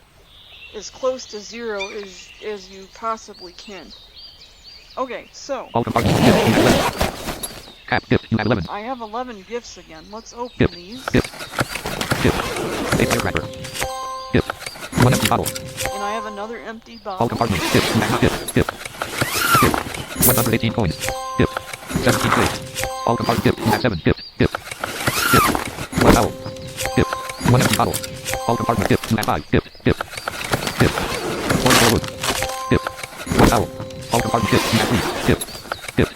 as close to 0 as you possibly can. Okay, so All compartments. Gift. You have 11. Cap. Gift. You have 11. I have 11 gifts again. Let's open Gift. these. Gift. Gift. A firecracker. Gift. 1 empty bottle. And I have another empty All bottle. compartments. Gift. You have gift. Gift. Gift. 118 coins. Gift. 17 plates. All compartments. Gift. You have 7. Gift. Gift. Gift. 1 towel. Gift. 1 empty bottle. All compartments. Gift. You have 5. Gift. Gift. Gift. 4 wood. Gift. 1 towel. All compartments. Gift. You have 3. Gift. Gift.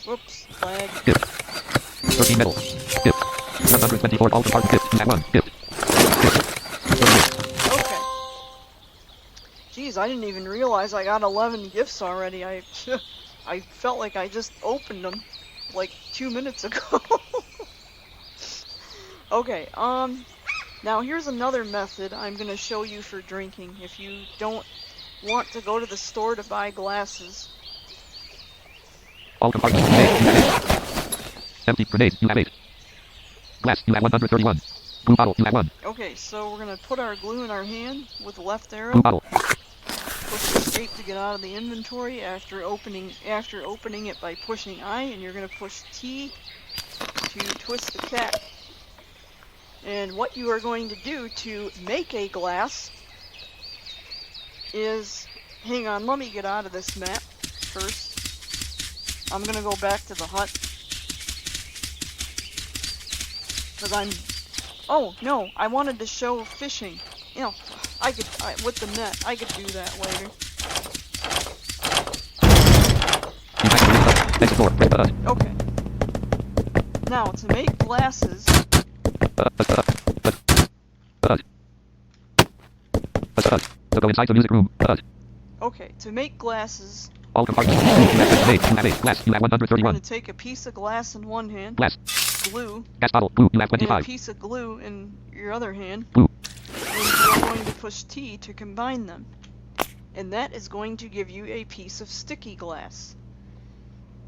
Whoops, lag. Gift. 13 metal. Gift. 124. All compartments. Gift. You have 1. Gift. Gift. 38. Okay. Jeez, I didn't even realize I got 11 gifts already. I felt like I just opened them like 2 minutes ago. Okay, now here's another method I'm gonna show you for drinking if you don't want to go to the store to buy glasses. All compartments. Grenade. You have 8. Empty grenade. You have 8. Glass. You have 131. Blue bottle. You have 1. Okay, so we're gonna put our glue in our hand with the left arrow. Blue bottle. Push escape to get out of the inventory after opening it by pushing I, and you're gonna push T to twist the cap. And what you are going to do to make a glass is, hang on, let me get out of this map first. I'm gonna go back to the hut. Because oh no, I wanted to show fishing. You know, with the net, I could do that later. Okay. Now, to make glasses, to go inside the music room. okay, to make glasses, All compartments. You have 8. You have 8. Glass. You have we're 131. going to take a piece of glass in one hand, Glass. glue, Gas bottle. Blue. You have and a 25. piece of glue in your other hand, Blue. and you're going to push T to combine them. And that is going to give you a piece of sticky glass.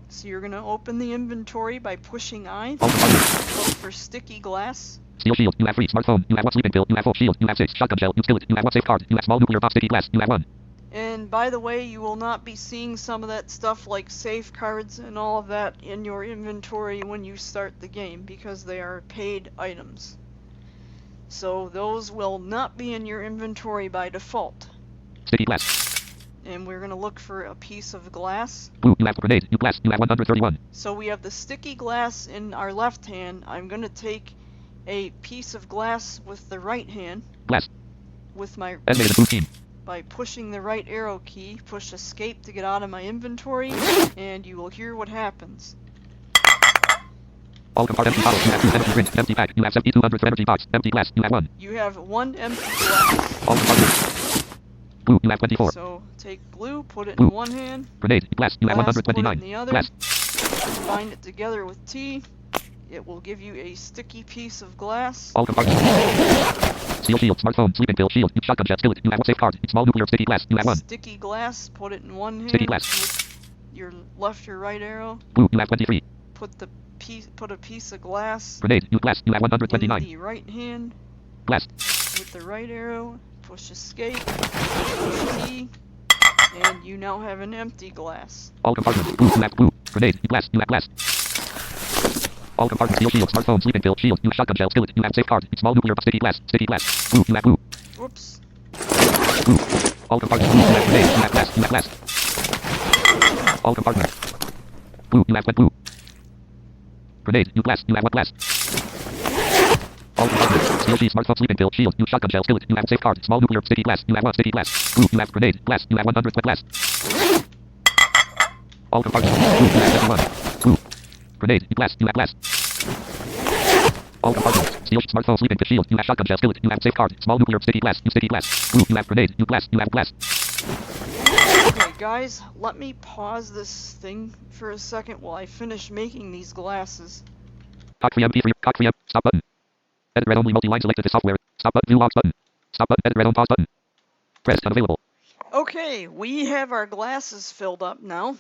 So you're going to open the inventory by pushing I, All compartments. look for sticky glass, Steel shield. You have 3. Smartphone. You have 1 sleeping pill. You have full shield. You have 6. Shotgun shell. You skillet. You have 1 safe card. You have small nuclear bomb sticky glass. You have 1. and by the way, you will not be seeing some of that stuff like safe cards and all of that in your inventory when you start the game because they are paid items. So those will not be in your inventory by default. Sticky glass. And we're going to look for a piece of glass. Blue. You have grenade. You glass. You have 131. So we have the sticky glass in our left hand. I'm going to take a piece of glass with the right hand. Glass. With my Estimated blue team. by pushing the right arrow key, push escape to get out of my inventory, and you will hear what happens. All compartments. Empty bottles. You have 2. Empty drink. Empty pack. You have 7200 for energy box. Empty glass. You have 1. You have 1 empty glass. All compartments. Blue. You have 24. So take glue, put it Blue. in one hand, Grenade. Glass. You have glass, put it 129. in the other, Glass. combine it together with T. It will give you a sticky piece of glass. All compartments. Steel shield. Smartphone. Sleeping pill. Shield. You shotgun shell. Skillet. You have 1 safe card. Small nuclear sticky glass. You have 1. Sticky glass, put it in one hand Sticky glass. with your left or right arrow. Blue. You have 23. Put a piece of glass Grenade. You glass. You have in 129. the right hand Glass. with the right arrow. Push escape. Push T. And you now have an empty glass. All compartments. Blue. You have blue. Grenade. You glass. You have glass. All compartments. Steel shield. Smartphone. Sleeping pill. Shield. You shotgun shell. Skillet. You have safe card. Small nuclear sticky glass. Sticky glass. Blue. You have blue. Whoops. Blue. All compartments. Blue. You have grenade. You have glass. You have glass. All compartments. Blue. You have wet blue. Grenade. You glass. You have 1 glass. All compartments. Steel shield. Smartphone. Sleeping pill. Shield. You shotgun shell. Skillet. You have safe card. Small nuclear sticky glass. You have 1 sticky glass. Blue. You have grenade. Glass. You have 100 wet glass. All compartments. Blue. You have 71. Blue. Grenade. You glass. You have glass. All compartments. Steel smartphone. Sleeping pill. Shield. You have shotgun shell. Skillet. You have safe card. Small nuclear sticky glass. You sticky glass. Blue. You have grenade. You glass. You have glass. Okay, guys, let me pause this thing for a second while I finish making these glasses. Cock 3 MP3. Cock 3 M. Stop button. Edit red only multi-line selected to software. Stop button. View logs button. Stop button. Edit red on pause button. Press unavailable. Okay, we have our glasses filled up now.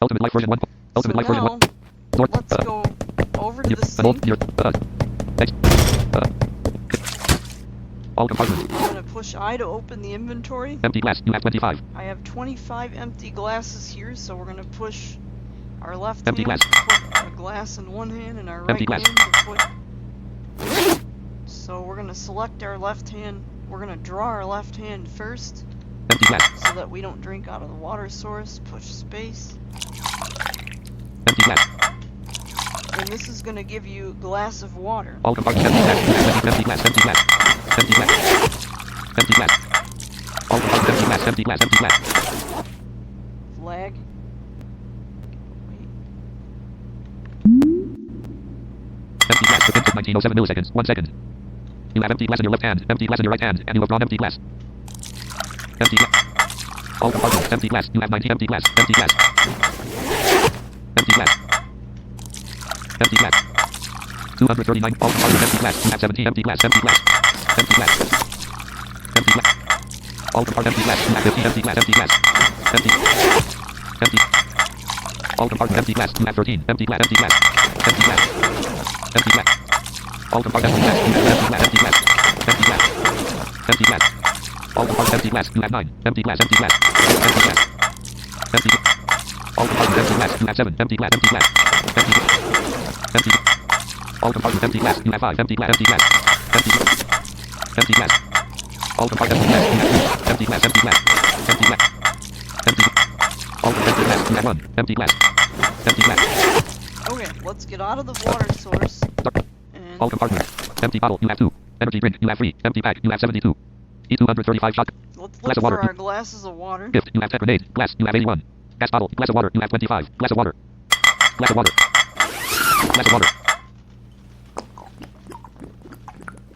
Ultimate Life version 1. Ultimate So Life version now, 1. North. let's go over to Your, the sink. Next. All compartments. I'm going to push I to open the inventory. Empty glass. You have 25. I have 25 empty glasses here, so we're going to push our left Empty hand glass. to put a glass in one hand and our right Empty glass. hand to put... So we're going to select our left hand. We're going to draw our left hand first Empty glass. so that we don't drink out of the water source. Push space. Empty glass. And this is going to give you a glass of water. All compartments. Empty glass. Empty glass. Empty glass. Empty glass. Empty glass. All compartments. Empty glass. Empty glass. Empty glass. Flag. Wait. Empty glass. Within 1907 milliseconds. 1 second. You have empty glass in your left hand. Empty glass in your right hand. And you have drawn empty glass. Empty glass. All compartments. Empty glass. You have 90 empty glass. Empty glass. Empty glass. Empty glass. 239. All compartments. Empty glass. You have 17 empty glass. Empty glass. Empty glass. Empty glass. All compartments. Empty glass. You have 15 empty glass. Empty glass. Empty. Empty. All compartments. Empty glass. You have 13 empty glass. Empty glass. Empty glass. Empty glass. All compartments. Empty glass. You have empty glass. Empty glass. Empty glass. Empty glass. All compartments. Empty glass. You have 9 empty glass. Empty glass. Empty glass. Empty. All compartments. Empty glass. You have 7 empty glass. Empty glass. Empty. Empty. All compartments empty glass. You have 5. Empty glass. Empty glass. Empty glass. Empty glass. All compartments empty glass. Empty glass. Empty glass. Empty glass. All empty glass. You have 1. Empty glass. Empty glass. Okay, let's get out of the water source. And all compartments. Empty bottle. You have 2. Energy drink. You have 3. Empty pack. You have 72. E235 shot. let's Glass look of water. for our glasses of water. Gift. You have 10 grenades. Glass. You have 81. Gas bottle. Glass of water. You have 25. Glass of water. Glass of water. Glass of water.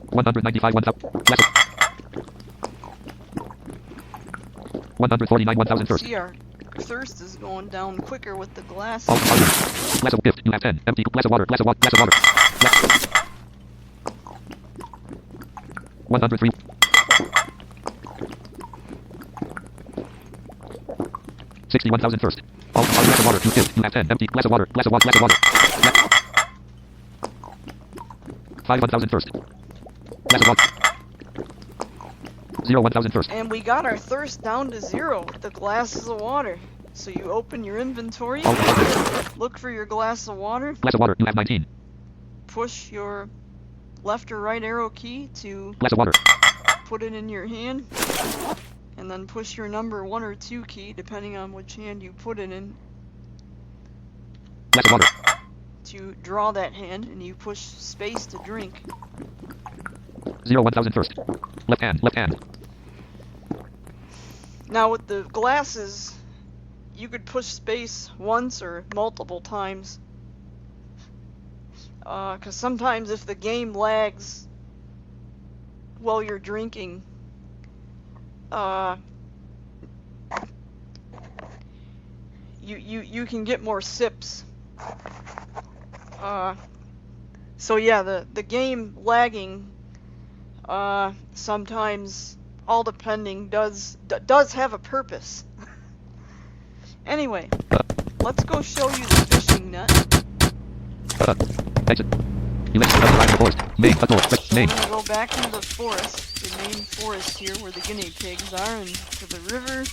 195. 1,000. Glass of 149. 1,000 first. See, our thirst is going down quicker with the glasses. All compartments. Glass of gift. You have 10. Empty. Glass of water. Glass of water. Glass of water. Glass. 103. 61,000 first. All glass of water. You gift. You have 10. Empty. Glass of water. Glass of water. Glass of water. 5,000 first. Glass of water. 1,000 first. And we got our thirst down to 0 with the glasses of water. So you open your inventory, All compartments. look for your glass of water, Glass of water. You have 19. push your left or right arrow key to Glass of water. put it in your hand, and then push your number 1 or 2 key, depending on which hand you put it in, Glass of water. to draw that hand, and you push space to drink. 1,000 first. Left hand. Left hand. Now with the glasses, you could push space once or multiple times. Because sometimes if the game lags while you're drinking, you can get more sips. So yeah, the game lagging sometimes, all depending, does have a purpose. Anyway, let's go show you the fishing net. Exit. You exit outside the forest. Main. Door. So we're Main. gonna go back into the forest, the main forest here where the guinea pigs are, and to the river.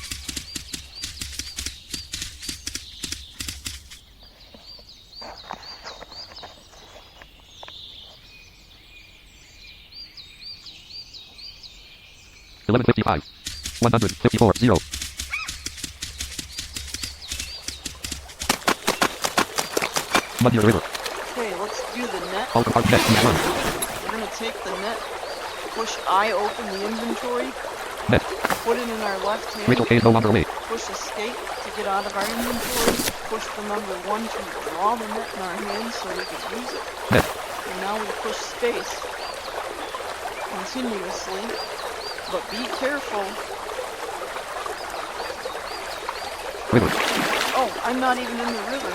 $11.55. 154. 0. Mud near the river. Okay, let's do the net. All compartments. Net. 1. We're gonna take the net, push I open the inventory, Net. put it in our left hand, Rachel K is no longer awake. push escape to get out of our inventory, push the number 1 to draw the net in our hands so we can use it. Net. And now we push space continuously, but be careful. River. Oh, I'm not even in the river.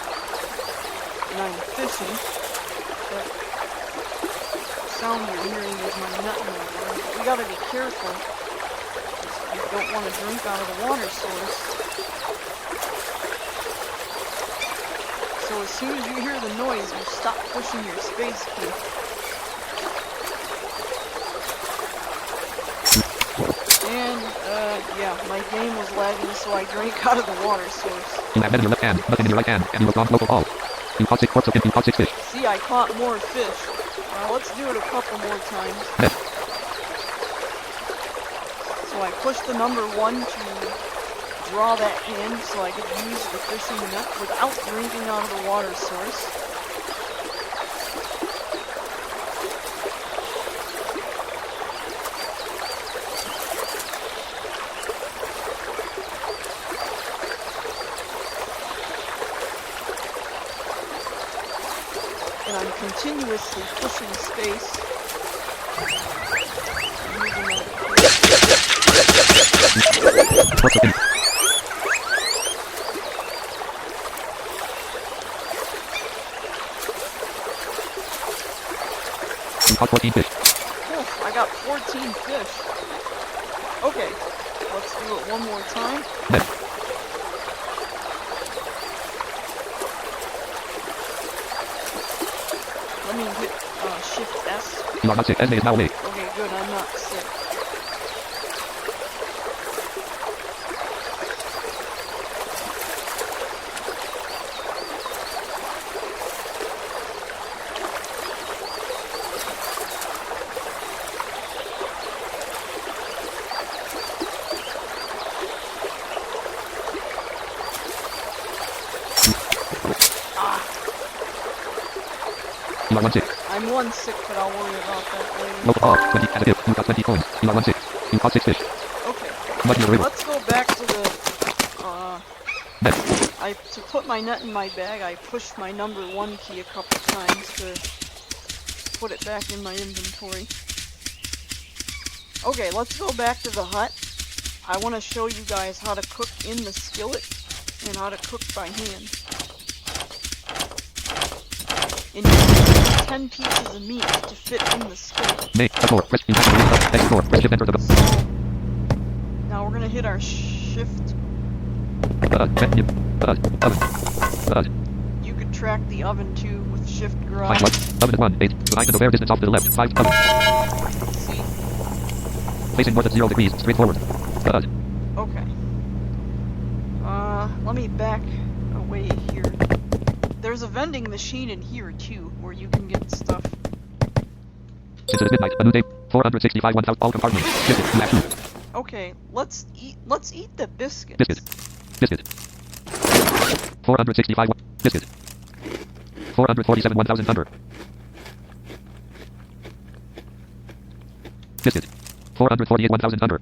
And I'm fishing. That sound you're hearing is my net in the water. But we gotta be careful. You don't want to drink out of the water source. So as soon as you hear the noise, you stop pushing your space key. And, yeah, my game was lagging, so I drank out of the water source. You have net in your left hand. Nothing in your right hand. And you have gone local haul. You caught 6 quarts of you caught 6 fish. See, I caught more fish. Let's do it a couple more times. Net. So I pushed the number 1 to draw that hand so I could use the fishing net without drinking out of the water source. And I'm continuously pushing space. Using that Quarts of you. You caught 14 fish. Oh, I got 14 fish. Okay, let's do it one more time. Net. Let me hit Shift S. You are not sick. Esme is now awake. Okay, good, I'm not sick. You are one sick. I'm one sick, but I'll worry about that later. Local R. 20 as a gift. You got 20 coins. You are one sick. You caught 6 fish. Okay. Button your river. Let's go back to the, Net. to put my net in my bag, I pushed my number 1 key a couple times to put it back in my inventory. Okay, let's go back to the hut. I want to show you guys how to cook in the skillet and how to cook by hand. And you need 10 pieces of meat to fit in the skillet. Name. Explore. Press. Explore. Press shift enter to go. So, now we're going to hit our shift. You could track the oven too with shift Find garage. what? Oven at 1. 8. Behind the fair distance off to the left. 5. Oven. See? Facing north at 0 degrees. Straight forward. Okay. Let me back away here. There's a vending machine in here too, where you can get stuff. Since it is midnight, a new day. 465 1000 all compartments. Biscuit. Last 2. Okay, let's eat the biscuits. Biscuit. Biscuit. 465 biscuit. 447 1000 number. Biscuit. 448 1000 number.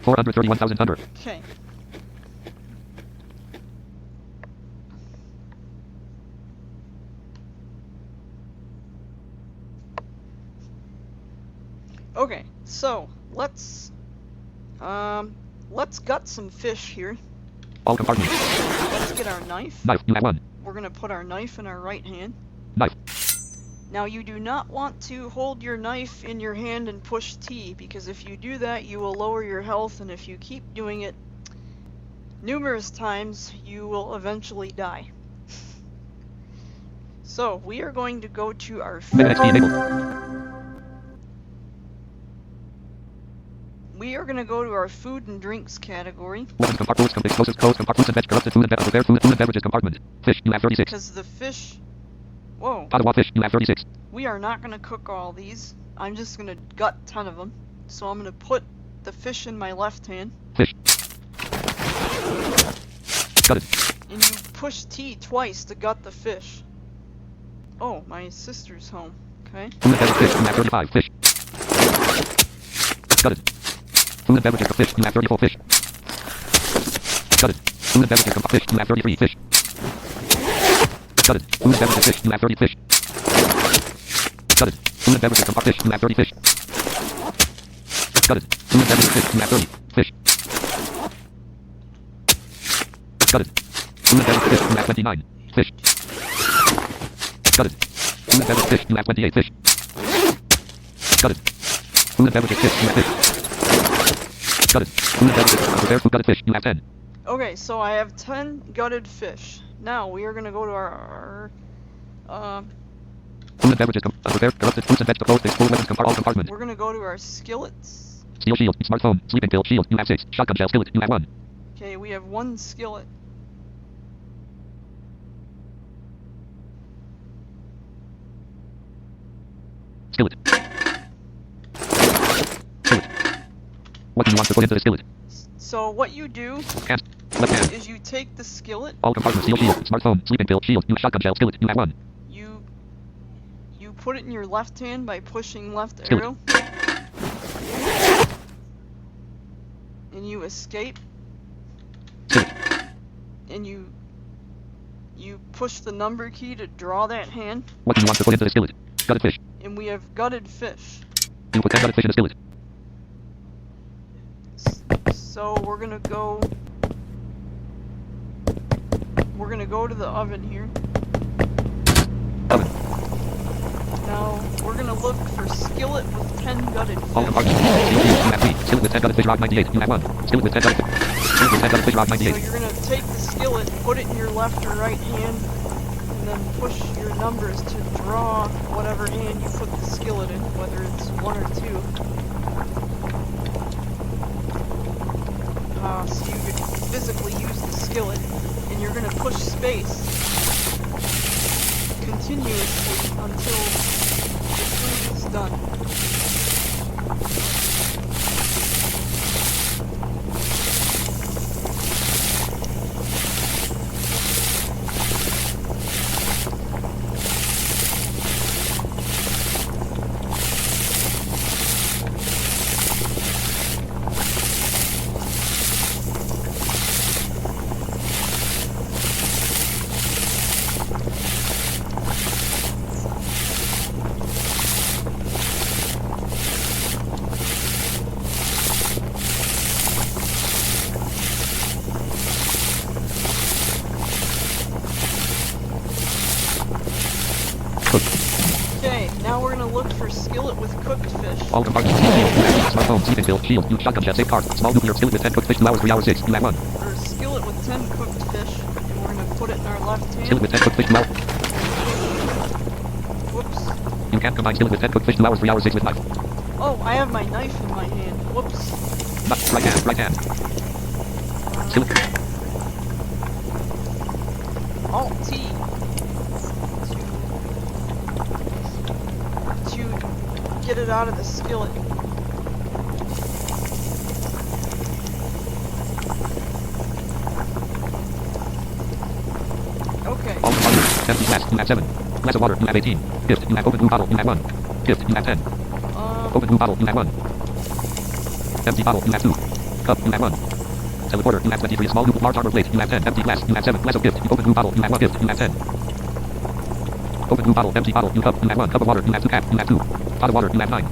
431 1000 number. Okay. Okay, so let's gut some fish here. All compartments. Let's get our knife. Knife. You have 1. We're gonna put our knife in our right hand. Knife. Now you do not want to hold your knife in your hand and push T, because if you do that you will lower your health, and if you keep doing it numerous times you will eventually die. So we are going to go to our Mega XP enabled. We are going to go to our food and drinks category. Weapons compartments, explosives, codes, compartments, and veg, corrupted food and prepared food and beverages compartment. Fish, you have 36. Because the fish... Whoa. Ottawa fish, you have 36. We are not going to cook all these. I'm just going to gut 10 of them. So I'm going to put the fish in my left hand. Fish. Got it. And you push T twice to gut the fish. Oh, my sister's home. Okay. Food and beverage fish, you have 35. Fish. Got it. Food and beverages fish, you have 34. Fish. Got it. Food and beverages fish, you have 33. Fish. Got it. Food and beverages fish, you have 30. Fish. Got it. Food and beverages fish, you have 30. Fish. Got it. Food and beverages fish, you have 30. Fish. Got it. Food and beverages fish, you have 29. Fish. Got it. Food and beverages fish, you have 28. Fish. Got it. Food and beverages fish, you have 5. Got it. Food and beverages prepared food, got it. Fish, you have 10. Okay, so I have 10 gutted fish. Now we are going to go to our food and beverages prepared corrupted foods and vegetables, full weapons compartment. we're going to go to our skillets. Steel shield, smartphone, sleeping pill, shield, you have 6. Shotgun shell, skillet, you have 1. Okay, we have 1 skillet. Skillet. Skillet. What do you want to put into the skillet? So what you do Cast. Left hand. is you take the skillet, All compartments, steel shield, smartphone, sleeping pill, shield, you shotgun shell, skillet, you have 1. you put it in your left hand by pushing left Skillet. arrow. And you escape. Skillet. And you push the number key to draw that hand. What do you want to put into the skillet? Gutted fish. And we have gutted fish. You put 10 gutted fish in the skillet. So we're gonna go to the oven here. Oven. Now we're gonna look for skillet with 10 gutted All fish. compartments, steel shield, you have 3. Skillet with 10 gutted fish, rod 98, you have 1. Skillet with 10 gutted fish. Skillet with 10 gutted fish, rod So 98. you're gonna take the skillet, put it in your left or right hand, and then and push your numbers to draw whatever hand you put the skillet in, whether it's 1 or 2. So you could physically use the skillet, and you're going to push space continuously until the food is done. Okay, now we're gonna look for skillet with cooked fish. All compartments. Shield. Smartphone. Sleeping pill. Shield. Use shotgun jet. Safe card. Small nuclear skillet with 10 cooked fish. 2 hours. 3 hours. 6. You have 1. Or a skillet with 10 cooked fish, and we're gonna put it in our left hand. Skillet with 10 cooked fish. 2 hours. Whoops. You can't combine skillet with 10 cooked fish. 2 hours. 3 hours. 6 with knife. Oh, I have my knife in my hand. Whoops. Right hand. Right hand. Skillet. Alt T to get it out of the skillet. Okay. All compartments. Empty glass. You have 7. Glass of water. You have 18. Gift. You have open blue bottle. You have 1. Gift. You have 10. Open blue bottle. You have 1. Empty bottle. You have 2. Cup. You have 1. Teleporter. You have 23. Small blue large armor plate. You have 10. Empty glass. You have 7. Glass of gift. Open blue bottle. You have 1. Gift. You have 10. Open blue bottle. Empty bottle. You cup. You have 1. Cup of water. You have 2. Cap. You have 2. Pot of water. You have 9.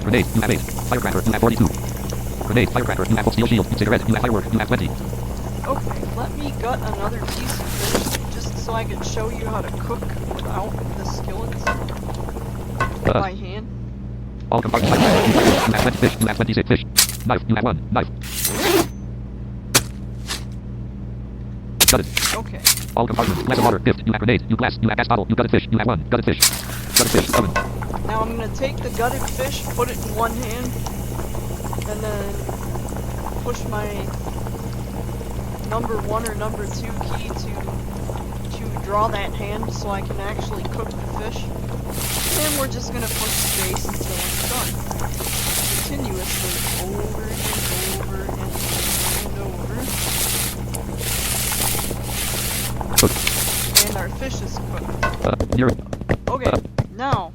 Grenade. You have 8. Firecracker. You have 42. Grenade. Firecracker. You have steel shield. Cigarette. You have firework. You have 20. Okay, let me gut another piece of fish just so I can show you how to cook without the skillets by hand. All compartments. You have 20 fish. You have 26 fish. Knife. You have 1. Knife. Gutted. Okay. All compartments. Glass of water. Gift. You have grenade. You glass. You have gas bottle. You gutted fish. You have 1. Gutted fish. Gutted fish. Oven. Now I'm gonna take the gutted fish, put it in one hand, and then push my number 1 or number 2 key to draw that hand so I can actually cook the fish. And we're just gonna push space until it's done. Continuously over and over and over. Cooked. And our fish is cooked. You're Okay, now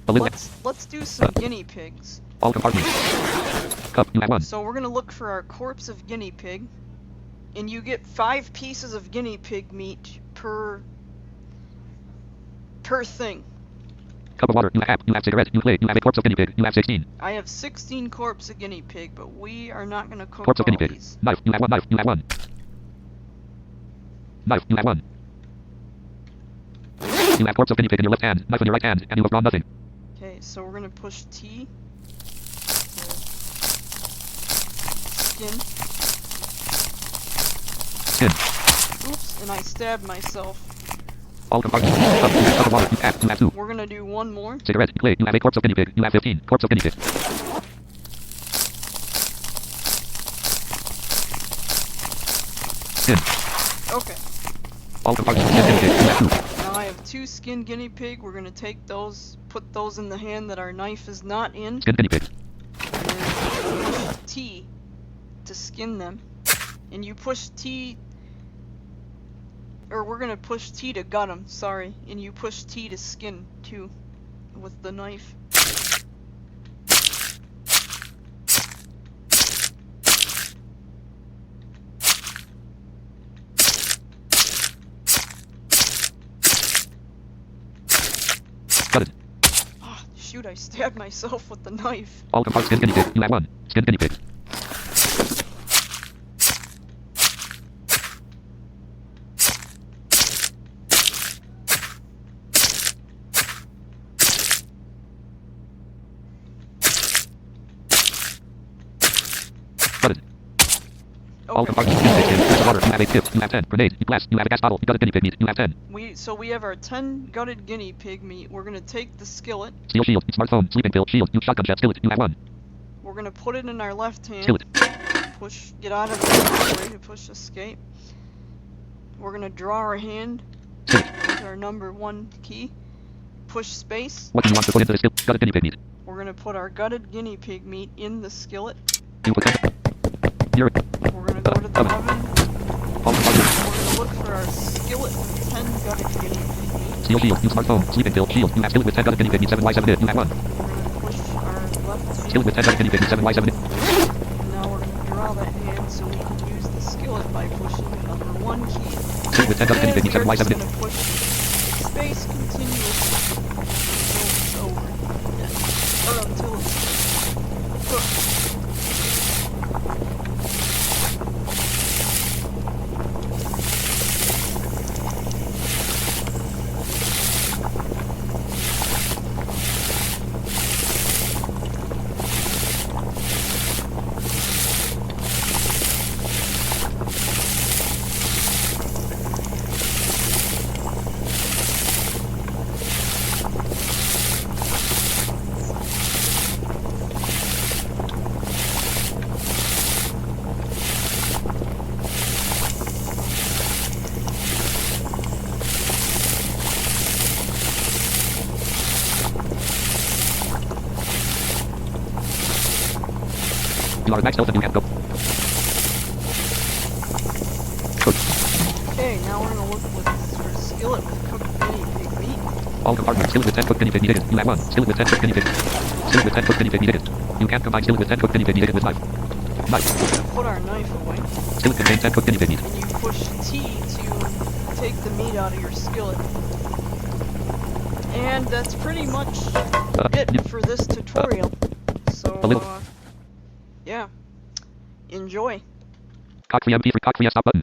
a little. let's do some guinea pigs. All compartments. Cup. You have 1. So we're gonna look for our corpse of guinea pig, and you get 5 pieces of guinea pig meat per thing. Cup of water. You have cap. You have cigarette. You plate. You have a corpse of guinea pig. You have 16. I have 16 corpse of guinea pig, but we are not gonna cook Corpse of all guinea pig. these. Knife. You have 1. Knife. You have 1. Knife. You have 1. You have corpse of guinea pig in your left hand. Knife in your right hand, and you have drawn nothing. Okay, so we're gonna push T. Skin. Skin. Oops, and I stabbed myself. All compartments. Cup. You have cup of water. You have. You have 2. We're gonna do one more. Cigarette. Plate. You have a corpse of guinea pig. You have 15. Corpse of guinea pig. Skin. Okay. All compartments. Skin guinea pig. You have 2. Now I have 2 skin guinea pig. We're gonna take those, put those in the hand that our knife is not in, Skin guinea pig. and then push T to skin them. And you push T, or we're gonna push T to gut them, sorry. And you push T to skin too, with the knife. Gutted. Ah, shoot, I stabbed myself with the knife. All compartments. Skin guinea pig. You have 1. Skin guinea pig. Gutted. All Okay. compartments. You have water. You have 8 tips. You have 10 grenades. You glass. You have a gas bottle. You got a guinea pig meat. You have 10. So we have our 10 gutted guinea pig meat. We're gonna take the skillet. Steel shield. Smartphone. Sleeping pill. Shield. You shotgun shell. Skillet. You have 1. We're gonna put it in our left hand. Skillet. Get out of the way to push escape. We're gonna draw our hand Skillet. with our number 1 key. Push space. What do you want to put into the skillet? Got a guinea pig meat. We're gonna put our gutted guinea pig meat in the skillet. You put 10. You're We're gonna go to the oven. oven. All compartments. We're gonna look for our skillet with 10 gutted guinea pig meat. Steel shield. You smartphone. Sleeping pill. Shield. You have skillet with 10 gutted guinea pig meat. 7y7 it. You have 1. We're gonna push our left hand. Skillet with 10 gutted guinea pig meat. 7y7 it. And now we're gonna draw that hand so we can use the skillet by pushing the number 1 key. Skillet with 10 gutted guinea And pig we meat. are just 7y7 it. gonna push space continuously until it's over. Yeah. Or until it's cooked. You are at max health and you can go. Cooked. Okay, now we're gonna look for skillet with cooked guinea pig meat. All compartments. Skillet with 10 cooked guinea pig meat. Hidden. You have 1. Skillet with 10 cooked guinea pig. Skillet with 10 cooked guinea pig meat. Hidden. You can't combine skillet with 10 cooked guinea pig meat. Hidden with knife. Knife. We're gonna put our knife away. Skillet contains 10 cooked guinea pig meat. And you push T to take the meat out of your skillet. And that's pretty much it for this tutorial. So, A little. yeah. Enjoy. Cock free MP3. Cock free stop button.